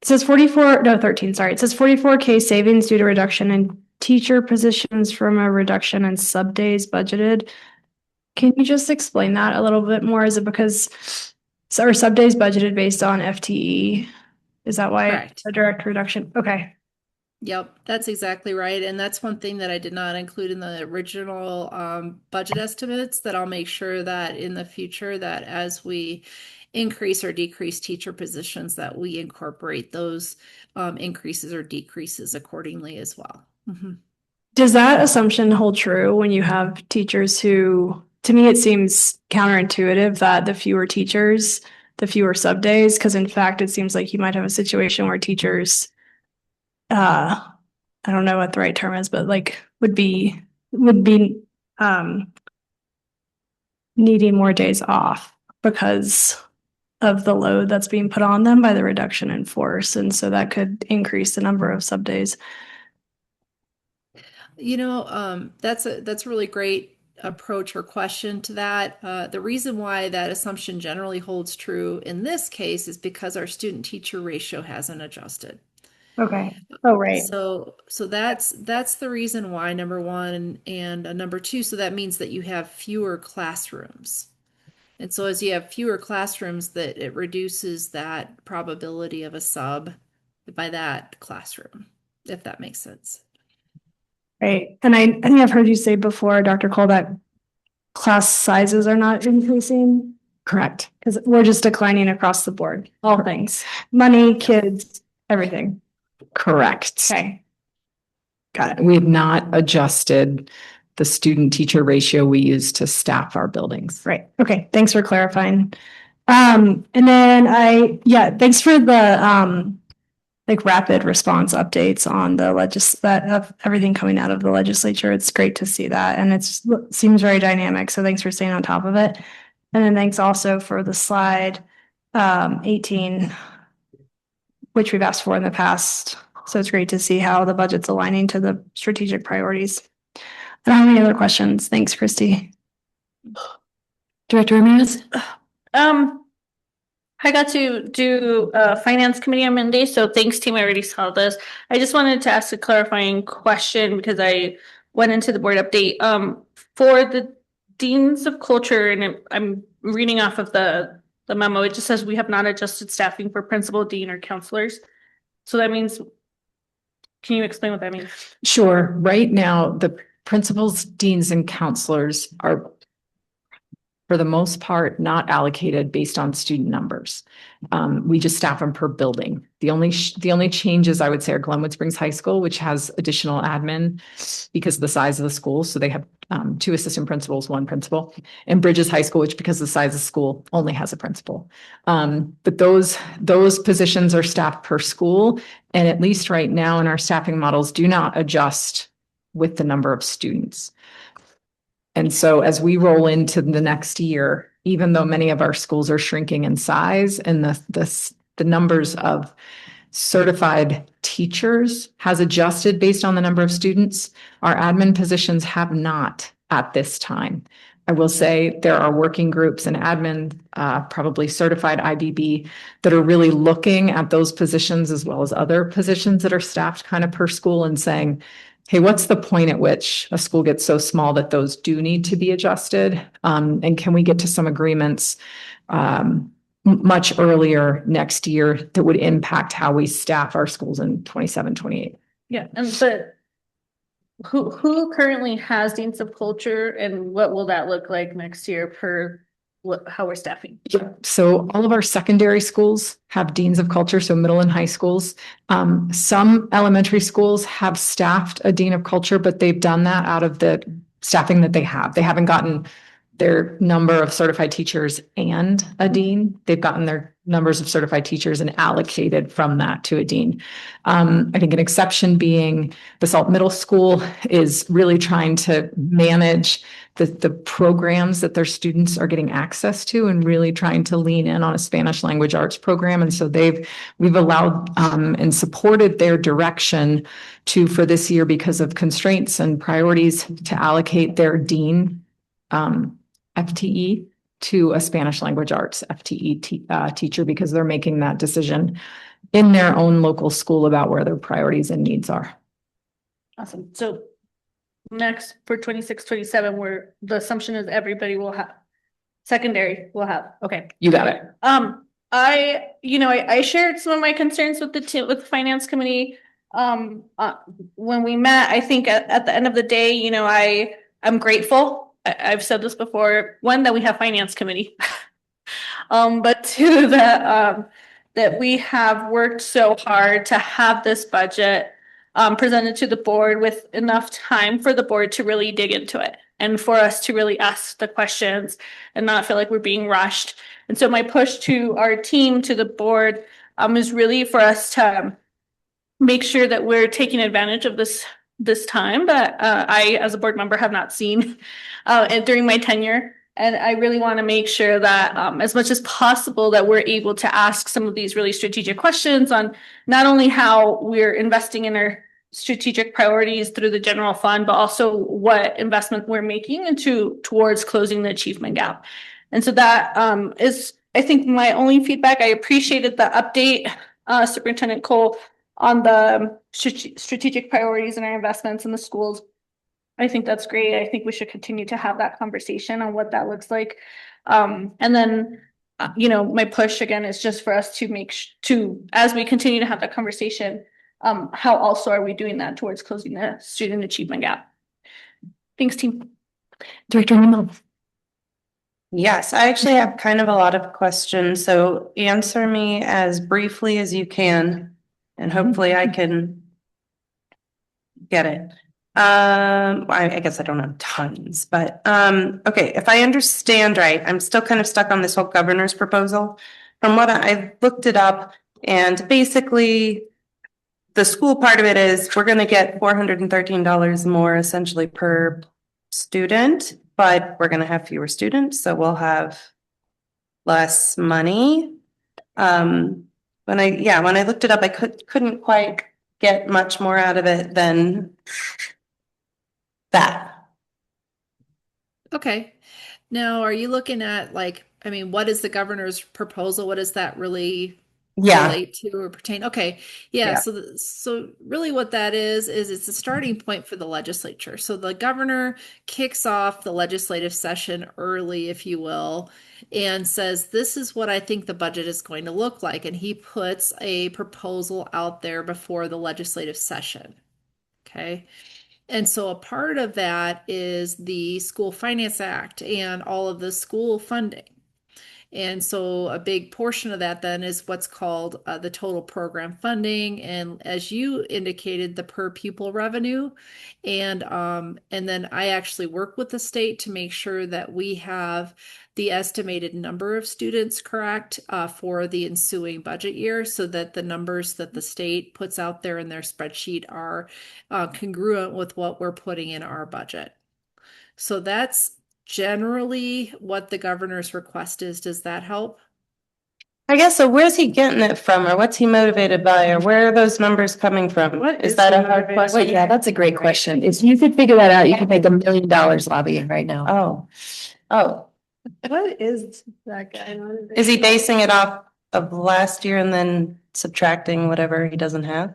says 13, sorry. It says 44K savings due to reduction in teacher positions from a reduction in sub days budgeted. Can you just explain that a little bit more? Is it because our sub days budgeted based on FTE? Is that why Correct. a direct reduction? Okay. Yep, that's exactly right. And that's one thing that I did not include in the original budget estimates, that I'll make sure that in the future, that as we increase or decrease teacher positions, that we incorporate those increases or decreases accordingly as well. Mhm. Does that assumption hold true when you have teachers who, to me, it seems counterintuitive that the fewer teachers, the fewer sub days, because in fact, it seems like you might have a situation where teachers, I don't know what the right term is, but like would be needing more days off because of the load that's being put on them by the reduction in force. And so that could increase the number of sub days. You know, that's a really great approach or question to that. The reason why that assumption generally holds true in this case is because our student teacher ratio hasn't adjusted. Okay. Oh, right. So that's the reason why, number one, and number two, so that means that you have fewer classrooms. And so as you have fewer classrooms, that it reduces that probability of a sub by that classroom, if that makes sense. Right. And I think I've heard you say before, Dr. Cole, that class sizes are not increasing. Correct. Because we're just declining across the board, all things, money, kids, everything. Correct. Okay. Got it. We have not adjusted the student teacher ratio we use to staff our buildings. Right. Okay. Thanks for clarifying. And then thanks for the like rapid response updates on the of everything coming out of the legislature. It's great to see that. And it seems very dynamic. So thanks for staying on top of it. And then thanks also for the slide 18, which we've asked for in the past. So it's great to see how the budget's aligning to the strategic priorities. I don't have any other questions. Thanks, Christy. Director Ramirez? I got to do finance committee on Monday, so thanks team, I already saw this. I just wanted to ask a clarifying question because I went into the board update. For the deans of culture, and I'm reading off of the memo, it just says we have not adjusted staffing for principal, dean, or counselors. So that means, can you explain what that means? Sure. Right now, the principals, deans, and counselors are, for the most part, not allocated based on student numbers. We just staff them per building. The only changes I would say are Glenwood Springs High School, which has additional admin because of the size of the school. So they have 2 assistant principals, 1 principal, and Bridges High School, which because of the size of the school only has a principal. But those positions are staffed per school. And at least right now in our staffing models do not adjust with the number of students. And so as we roll into the next year, even though many of our schools are shrinking in size and the numbers of certified teachers has adjusted based on the number of students, our admin positions have not at this time. I will say there are working groups and admin, probably certified IBB, that are really looking at those positions as well as other positions that are staffed kind of per school and saying, hey, what's the point at which a school gets so small that those do need to be adjusted? And can we get to some agreements much earlier next year that would impact how we staff our schools in 27, 28? Yeah, but who currently has deans of culture, and what will that look like next year per how we're staffing? Yeah. So all of our secondary schools have deans of culture, so middle and high schools. Some elementary schools have staffed a dean of culture, but they've done that out of the staffing that they have. They haven't gotten their number of certified teachers and a dean. They've gotten their numbers of certified teachers and allocated from that to a dean. I think an exception being Basalt Middle School is really trying to manage the programs that their students are getting access to and really trying to lean in on a Spanish language arts program. And so we've allowed and supported their direction for this year because of constraints and priorities to allocate their dean FTE to a Spanish language arts FTE teacher because they're making that decision in their own local school about where their priorities and needs are. Awesome. So next for 26-27, where the assumption is everybody will have secondary will have. Okay. You got it. I shared some of my concerns with with the finance committee. When we met, I think at the end of the day, I'm grateful. I've said this before, one, that we have finance committee. But two, that we have worked so hard to have this budget presented to the board with enough time for the board to really dig into it and for us to really ask the questions and not feel like we're being rushed. And so my push to our team, to the board, is really for us to make sure that we're taking advantage of this time that I, as a board member, have not seen during my tenure. And I really want to make sure that as much as possible that we're able to ask some of these really strategic questions on not only how we're investing in our strategic priorities through the general fund, but also what investment we're making towards closing the achievement gap. And so that is, I think, my only feedback. I appreciated the update, Superintendent Cole, on the strategic priorities and our investments in the schools. I think that's great. I think we should continue to have that conversation on what that looks like. And then, my push again is just for us to as we continue to have that conversation, how also are we doing that towards closing the student achievement gap? Thanks, team. Director Nemo. Yes, I actually have kind of a lot of questions, so answer me as briefly as you can, and hopefully I can get it. I guess I don't have tons, but okay, if I understand right, I'm still kind of stuck on this whole governor's proposal. From what I looked it up, and basically the school part of it is we're going to get $413 more essentially per student, but we're going to have fewer students, so we'll have less money. When I looked it up, I couldn't quite get much more out of it than that. Okay. Now, are you looking at what is the governor's proposal? What does that really relate to or pertain? Okay. Yeah. So really what that is it's a starting point for the legislature. So the governor kicks off the legislative session early, if you will, and says, this is what I think the budget is going to look like. And he puts a proposal out there before the legislative session. Okay. And so a part of that is the School Finance Act and all of the school funding. And so a big portion of that then is what's called the total program funding. And as you indicated, the per pupil revenue. And then I actually work with the state to make sure that we have the estimated number of students correct for the ensuing budget year, so that the numbers that the state puts out there in their spreadsheet are congruent with what we're putting in our budget. So that's generally what the governor's request is. Does that help? I guess so. Where's he getting it from, or what's he motivated by, or where are those numbers coming from? Is that a hard question? Well, yeah, that's a great question. If you could figure that out, you could make $1 million lobbying right now. Oh. What is that guy? Is he basing it off of last year and then subtracting whatever he doesn't have?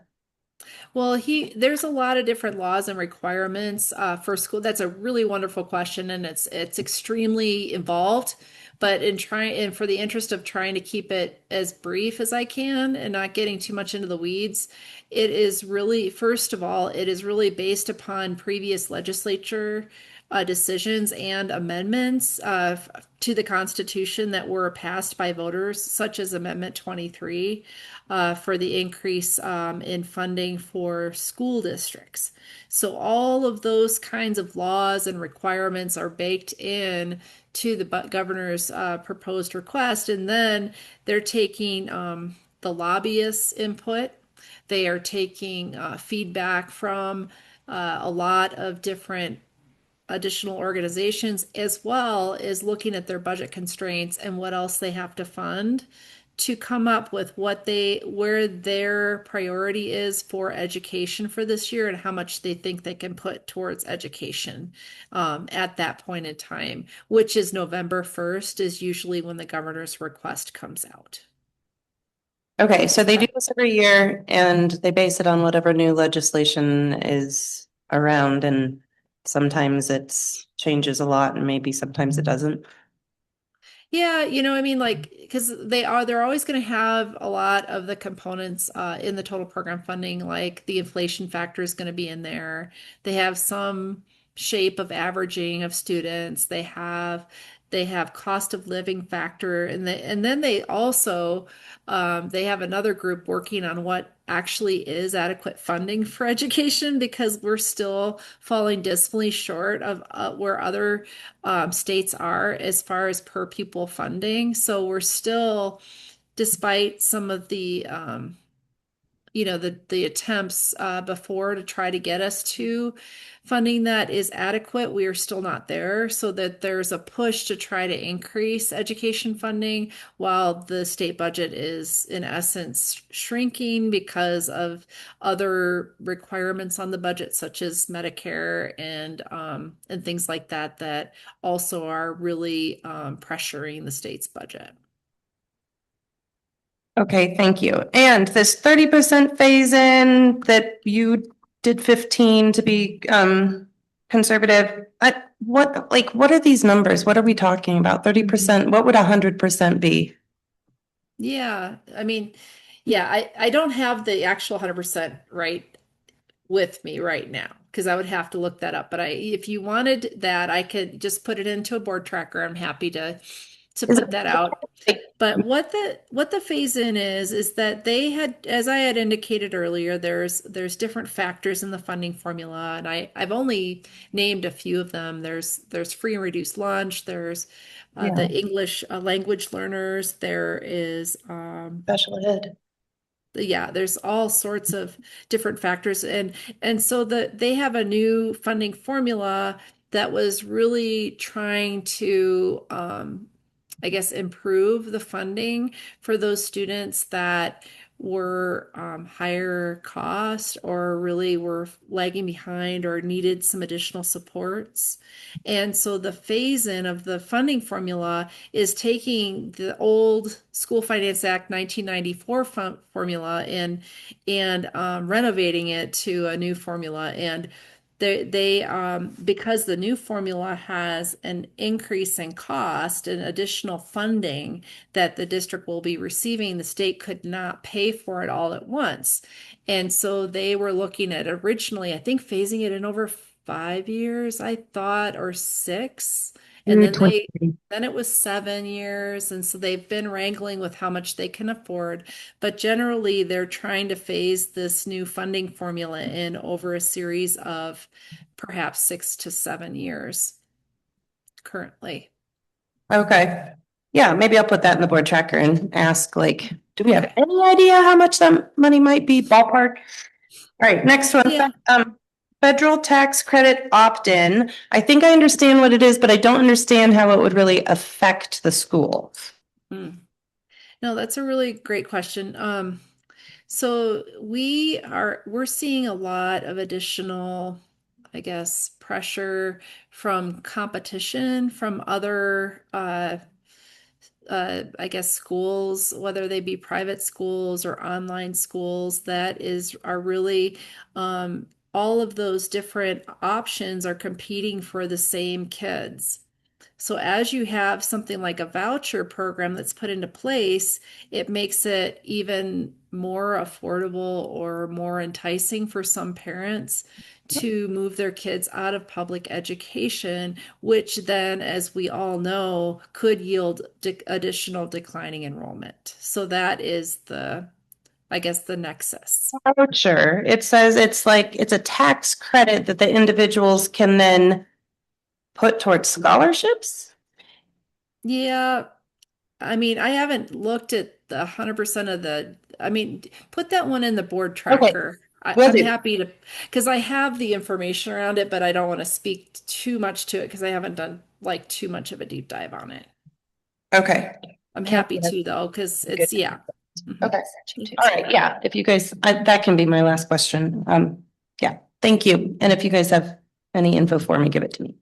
Well, there's a lot of different laws and requirements for school. That's a really wonderful question, and it's extremely involved. But for the interest of trying to keep it as brief as I can and not getting too much into the weeds, it is really, first of all, it is really based upon previous legislature decisions and amendments to the Constitution that were passed by voters, such as Amendment 23 for the increase in funding for school districts. So all of those kinds of laws and requirements are baked in to the governor's proposed request, and then they're taking the lobbyists' input. They are taking feedback from a lot of different additional organizations, as well as looking at their budget constraints and what else they have to fund to come up with where their priority is for education for this year and how much they think they can put towards education at that point in time, which is November 1st is usually when the governor's request comes out. Okay, so they do this every year and they base it on whatever new legislation is around and sometimes it's changes a lot and maybe sometimes it doesn't. Yeah, I mean, like, because they're always going to have a lot of the components in the total program funding, like the inflation factor is going to be in there. They have some shape of averaging of students. They have cost of living factor, and then they also they have another group working on what actually is adequate funding for education, because we're still falling dismally short of where other states are as far as per pupil funding. So we're still, despite some of the the attempts before to try to get us to funding that is adequate, we are still not there. So that there's a push to try to increase education funding while the state budget is in essence shrinking because of other requirements on the budget, such as Medicare and things like that, that also are really pressuring the state's budget. Okay, thank you. And this 30% phase in that you did 15 to be conservative. What are these numbers? What are we talking about? 30%? What would 100% be? Yeah, I mean, yeah, I don't have the actual 100% right with me right now, because I would have to look that up. But if you wanted that, I could just put it into a board tracker. I'm happy to put that out. But what the phase in is that they had, as I had indicated earlier, there's different factors in the funding formula, and I've only named a few of them. There's free and reduced lunch. There's the English language learners. There is special ed. Yeah, there's all sorts of different factors, and so they have a new funding formula that was really trying to I guess improve the funding for those students that were higher cost or really were lagging behind or needed some additional supports. And so the phase in of the funding formula is taking the old School Finance Act 1994 formula and renovating it to a new formula. And they because the new formula has an increase in cost and additional funding that the district will be receiving, the state could not pay for it all at once. And so they were looking at originally, I think, phasing it in over 5 years, I thought, or 6. And then it was 7 years. And so they've been wrangling with how much they can afford. But generally, they're trying to phase this new funding formula in over a series of perhaps 6 to 7 years currently. Okay. Yeah, maybe I'll put that in the board tracker and ask, like, do we have any idea how much that money might be? Ballpark? All right, next one. Yeah. Federal tax credit opt-in. I think I understand what it is, but I don't understand how it would really affect the school. No, that's a really great question. So we're seeing a lot of additional, I guess, pressure from competition from other I guess schools, whether they be private schools or online schools, are really all of those different options are competing for the same kids. So as you have something like a voucher program that's put into place, it makes it even more affordable or more enticing for some parents to move their kids out of public education, which then, as we all know, could yield additional declining enrollment. So that is I guess the nexus. Voucher. It says it's a tax credit that the individuals can then put towards scholarships. Yeah. I mean, I haven't looked at the 100% of put that one in the board tracker. Okay. I'm happy to, because I have the information around it, but I don't want to speak too much to it because I haven't done like too much of a deep dive on it. Okay. I'm happy to though, because it's, yeah. Okay. All right. Yeah. If you guys, that can be my last question. Yeah. Thank you. And if you guys have any info for me, give it to me.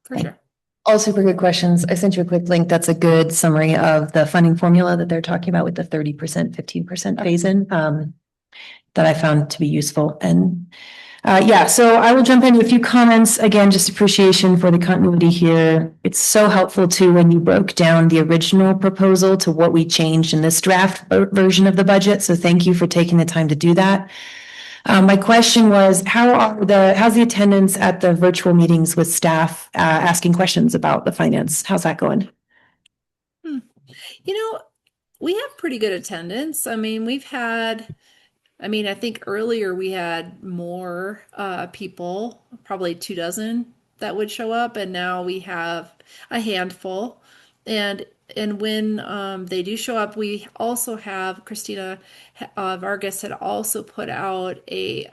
For sure. All super good questions. I sent you a quick link. That's a good summary of the funding formula that they're talking about with the 30%, 15% phase in, that I found to be useful. And Yeah, so I will jump into a few comments. Again, just appreciation for the continuity here. It's so helpful too when you broke down the original proposal to what we changed in this draft version of the budget. So thank you for taking the time to do that. My question was, how's the attendance at the virtual meetings with staff asking questions about the finance? How's that going? We have pretty good attendance. I mean, I think earlier we had more people, probably 24 that would show up, and now we have a handful. And when they do show up, we also have Christina Vargas had also put out a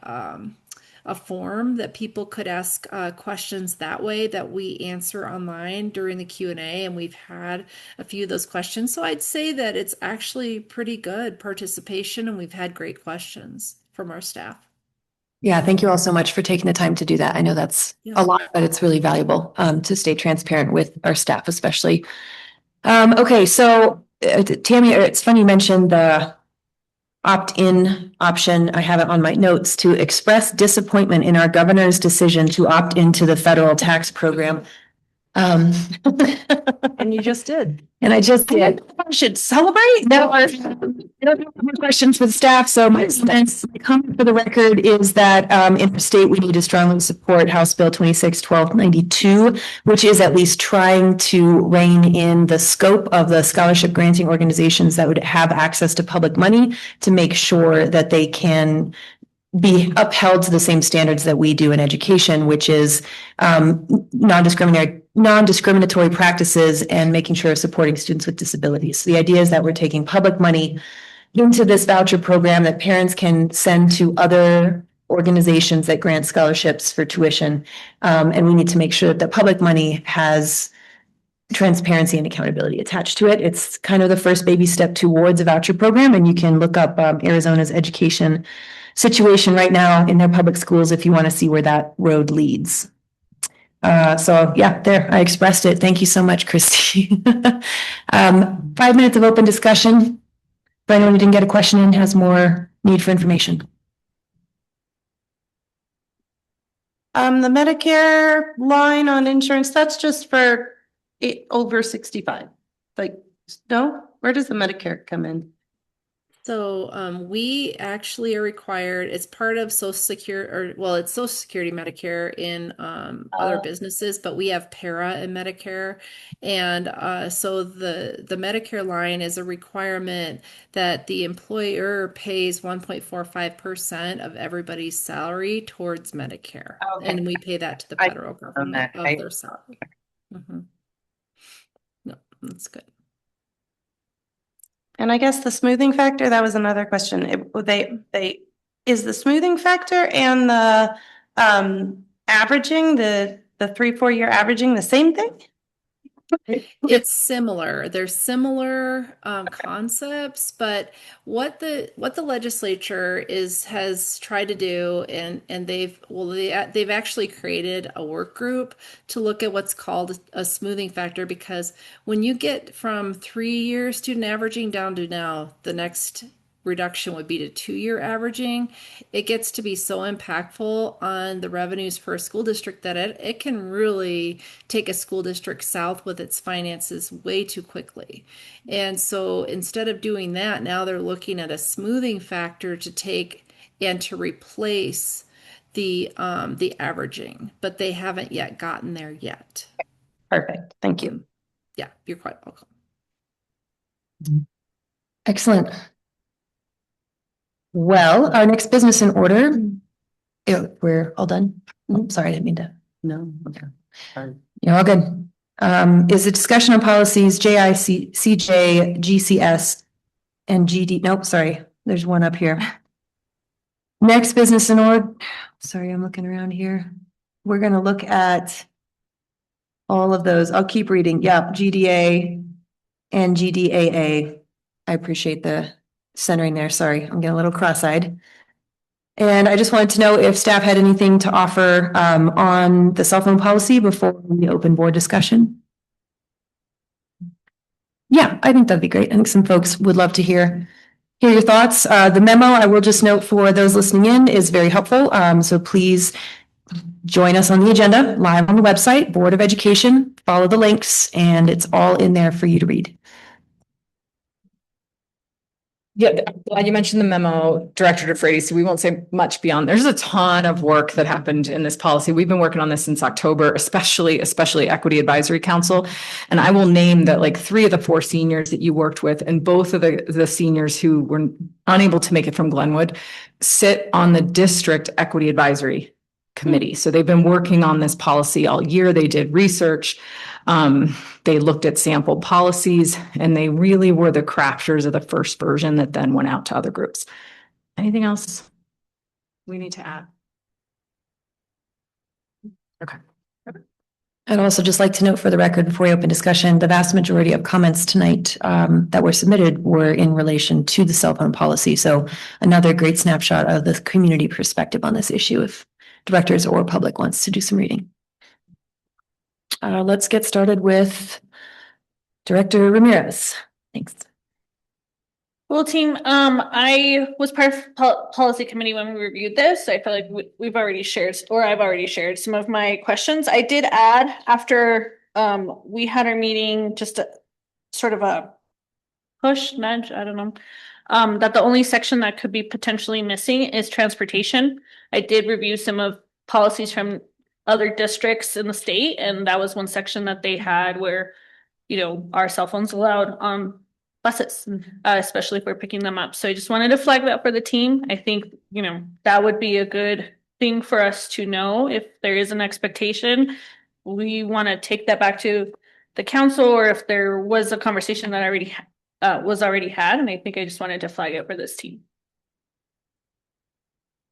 form that people could ask questions that way that we answer online during the Q&A, and we've had a few of those questions. So I'd say that it's actually pretty good participation, and we've had great questions from our staff. Yeah, thank you all so much for taking the time to do that. I know that's a lot, but it's really valuable to stay transparent with our staff, especially. Okay, so Tammy, it's funny you mentioned the opt-in option. I have it on my notes to express disappointment in our governor's decision to opt into the federal tax program. And you just did. And I just did. I should celebrate. No, I don't have more questions for the staff. So my comment for the record is that in the state, we need to strongly support House Bill 26-1292, which is at least trying to rein in the scope of the scholarship granting organizations that would have access to public money to make sure that they can be upheld to the same standards that we do in education, which is non-discriminatory practices and making sure of supporting students with disabilities. So the idea is that we're taking public money into this voucher program that parents can send to other organizations that grant scholarships for tuition. And we need to make sure that the public money has transparency and accountability attached to it. It's kind of the first baby step towards a voucher program, and you can look up Arizona's education situation right now in their public schools if you want to see where that road leads. So yeah, there, I expressed it. Thank you so much, Christy. 5 minutes of open discussion. For anyone who didn't get a question in, has more need for information. The Medicare line on insurance, that's just for over 65. Like, no, where does the Medicare come in? So we actually are required, it's part of Social Security, it's Social Security Medicare in other businesses, but we have para and Medicare. And so the Medicare line is a requirement that the employer pays 1.45% of everybody's salary towards Medicare. Okay. And we pay that to the federal government of their salary. Mm-hmm. No, that's good. And I guess the smoothing factor, that was another question. Is the smoothing factor and the averaging, the 3-4 year averaging the same thing? It's similar. They're similar concepts, but what the legislature has tried to do, and they've actually created a work group to look at what's called a smoothing factor, because when you get from 3-year student averaging down to now, the next reduction would be to 2-year averaging, it gets to be so impactful on the revenues for a school district that it can really take a school district south with its finances way too quickly. And so instead of doing that, now they're looking at a smoothing factor to take and to replace the averaging, but they haven't yet gotten there yet. Perfect. Thank you. Yeah, you're quite welcome. Excellent. Well, our next business in order. We're all done. Oh, sorry, I didn't mean to. No. Okay. Sorry. You're all good. Is a discussion on policies JIC, CJ, GCS, and GD. Nope, sorry. There's one up here. Next business in order. Sorry, I'm looking around here. We're going to look at all of those. I'll keep reading. Yep, GDA and GDAA. I appreciate the centering there. Sorry, I'm getting a little cross-eyed. And I just wanted to know if staff had anything to offer on the cell phone policy before we open board discussion. Yeah, I think that'd be great. I think some folks would love to hear hear your thoughts. The memo, I will just note for those listening in, is very helpful. So please join us on the agenda, live on the website, Board of Education, follow the links, and it's all in there for you to read. Yeah, glad you mentioned the memo, Director DeFrady, so we won't say much beyond. There's a ton of work that happened in this policy. We've been working on this since October, especially Equity Advisory Council. And I will name that like 3 of the 4 seniors that you worked with and both of the seniors who were unable to make it from Glenwood sit on the District Equity Advisory Committee. So they've been working on this policy all year. They did research. They looked at sample policies and they really were the crafters of the first version that then went out to other groups. Anything else we need to add? Okay. I'd also just like to note for the record before we open discussion, the vast majority of comments tonight that were submitted were in relation to the cell phone policy. So another great snapshot of the community perspective on this issue if directors or public wants to do some reading. Let's get started with Director Ramirez. Thanks. Well, team, I was part of policy committee when we reviewed this. So I feel like we've already shared, or I've already shared some of my questions. I did add after we had our meeting, just a sort of a push, nudge, I don't know, that the only section that could be potentially missing is transportation. I did review some of policies from other districts in the state, and that was one section that they had where, you know, our cell phones allowed on buses, especially if we're picking them up. So I just wanted to flag that for the team. I think, you know, that would be a good thing for us to know if there is an expectation. We want to take that back to the council, or if there was a conversation that already was already had. And I think I just wanted to flag it for this team.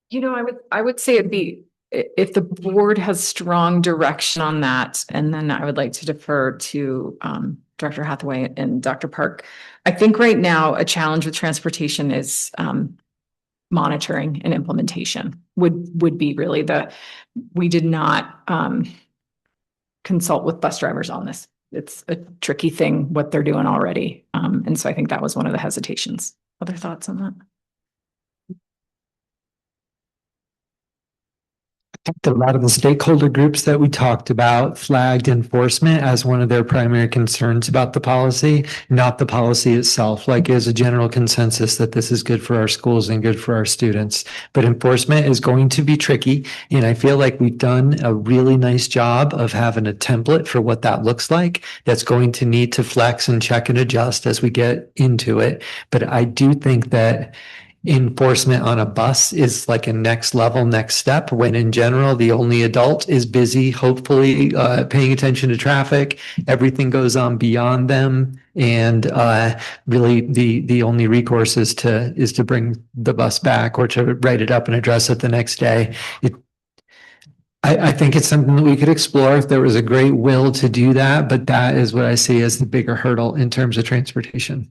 You know, I would say it'd be, if the board has strong direction on that, and then I would like to defer to Director Hathaway and Dr. Park. I think right now a challenge with transportation is monitoring and implementation would be really we did not consult with bus drivers on this. It's a tricky thing what they're doing already. And so I think that was one of the hesitations. Other thoughts on that? I think a lot of the stakeholder groups that we talked about flagged enforcement as one of their primary concerns about the policy, not the policy itself. Like, there's a general consensus that this is good for our schools and good for our students, but enforcement is going to be tricky. And I feel like we've done a really nice job of having a template for what that looks like. That's going to need to flex and check and adjust as we get into it. But I do think that enforcement on a bus is like a next level, next step, when in general, the only adult is busy, hopefully paying attention to traffic. Everything goes on beyond them. And really the only recourse is to bring the bus back or to write it up and address it the next day. I think it's something that we could explore if there was a great will to do that, but that is what I see as the bigger hurdle in terms of transportation.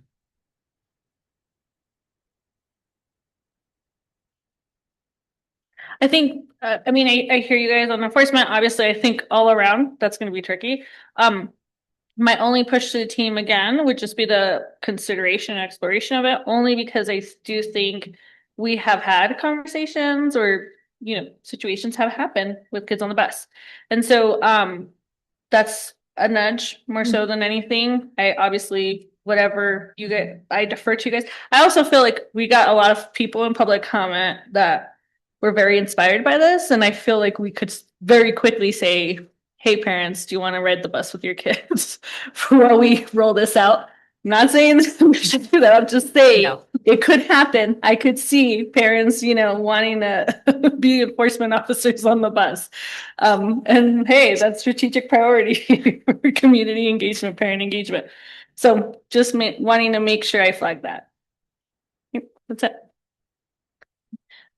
I think, I mean, I hear you guys on enforcement. Obviously, I think all around that's going to be tricky. My only push to the team again would just be the consideration and exploration of it, only because I do think we have had conversations or, you know, situations have happened with kids on the bus. And so that's a nudge more so than anything. I obviously, whatever you get, I defer to you guys. I also feel like we got a lot of people in public comment that we're very inspired by this. And I feel like we could very quickly say, hey, parents, do you want to ride the bus with your kids while we roll this out? I'm not saying we should do that. I'm just saying it could happen. I could see parents, you know, wanting to be enforcement officers on the bus. And hey, that's strategic priority for community engagement, parent engagement. So just wanting to make sure I flag that. Yep, that's it.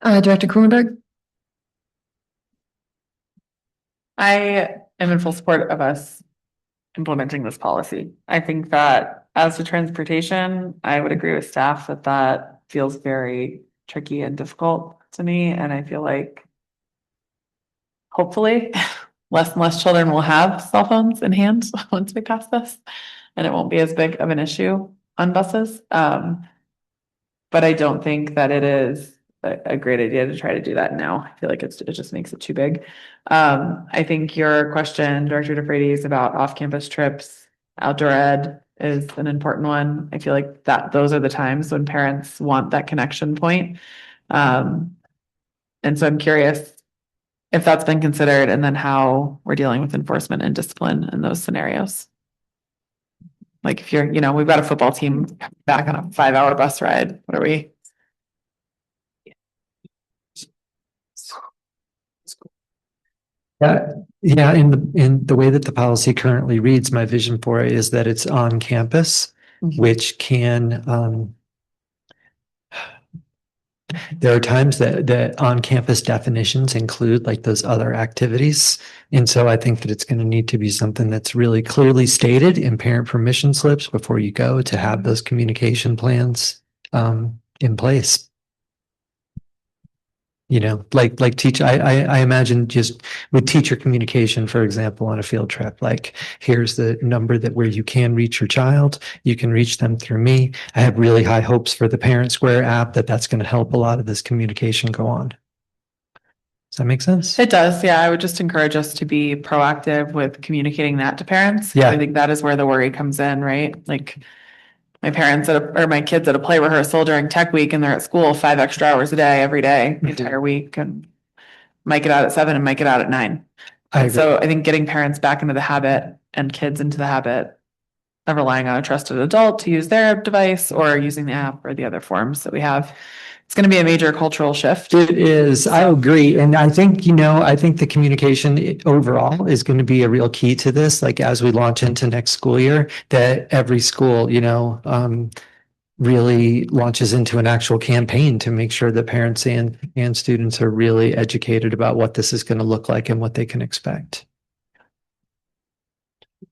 Director Kuhlenberg. I am in full support of us implementing this policy. I think that as to transportation, I would agree with staff that feels very tricky and difficult to me. And I feel like hopefully less and less children will have cell phones in hand once we pass this, and it won't be as big of an issue on buses. But I don't think that it is a great idea to try to do that now. I feel like it just makes it too big. I think your question, Director DeFreitas, about off-campus trips, outdoor ed is an important one. I feel like those are the times when parents want that connection point. And so I'm curious if that's been considered, and then how we're dealing with enforcement and discipline in those scenarios. Like if you're, we've got a football team back on a 5-hour bus ride, what are we? Yeah, in the way that the policy currently reads, my vision for it is that it's on campus, which can there are times that on-campus definitions include like those other activities. And so I think that it's going to need to be something that's really clearly stated in parent permission slips before you go, to have those communication plans in place. Like teach, I imagine just with teacher communication, for example, on a field trip, like here's the number where you can reach your child, you can reach them through me. I have really high hopes for the Parent Square app that's going to help a lot of this communication go on. Does that make sense? It does. Yeah. I would just encourage us to be proactive with communicating that to parents. Yeah. I think that is where the worry comes in, right? Like my kids at a play rehearsal during tech week, and they're at school 5 extra hours a day, every day, the entire week, and might get out at 7 and might get out at 9. So I think getting parents back into the habit and kids into the habit of relying on a trusted adult to use their device or using the app or the other forms that we have, it's going to be a major cultural shift. It is. I agree. And I think, I think the communication overall is going to be a real key to this. Like as we launch into next school year, that every school, really launches into an actual campaign to make sure that parents and students are really educated about what this is going to look like and what they can expect. I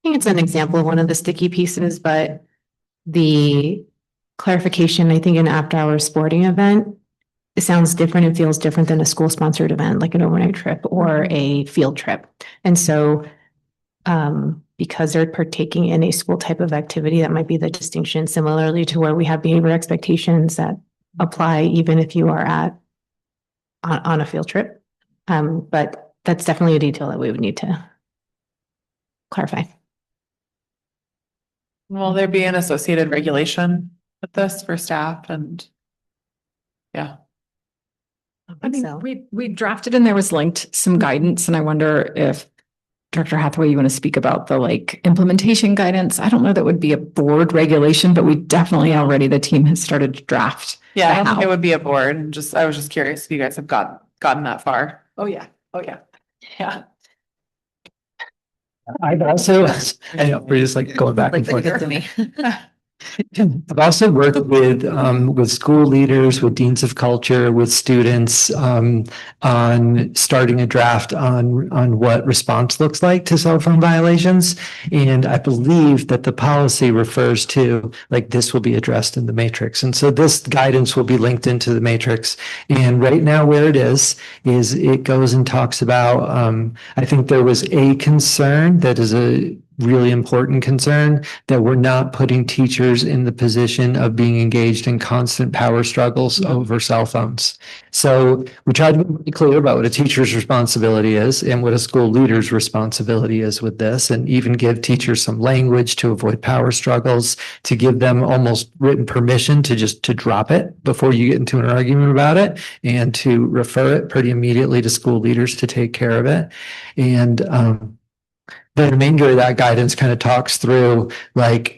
think it's an example of one of the sticky pieces, but the clarification, I think an after-hours sporting event, it sounds different and feels different than a school-sponsored event, like an overnight trip or a field trip. And so because they're partaking in a school type of activity, that might be the distinction, similarly to where we have behavior expectations that apply even if you are on a field trip. But that's definitely a detail that we would need to clarify. Will there be an associated regulation with this for staff? And yeah. I mean, we drafted and there was linked some guidance, and I wonder if Director Hathaway, you want to speak about the implementation guidance? I don't know that would be a board regulation, but we definitely already, the team has started to draft. Yeah, I don't think it would be a board. I was just curious if you guys have gotten that far. Oh yeah. Yeah. I've also, I know we're just going back and forth. I've also worked with school leaders, with deans of culture, with students on starting a draft on what response looks like to cell phone violations. And I believe that the policy refers to this will be addressed in the matrix. And so this guidance will be linked into the matrix. And right now where it is it goes and talks about, I think there was a concern that is a really important concern, that we're not putting teachers in the position of being engaged in constant power struggles over cell phones. So we tried to be really clear about what a teacher's responsibility is and what a school leader's responsibility is with this, and even give teachers some language to avoid power struggles, to give them almost written permission to drop it before you get into an argument about it, and to refer it pretty immediately to school leaders to take care of it. And the remainder of that guidance kind of talks through what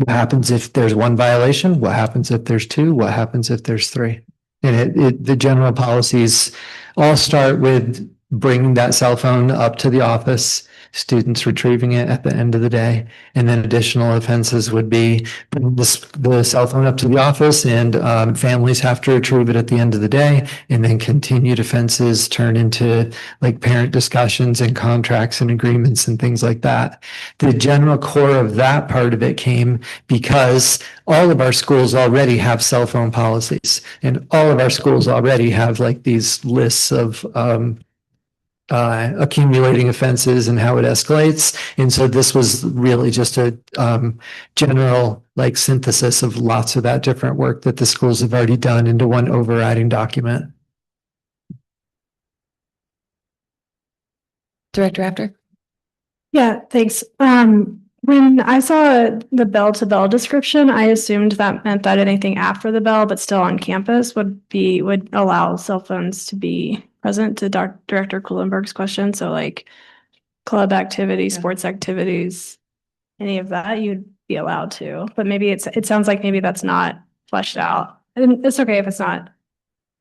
happens if there's one violation, what happens if there's two, what happens if there's three. And the general policies all start with bringing that cell phone up to the office, students retrieving it at the end of the day, and then additional offenses would be bringing the cell phone up to the office, and families have to retrieve it at the end of the day, and then continued offenses turn into parent discussions and contracts and agreements and things like that. The general core of that part of it came because all of our schools already have cell phone policies, and all of our schools already have these lists of accumulating offenses and how it escalates. And so this was really just a general like synthesis of lots of that different work that the schools have already done into one overriding document. Director After? Yeah, thanks. When I saw the bell to bell description, I assumed that meant that anything after the bell, but still on campus would allow cell phones to be present to Director Kuhlenberg's question. So like club activities, sports activities, any of that you'd be allowed to, but maybe it sounds like maybe that's not fleshed out, and it's okay if it's not.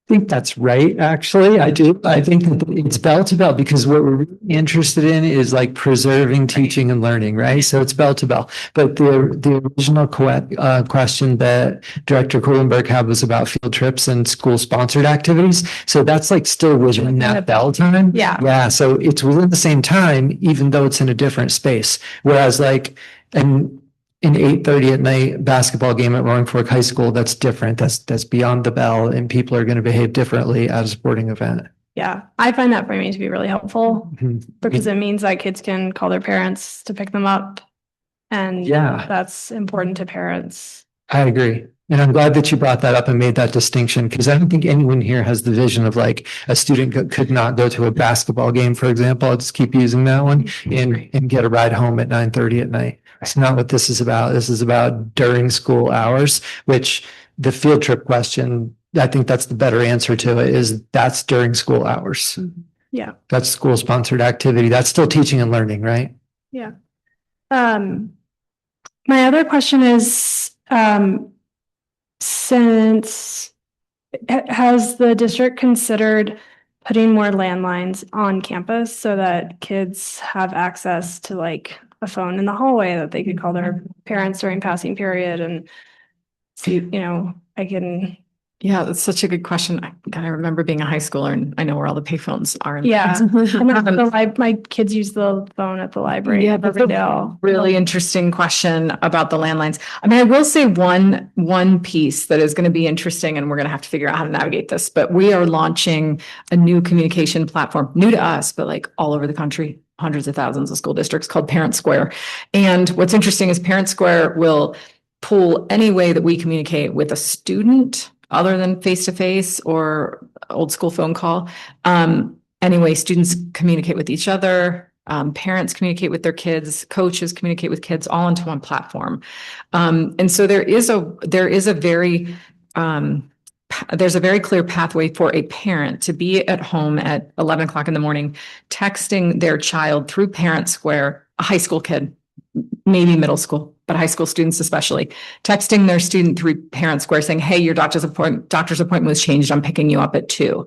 I think that's right, actually. I do. I think that it's bell to bell because what we're really interested in is like preserving teaching and learning, right? So it's bell to bell. But the original question that Director Kuhlenberg had was about field trips and school sponsored activities. So that's like still within that bell time. Yeah. Yeah. So it's within the same time, even though it's in a different space. Whereas like, an 8:30 at night basketball game at Roaring Fork High School, that's different. That's beyond the bell, and people are going to behave differently at a sporting event. Yeah, I find that framing to be really helpful Mhm. because it means that kids can call their parents to pick them up. And Yeah. that's important to parents. I agree. And I'm glad that you brought that up and made that distinction because I don't think anyone here has the vision of like a student could not go to a basketball game, for example. I'll just keep using that one and get a ride home at 9:30 at night. It's not what this is about. This is about during school hours, which the field trip question, I think that's the better answer to it is that's during school hours. Yeah. That's school sponsored activity. That's still teaching and learning, right? Yeah. My other question is, since has the district considered putting more landlines on campus so that kids have access to like a phone in the hallway that they could call their parents during passing period and see, I can. Yeah, that's such a good question. I remember being a high schooler and I know where all the payphones are. Yeah. And my kids use the phone at the library. Yeah, that's a really interesting question about the landlines. I mean, I will say one piece that is going to be interesting, and we're going to have to figure out how to navigate this, but we are launching a new communication platform, new to us, but like all over the country, hundreds of thousands of school districts, called Parent Square. And what's interesting is Parent Square will pull any way that we communicate with a student other than face-to-face or old school phone call. Anyway, students communicate with each other, parents communicate with their kids, coaches communicate with kids, all into one platform. And so there's a very clear pathway for a parent to be at home at 11 o'clock in the morning, texting their child through Parent Square, a high school kid, maybe middle school, but high school students especially, texting their student through Parent Square saying, hey, your doctor's appointment was changed. I'm picking you up at 2.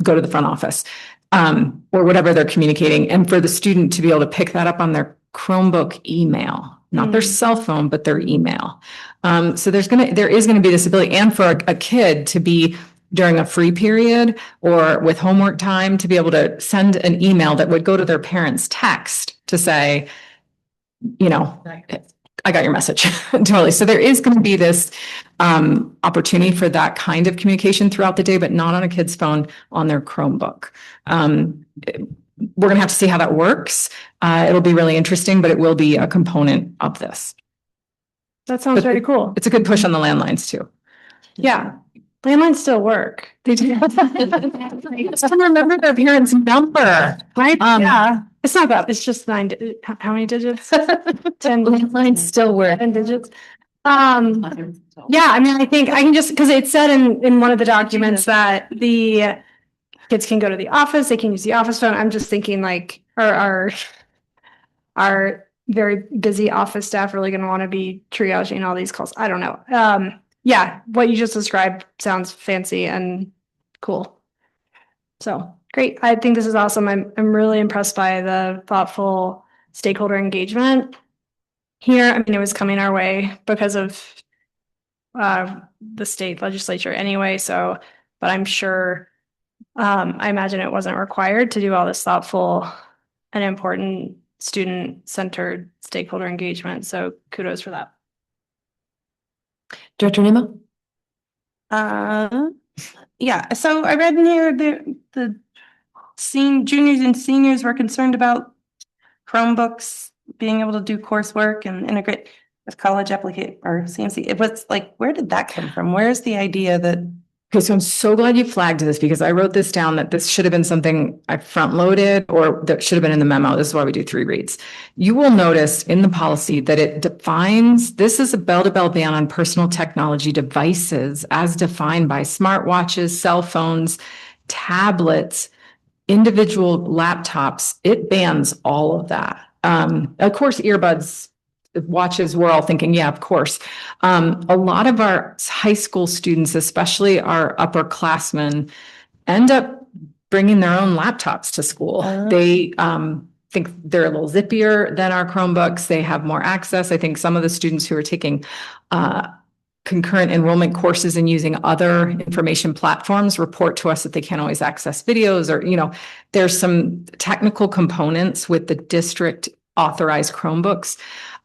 Go to the front office, or whatever they're communicating. And for the student to be able to pick that up on their Chromebook email, not their cell phone, but their email. So there is going to be this ability, and for a kid to be during a free period or with homework time to be able to send an email that would go to their parents' text to say, I got your message. Totally. So there is going to be this opportunity for that kind of communication throughout the day, but not on a kid's phone, on their Chromebook. We're going to have to see how that works. It'll be really interesting, but it will be a component of this. That sounds very cool. It's a good push on the landlines too. Yeah. Landlines still work. They do. Just to remember their parents' number. Right? Yeah. It's not that. It's just 9. How many digits? 10. Landlines still work. 10 digits. Yeah. I mean, I think I can just, because it said in one of the documents that the kids can go to the office. They can use the office phone. I'm just thinking like, our very busy office staff really going to want to be triaging all these calls. I don't know. Yeah, what you just described sounds fancy and cool. So great. I think this is awesome. I'm really impressed by the thoughtful stakeholder engagement here. I mean, it was coming our way because of the state legislature anyway. So, but I'm sure, I imagine it wasn't required to do all this thoughtful and important student-centered stakeholder engagement. So kudos for that. Director Nemo? Yeah, so I read in here the juniors and seniors were concerned about Chromebooks being able to do coursework and integrate with college application or CMC. It was like, where did that come from? Where's the idea that? Okay, so I'm so glad you flagged this because I wrote this down that this should have been something I front loaded or that should have been in the memo. This is why we do 3 reads. You will notice in the policy that it defines, this is a bell-to-bell ban on personal technology devices as defined by smartwatches, cell phones, tablets, individual laptops. It bans all of that. Of course, earbuds, watches, we're all thinking, yeah, of course. A lot of our high school students, especially our upperclassmen, end up bringing their own laptops to school. They think they're a little zippier than our Chromebooks. They have more access. I think some of the students who are taking concurrent enrollment courses and using other information platforms report to us that they can't always access videos or, there's some technical components with the district authorized Chromebooks.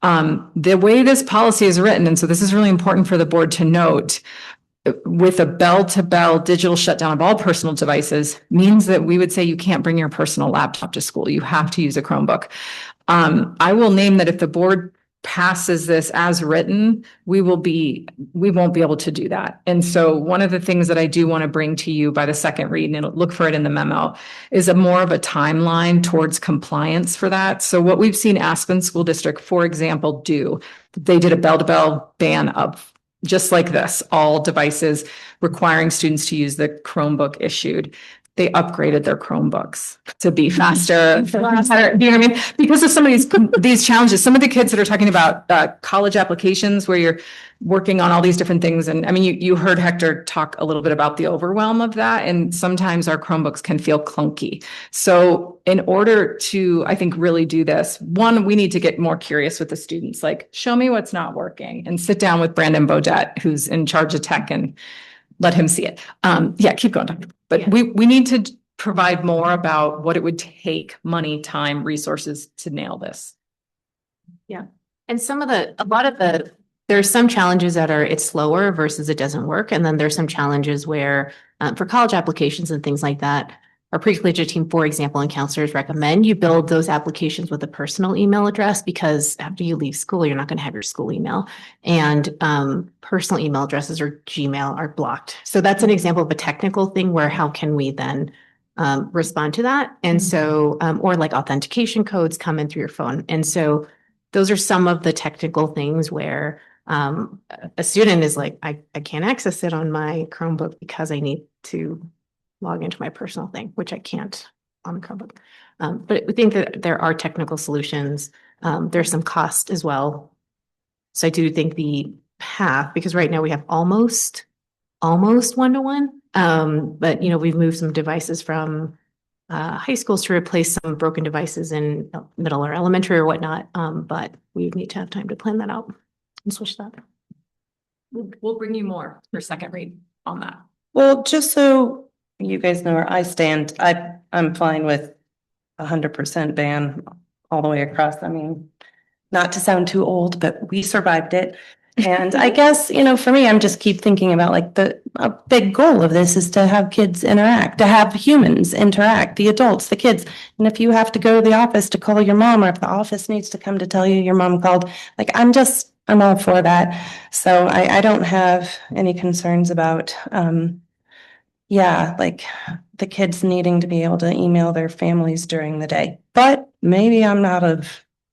The way this policy is written, and so this is really important for the board to note, with a bell-to-bell digital shutdown of all personal devices means that we would say you can't bring your personal laptop to school. You have to use a Chromebook. I will name that if the board passes this as written, we won't be able to do that. And so one of the things that I do want to bring to you by the second read, and look for it in the memo, is more of a timeline towards compliance for that. So what we've seen Aspen School District, for example, do, they did a bell-to-bell ban of just like this, all devices requiring students to use the Chromebook issued. They upgraded their Chromebooks to be faster. Do you know what I mean? Because of some of these challenges, some of the kids that are talking about college applications where you're working on all these different things. And I mean, you heard Hector talk a little bit about the overwhelm of that. And sometimes our Chromebooks can feel clunky. So in order to, I think, really do this, one, we need to get more curious with the students, like show me what's not working and sit down with Brandon Bodette, who's in charge of tech, and let him see it. Yeah, keep going, Dr. But we need to provide more about what it would take, money, time, resources to nail this. Yeah. And there's some challenges that are, it's slower versus it doesn't work. And then there's some challenges where for college applications and things like that, our pre-collegiate team, for example, and counselors recommend you build those applications with a personal email address because after you leave school, you're not going to have your school email, and personal email addresses or Gmail are blocked. So that's an example of a technical thing where how can we then respond to that? And so, or like authentication codes come in through your phone. And so those are some of the technical things where a student is like, I can't access it on my Chromebook because I need to log into my personal thing, which I can't on the Chromebook. But we think that there are technical solutions. There's some cost as well. So I do think the path, because right now we have almost 1-to-1. But we've moved some devices from high schools to replace some broken devices in middle or elementary or whatnot. But we need to have time to plan that out and switch that. We'll bring you more for second read on that. Well, just so you guys know where I stand, I'm fine with 100% ban all the way across. I mean, not to sound too old, but we survived it. And I guess, for me, I'm just keep thinking about like a big goal of this is to have kids interact, to have humans interact, the adults, the kids. And if you have to go to the office to call your mom, or if the office needs to come to tell you your mom called, like I'm all for that. So I don't have any concerns about, like the kids needing to be able to email their families during the day, but maybe I'm not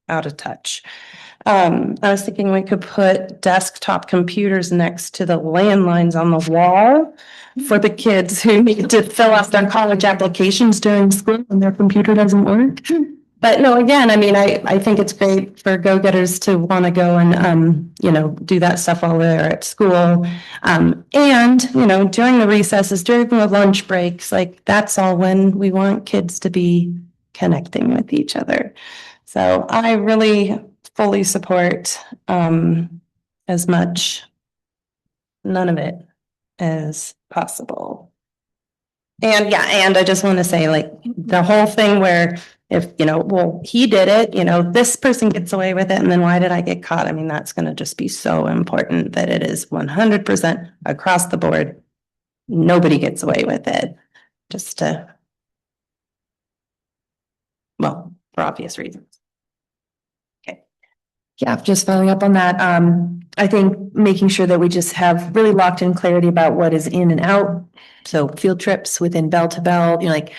out of touch. I was thinking we could put desktop computers next to the landlines on the wall for the kids who need to fill out their college applications during school and their computer doesn't work. But no, again, I mean, I think it's great for go-getters to want to go and, do that stuff while they're at school. And, during the recesses, during the lunch breaks, like that's all when we want kids to be connecting with each other. So I really fully support as much, none of it as possible. And yeah, and I just want to say like the whole thing where if, he did it, this person gets away with it. And then why did I get caught? I mean, that's going to just be so important that it is 100% across the board. Nobody gets away with it. Just to Well, for obvious reasons. Yeah, just following up on that, I think making sure that we just have really locked in clarity about what is in and out. So field trips within bell to bell, you know, like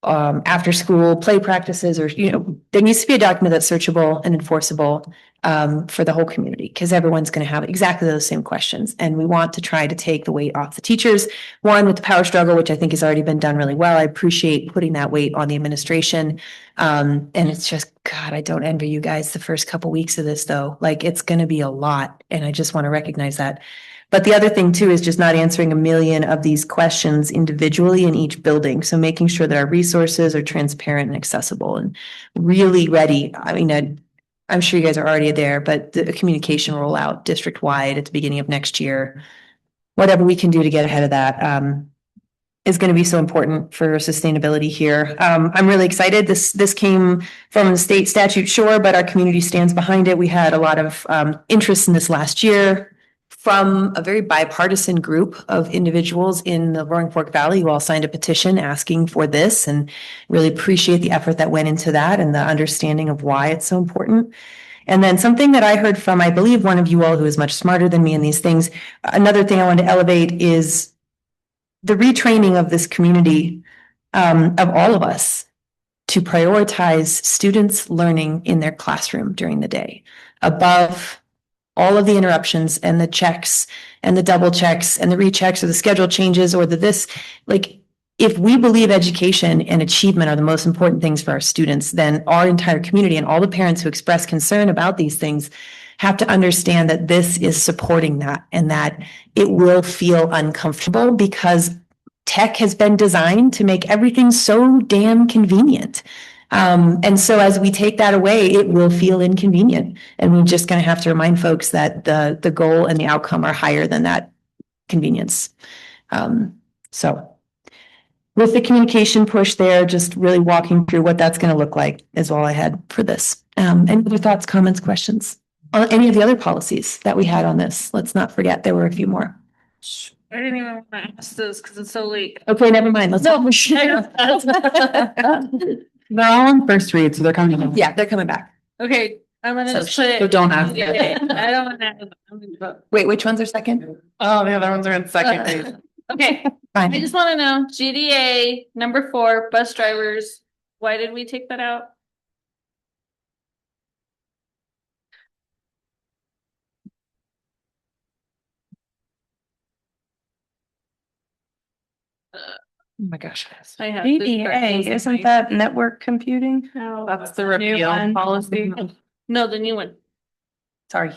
after school play practices, or, you know, there needs to be a document that's searchable and enforceable for the whole community, because everyone's going to have exactly those same questions. And we want to try to take the weight off the teachers. One, with the power struggle, which I think has already been done really well. I appreciate putting that weight on the administration. And it's just, God, I don't envy you guys the first couple weeks of this, though. Like, it's going to be a lot. And I just want to recognize that. But the other thing too is just not answering a million of these questions individually in each building. So making sure that our resources are transparent and accessible and really ready. I mean, I'm sure you guys are already there, but the communication rollout district-wide at the beginning of next year, whatever we can do to get ahead of that, is going to be so important for sustainability here. I'm really excited. This came from the state statute, sure, but our community stands behind it. We had a lot of interest in this last year from a very bipartisan group of individuals in the Roaring Fork Valley who all signed a petition asking for this, and really appreciate the effort that went into that and the understanding of why it's so important. And then something that I heard from, I believe, one of you all who is much smarter than me in these things, another thing I want to elevate is the retraining of this community, of all of us, to prioritize students' learning in their classroom during the day above all of the interruptions and the checks and the double checks and the rechecks or the schedule changes or the this. Like, if we believe education and achievement are the most important things for our students, then our entire community and all the parents who express concern about these things have to understand that this is supporting that, and that it will feel uncomfortable because tech has been designed to make everything so damn convenient. And so as we take that away, it will feel inconvenient. And we're just going to have to remind folks that the goal and the outcome are higher than that convenience. So with the communication push there, just really walking through what that's going to look like is all I had for this. Any other thoughts, comments, questions on any of the other policies that we had on this? Let's not forget, there were a few more. I didn't even want to ask this because it's so late. Okay, never mind. Let's No, They're all on first read, so they're coming back. Yeah, they're coming back. okay, I'm gonna just put it. So don't ask. Yeah, I don't want to. Wait, which ones are second? Oh, the other ones are in second read. Okay, Fine. I just want to know, GDA number 4, bus drivers. Why did we take that out? Oh my gosh. I have GDA, isn't that network computing? That's the repeal policy. No, the new one. Sorry.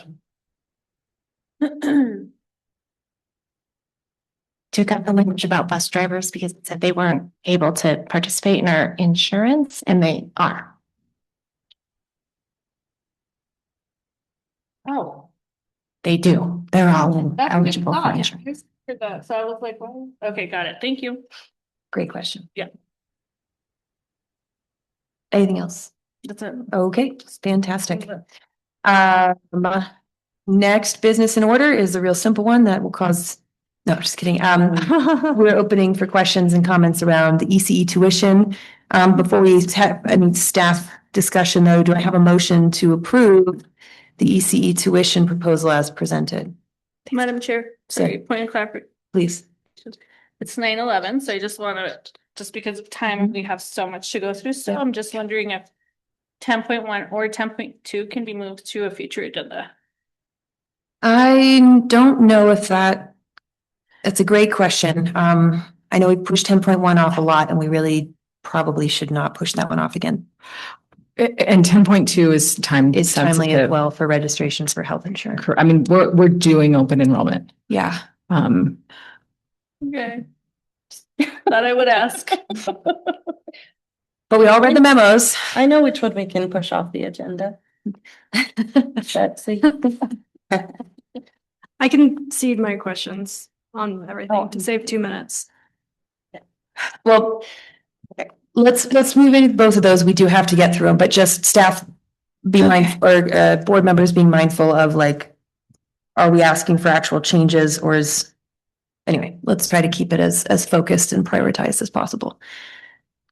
Took out the language about bus drivers because it said they weren't able to participate in our insurance, and they are. Oh. They do. They're all eligible for Yeah, insurance. I heard that. So I was like, well, okay, got it. Thank you. Great question. Yeah. Anything else? That's it. Okay, fantastic. Next business in order is the real simple one that will cause, no, just kidding. We're opening for questions and comments around the ECE tuition. Before we have any staff discussion though, do I have a motion to approve the ECE tuition proposal as presented? Madam Chair, sorry, point of clarification. Please. It's 9:11, so I just want to, just because of time, we have so much to go through. So I'm just wondering if 10.1 or 10.2 can be moved to a future agenda. I don't know if that's a great question. I know we pushed 10.1 off a lot, and we really probably should not push that one off again. And 10.2 is time It's timely as sensitive. well for registrations for health insurance. I mean, we're doing open enrollment. Yeah. Okay. Thought I would ask. But we all read the memos. I know which one we can push off the agenda. Betsy. I can cede my questions on everything to save 2 minutes. Well, let's move into both of those. We do have to get through them, but just staff be mindful, or board members being mindful of, like, are we asking for actual changes, or is, anyway, let's try to keep it as focused and prioritized as possible.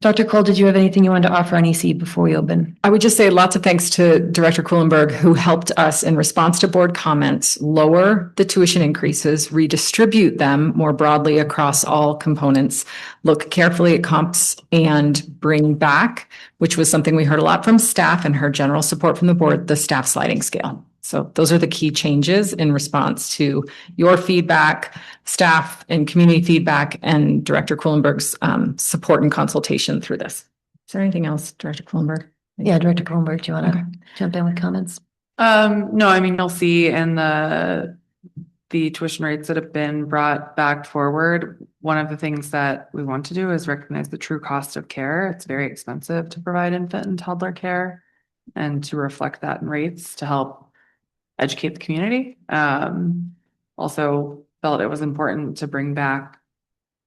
Dr. Cole, did you have anything you wanted to offer on EC before we open? I would just say lots of thanks to Director Kuhlenberg, who helped us in response to board comments, lower the tuition increases, redistribute them more broadly across all components, look carefully at comps and bring back, which was something we heard a lot from staff and heard general support from the board, the staff sliding scale. So those are the key changes in response to your feedback, staff and community feedback, and Director Kuhlenberg's support and consultation through this. Is there anything else, Director Kuhlenberg? Yeah, Director Kuhlenberg, do you want to jump in with comments? No, I mean, you'll see in the tuition rates that have been brought back forward, one of the things that we want to do is recognize the true cost of care. It's very expensive to provide infant and toddler care, and to reflect that in rates to help educate the community. Also felt it was important to bring back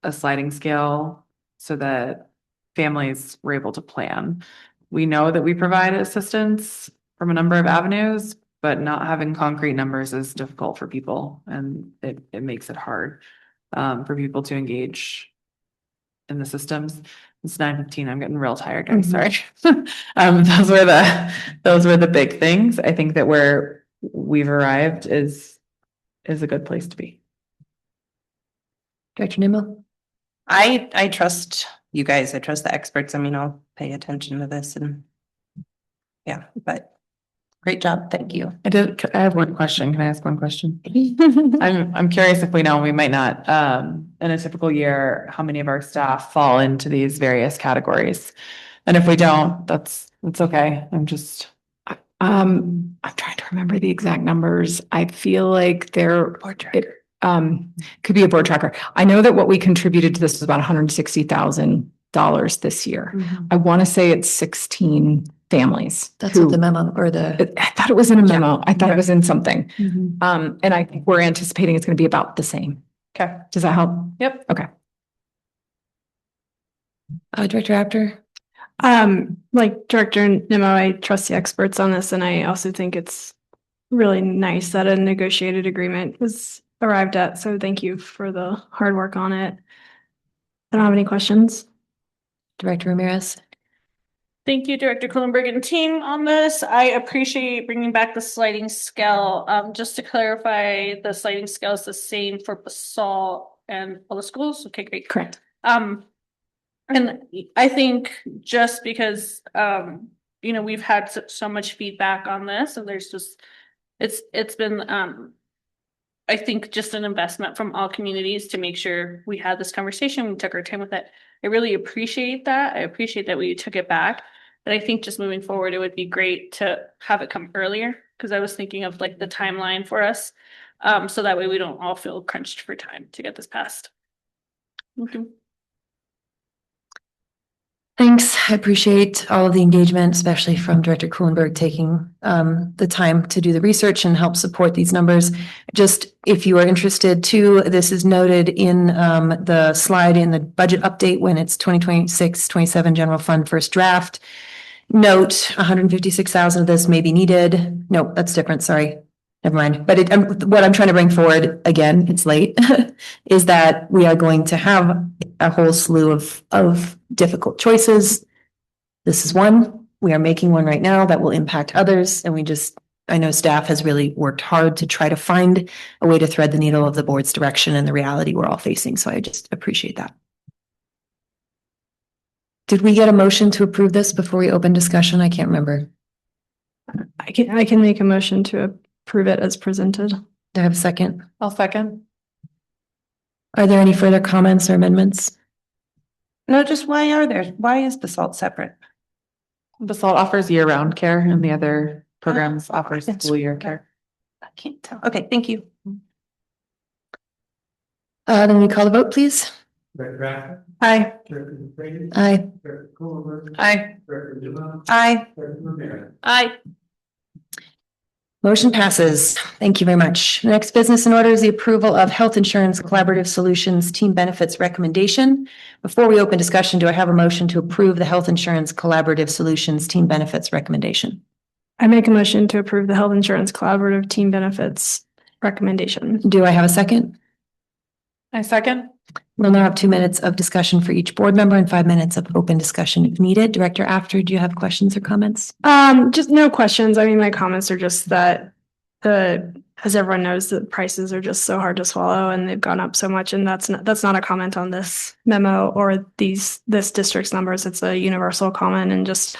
a sliding scale so that families were able to plan. We know that we provide assistance from a number of avenues, but not having concrete numbers is difficult for people, and it makes it hard for people to engage in the systems. It's 9:15. I'm getting real tired, guys. Sorry. Those were the big things. I think that where we've arrived is a good place to be. Director Nimmo? I trust you guys. I trust the experts. I mean, I'll pay attention to this and yeah, but great job. Thank you. I have one question. Can I ask one question? I'm curious if we know, we might not, in a typical year, how many of our staff fall into these various categories? And if we don't, that's okay. I'm trying to remember the exact numbers. I feel like it could be a board tracker. I know that what we contributed to this was about $160,000 this year. I want to say it's 16 families. That's what the memo or the. I thought it was in a memo. I thought it was in something. And I think we're anticipating it's going to be about the same. Okay. Does that help? Yep. Okay. Director Apter? Like Director Nimmo, I trust the experts on this, and I also think it's really nice that a negotiated agreement was arrived at. So thank you for the hard work on it. I don't have any questions. Director Ramirez? Thank you, Director Kuhlenberg and team on this. I appreciate bringing back the sliding scale. Just to clarify, the sliding scale is the same for Basalt and all the schools? Okay, great. Correct. And I think just because, we've had so much feedback on this, and there's just, it's been, I think just an investment from all communities to make sure we had this conversation, we took our time with it. I really appreciate that. I appreciate that we took it back. But I think just moving forward, it would be great to have it come earlier, because I was thinking of like the timeline for us. So that way we don't all feel crunched for time to get this passed. Thank you. Thanks. I appreciate all of the engagement, especially from Director Kuhlenberg taking the time to do the research and help support these numbers. Just if you are interested too, this is noted in the slide in the budget update when it's 2026-27 general fund first draft. Note 156,000 of this may be needed. Nope, that's different. Sorry. Never mind. But what I'm trying to bring forward, again, it's late, is that we are going to have a whole slew of difficult choices. This is one. We are making one right now that will impact others. And I know staff has really worked hard to try to find a way to thread the needle of the board's direction and the reality we're all facing. So I just appreciate that. Did we get a motion to approve this before we open discussion? I can't remember. I can make a motion to approve it as presented. Do I have a second? I'll second. Are there any further comments or amendments? No, just why is Basalt separate? Basalt offers year-round care, and the other programs offer school year care. I can't tell. Okay, thank you. Then we call the vote, please. Aye. Aye. Aye. Aye. Aye. Motion passes. Thank you very much. Next business in order is the approval of Health Insurance Collaborative Solutions Team Benefits Recommendation. Before we open discussion, do I have a motion to approve the Health Insurance Collaborative Solutions Team Benefits Recommendation? I make a motion to approve the Health Insurance Collaborative Team Benefits recommendation. Do I have a second? I second. We'll now have 2 minutes of discussion for each board member and 5 minutes of open discussion if needed. Director After, do you have questions or comments? Just no questions. I mean, my comments are just that as everyone knows, the prices are just so hard to swallow and they've gone up so much. And that's not a comment on this memo or this district's numbers. It's a universal comment. And just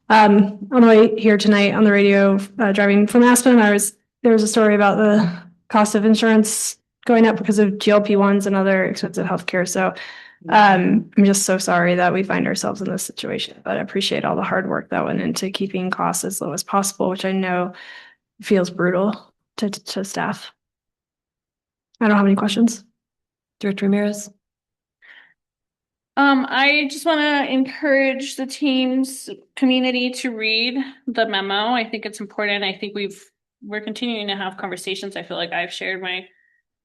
on the way here tonight on the radio, driving from Aspen, there was a story about the cost of insurance going up because of GLP-1s and other expensive healthcare. So I'm just so sorry that we find ourselves in this situation, but I appreciate all the hard work that went into keeping costs as low as possible, which I know feels brutal to staff. I don't have any questions. Director Ramirez? I just want to encourage the team's community to read the memo. I think it's important. I think we're continuing to have conversations. I feel like I've shared my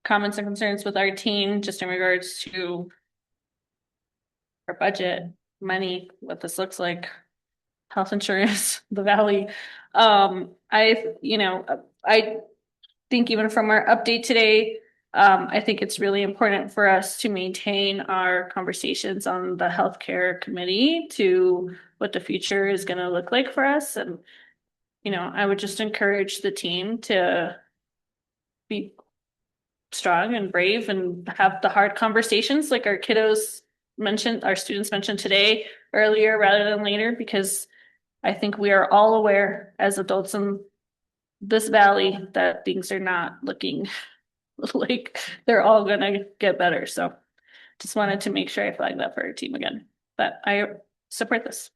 comments and concerns with our team just in regards to our budget, money, what this looks like, health insurance, the Valley. I think even from our update today, I think it's really important for us to maintain our conversations on the healthcare committee to what the future is going to look like for us. And, I would just encourage the team to be strong and brave and have the hard conversations like our students mentioned today earlier rather than later, because I think we are all aware as adults in this valley that things are not looking like they're all gonna get better. So just wanted to make sure I flagged that for our team again, but I support this.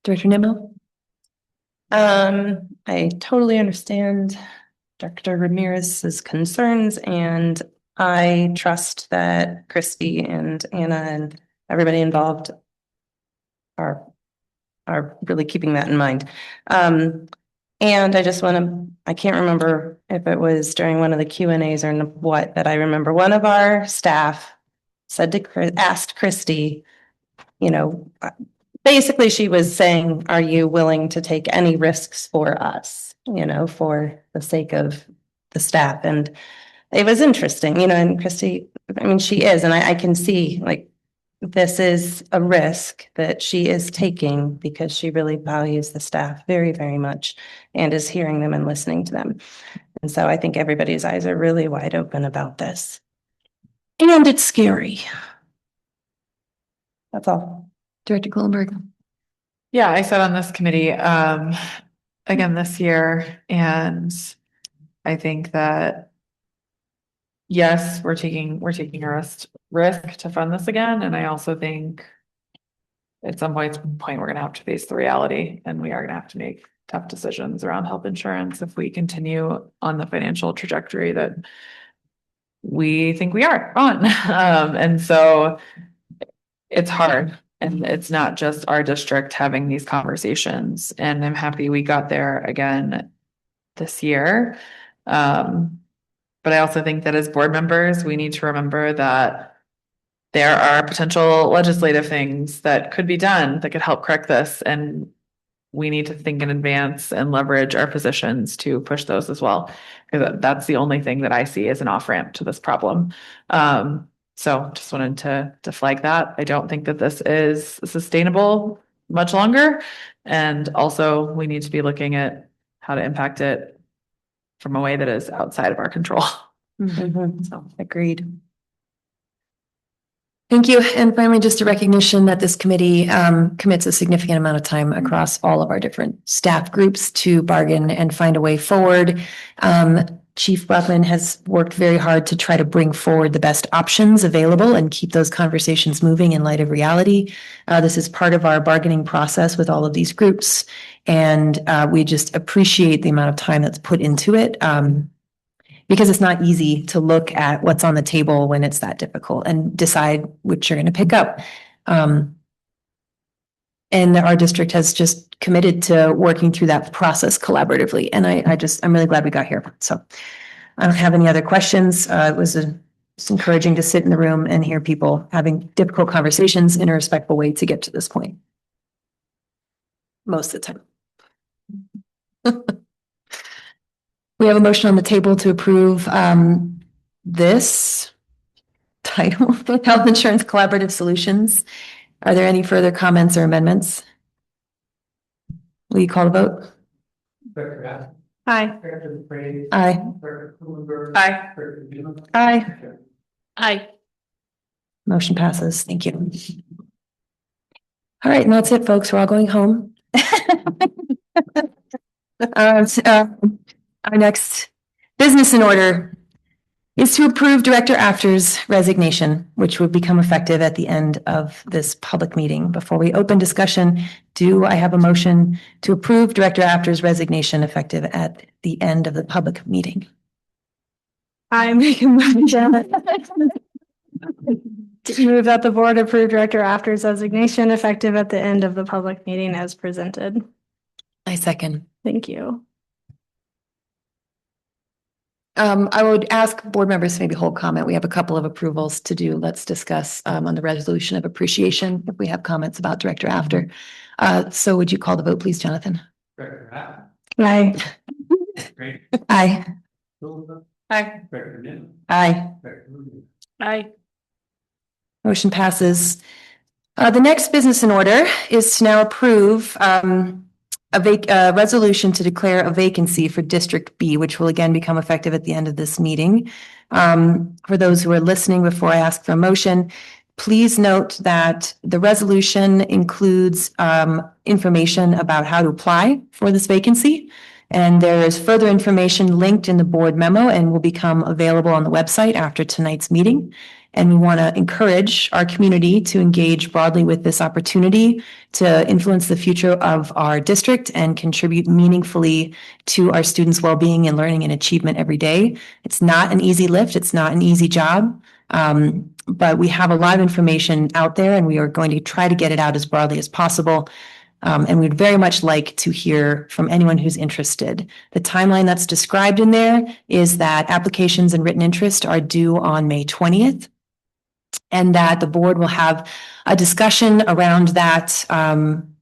Director Nimmo? I totally understand Dr. Ramirez's concerns, and I trust that Christy and Anna and everybody involved are really keeping that in mind. And I can't remember if it was during one of the Q&As or what, that I remember one of our staff asked Christy, basically she was saying, are you willing to take any risks for us, for the sake of the staff? And it was interesting, and Christy, she is, and I can see this is a risk that she is taking because she really values the staff very, very much and is hearing them and listening to them. And so I think everybody's eyes are really wide open about this. And it's scary. That's all. Director Kuhlenberg? Yeah, I sat on this committee again this year, and I think that yes, we're taking a risk to fund this again, and I also think at some point we're going to have to face the reality, and we are going to have to make tough decisions around health insurance if we continue on the financial trajectory that we think we are on. And so it's hard, and it's not just our district having these conversations, and I'm happy we got there again this year. But I also think that as board members, we need to remember that there are potential legislative things that could be done that could help correct this. And we need to think in advance and leverage our positions to push those as well. Because that's the only thing that I see as an off-ramp to this problem. So just wanted to flag that. I don't think that this is sustainable much longer. And also we need to be looking at how to impact it from a way that is outside of our control. So agreed. Thank you. And finally, just a recognition that this committee commits a significant amount of time across all of our different staff groups to bargain and find a way forward. Chief Buckman has worked very hard to try to bring forward the best options available and keep those conversations moving in light of reality. This is part of our bargaining process with all of these groups, and we just appreciate the amount of time that's put into it, because it's not easy to look at what's on the table when it's that difficult and decide which you're going to pick up. And our district has just committed to working through that process collaboratively. And I'm really glad we got here. So I don't have any other questions. It's encouraging to sit in the room and hear people having difficult conversations in a respectful way to get to this point. Most of the time. We have a motion on the table to approve this. title, Health Insurance Collaborative Solutions. Are there any further comments or amendments? Will you call the vote? Aye. Aye. Aye. Aye. Aye. Motion passes. Thank you. All right, and that's it, folks. We're all going home. Our next business in order is to approve Director After's resignation, which would become effective at the end of this public meeting. Before we open discussion, do I have a motion to approve Director After's resignation effective at the end of the public meeting? I make a motion to move that the board approve Director After's resignation effective at the end of the public meeting as presented. I second. Thank you. I would ask board members to maybe hold comment. We have a couple of approvals to do. Let's discuss on the resolution of appreciation if we have comments about Director After. So would you call the vote, please, Jonathan? Aye. Aye. Aye. Aye. Aye. Motion passes. The next business in order is to now approve a resolution to declare a vacancy for District B, which will again become effective at the end of this meeting. For those who are listening, before I ask for a motion, please note that the resolution includes information about how to apply for this vacancy. And there is further information linked in the board memo and will become available on the website after tonight's meeting. And we want to encourage our community to engage broadly with this opportunity to influence the future of our district and contribute meaningfully to our students' well-being and learning and achievement every day. It's not an easy lift. It's not an easy job. But we have a lot of information out there and we are going to try to get it out as broadly as possible. And we'd very much like to hear from anyone who's interested. The timeline that's described in there is that applications and written interest are due on May 20th. And that the board will have a discussion around that on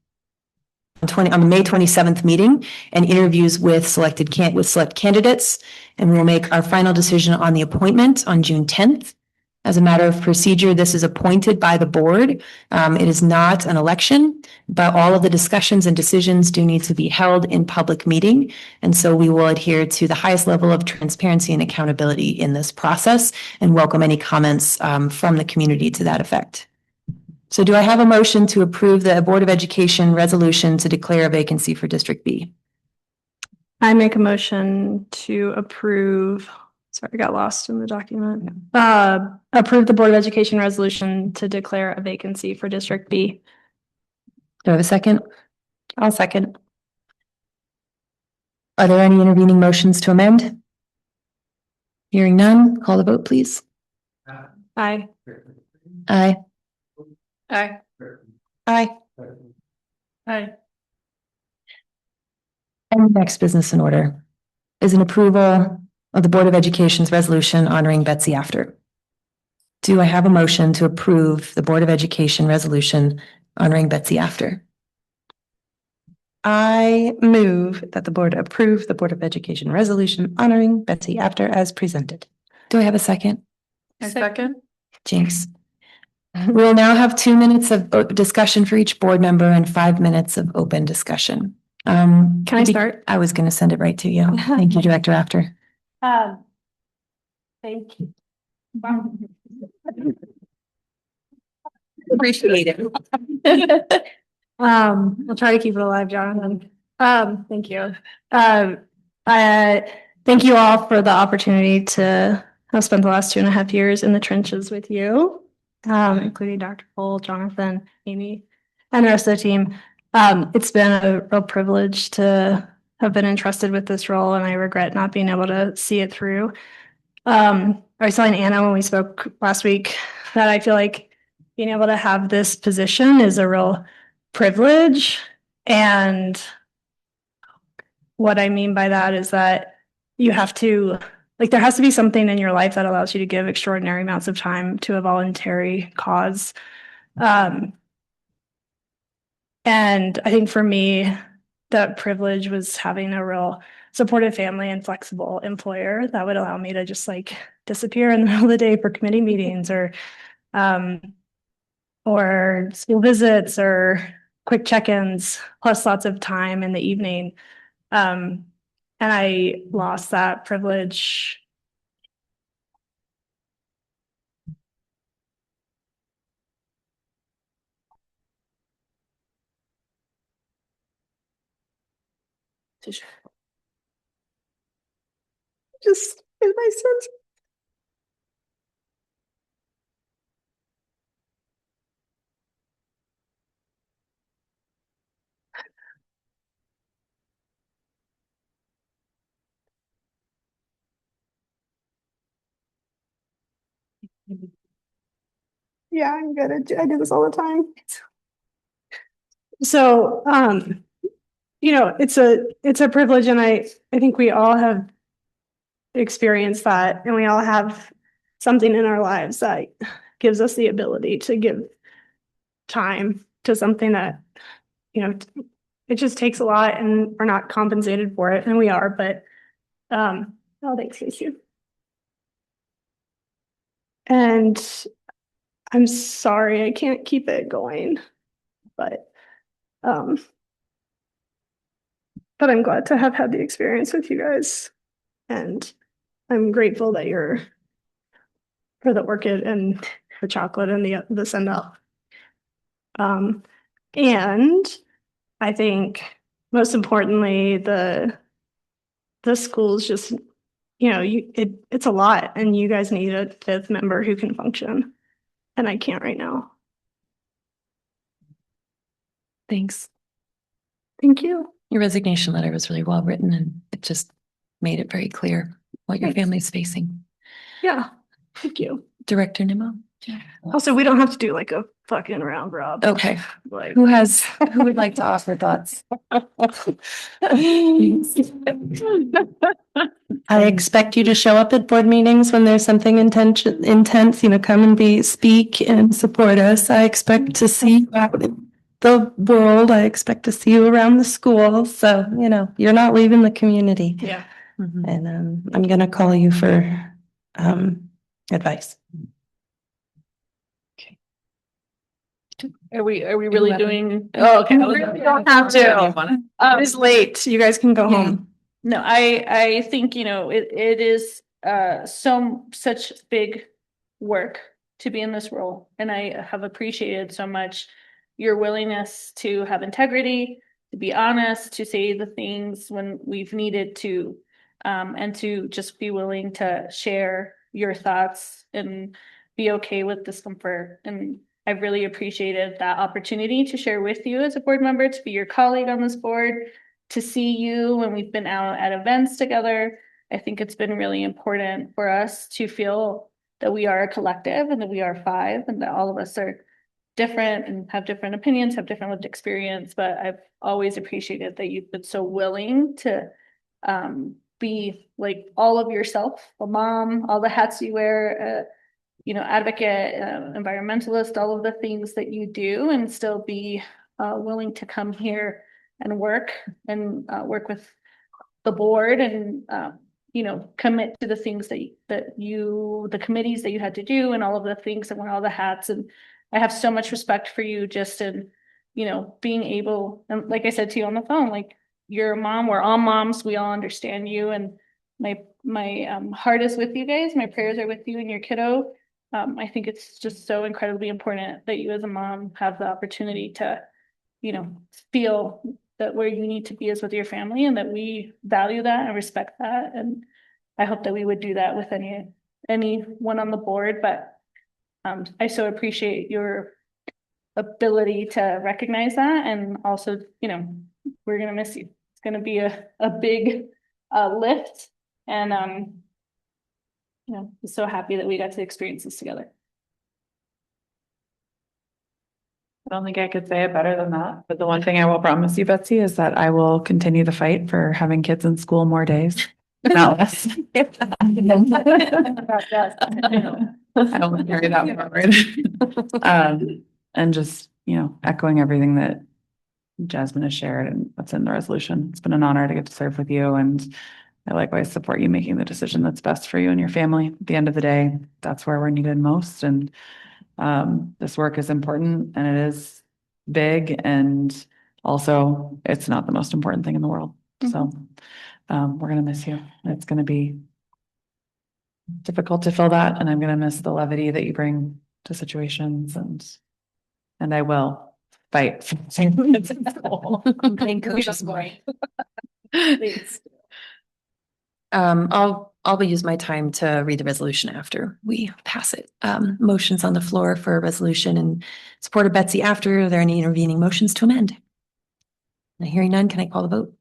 the May 27th meeting and interviews with select candidates. And we will make our final decision on the appointment on June 10th. As a matter of procedure, this is appointed by the board. It is not an election, but all of the discussions and decisions do need to be held in public meeting. And so we will adhere to the highest level of transparency and accountability in this process and welcome any comments from the community to that effect. So do I have a motion to approve the Board of Education resolution to declare a vacancy for District B? I make a motion to approve. Sorry, I got lost in the document. Approve the Board of Education resolution to declare a vacancy for District B. Do I have a second? I'll second. Are there any intervening motions to amend? Hearing none, call the vote, please. Aye. Aye. Aye. Aye. Aye. And the next business in order is an approval of the Board of Education's resolution honoring Betsy After. Do I have a motion to approve the Board of Education resolution honoring Betsy After? I move that the board approve the Board of Education resolution honoring Betsy After as presented. Do I have a second? I second. Jinx. We'll now have 2 minutes of discussion for each board member and 5 minutes of open discussion. Can I start? I was going to send it right to you. Thank you, Director After. Thank you. Appreciate it. I'll try to keep it alive, Jonathan. Thank you. I thank you all for the opportunity to have spent the last 2.5 years in the trenches with you, including Dr. Cole, Jonathan, Amy, and the rest of the team. It's been a real privilege to have been entrusted with this role, and I regret not being able to see it through. I was telling Anna when we spoke last week that I feel like being able to have this position is a real privilege. And what I mean by that is that you have to, like, there has to be something in your life that allows you to give extraordinary amounts of time to a voluntary cause. And I think for me, that privilege was having a real supportive family and flexible employer that would allow me to just like disappear in the middle of the day for committee meetings or school visits or quick check-ins, plus lots of time in the evening. And I lost that privilege. Just in my sense. Yeah, I'm good. I do this all the time. So, it's a privilege, and I think we all have experienced that, and we all have something in our lives that gives us the ability to give time to something that, it just takes a lot, and we're not compensated for it, and we are, but, oh, thanks, Casey. And I'm sorry, I can't keep it going, but I'm glad to have had the experience with you guys, and I'm grateful that you're for the orchid and the chocolate and the send off. And I think most importantly, the schools just, it's a lot, and you guys need a fifth member who can function, and I can't right now. Thanks. Thank you. Your resignation letter was really well written, and it just made it very clear what your family's facing. Yeah, thank you. Director Nimmo? Also, we don't have to do like a fucking round robin. Okay. Like, Who would like to offer thoughts? I expect you to show up at board meetings when there's something intense, come and speak and support us. I expect to see you out in the world. I expect to see you around the school. So, you're not leaving the community. Yeah. And I'm going to call you for advice. Are we really doing? Oh, okay. We really don't have to. It is late. You guys can go home. No, I think, it is such big work to be in this role. And I have appreciated so much your willingness to have integrity, to be honest, to say the things when we've needed to, and to just be willing to share your thoughts and be okay with discomfort. And I've really appreciated that opportunity to share with you as a board member, to be your colleague on this board, to see you when we've been out at events together. I think it's been really important for us to feel that we are a collective and that we are five and that all of us are different and have different opinions, have different lived experience. But I've always appreciated that you've been so willing to be like all of yourself, a mom, all the hats you wear, advocate, environmentalist, all of the things that you do, and still be willing to come here and work with the board and, commit to the things the committees that you had to do and all of the things and wear all the hats. And I have so much respect for you just in, being able, and like I said to you on the phone, like you're a mom, we're all moms, we all understand you. And my heart is with you guys. My prayers are with you and your kiddo. I think it's just so incredibly important that you as a mom have the opportunity to, feel that where you need to be is with your family and that we value that and respect that. And I hope that we would do that with anyone on the board, but I so appreciate your ability to recognize that. And also, we're going to miss you. It's going to be a big lift. And, I'm so happy that we got to experience this together. I don't think I could say it better than that. But the one thing I will promise you, Betsy, is that I will continue the fight for having kids in school more days, not less. I will carry that forward. And just, echoing everything that Jasmine has shared and what's in the resolution. It's been an honor to get to serve with you, and I likewise support you making the decision that's best for you and your family. At the end of the day, that's where we're needed most. And this work is important and it is big, and also it's not the most important thing in the world. So we're going to miss you. It's going to be difficult to fill that, and I'm going to miss the levity that you bring to situations, and I will fight for something that's in school. Please. I'll use my time to read the resolution after we pass it. Motions on the floor for a resolution in support of Betsy After. Are there any intervening motions to amend? And hearing none, can I call the vote?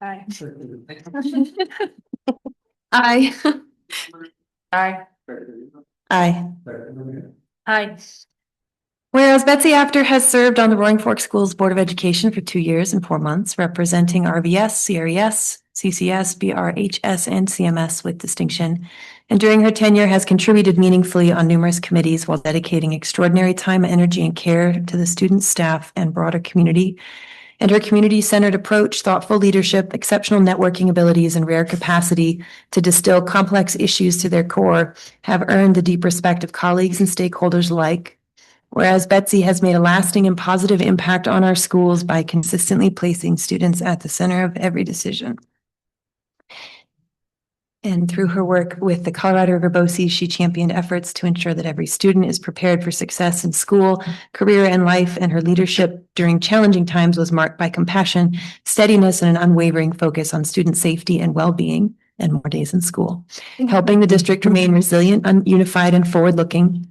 Aye. Aye. Aye. Aye. Aye. Whereas Betsy After has served on the Roaring Fork Schools Board of Education for 2 years and 4 months, representing RVS, CRES, CCS, BRHS, and CMS with distinction, and during her tenure has contributed meaningfully on numerous committees while dedicating extraordinary time, energy, and care to the students, staff, and broader community. And her community-centered approach, thoughtful leadership, exceptional networking abilities, and rare capacity to distill complex issues to their core have earned the deep respect of colleagues and stakeholders alike. Whereas Betsy has made a lasting and positive impact on our schools by consistently placing students at the center of every decision. And through her work with the Colorado River BOCES, she championed efforts to ensure that every student is prepared for success in school, career, and life, and her leadership during challenging times was marked by compassion, steadiness, and an unwavering focus on student safety and well-being, and more days in school, helping the district remain resilient, unified, and forward-looking.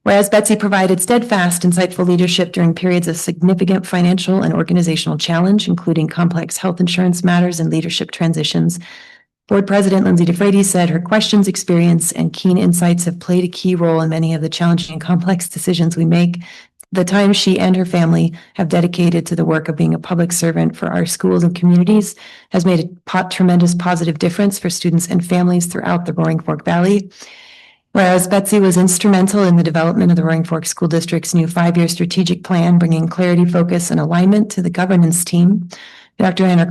Whereas Betsy provided steadfast, insightful leadership during periods of significant financial and organizational challenge, including complex health insurance matters and leadership transitions, Board President Lindsay DeFrades said her questions, experience, and keen insights have played a key role in many of the challenging and complex decisions we make. The time she and her family have dedicated to the work of being a public servant for our schools and communities has made a tremendous positive difference for students and families throughout the Roaring Fork Valley. Whereas Betsy was instrumental in the development of the Roaring Fork School District's new 5-year strategic plan, bringing clarity, focus, and alignment to the governance team, Dr. Anna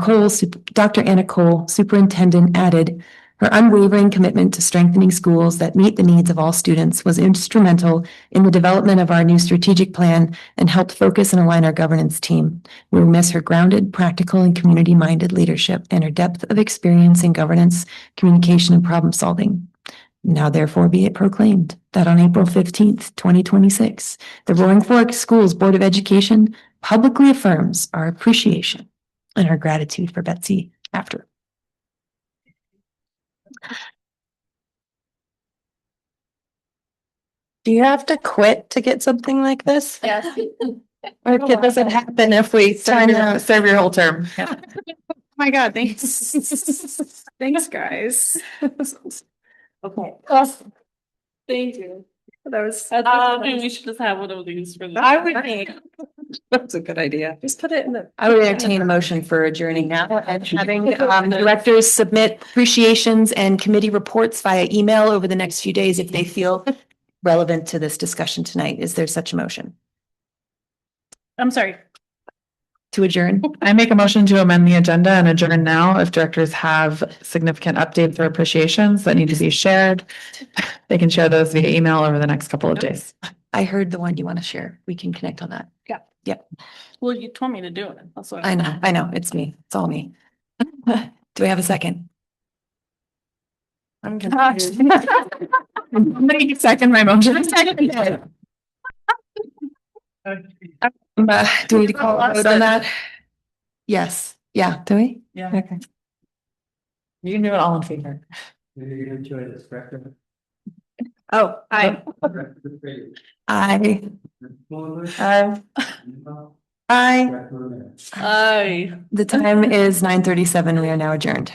Cole, superintendent, added, her unwavering commitment to strengthening schools that meet the needs of all students was instrumental in the development of our new strategic plan and helped focus and align our governance team. We will miss her grounded, practical, and community-minded leadership and her depth of experience in governance, communication, and problem solving. Now therefore be it proclaimed that on April 15th, 2026, the Roaring Fork Schools Board of Education publicly affirms our appreciation and our gratitude for Betsy After. Do you have to quit to get something like this? Yes. Or does it happen if we sign up? Serve your whole term. Oh my God, thanks. Thanks, guys. Okay. Thank you. That was. Maybe we should just have one of these for the. I would need. That's a good idea. Just put it in the. I would entertain a motion for adjourning now and having directors submit appreciations and committee reports via email over the next few days if they feel relevant to this discussion tonight. Is there such a motion I'm sorry. to adjourn? I make a motion to amend the agenda and adjourn now. If directors have significant updates or appreciations that need to be shared, they can share those via email over the next couple of days. I heard the one you want to share. We can connect on that. Yeah. Yep. Well, you told me to do it. That's what I know. It's me. It's all me. Do we have a second? I'm confused. Somebody second my motion. Do we need to call a vote on that? Yes. Yeah. Do we? Yeah. Okay. You can do it all in favor. Oh, Aye. Aye. Aye. The time is 9:37. We are now adjourned.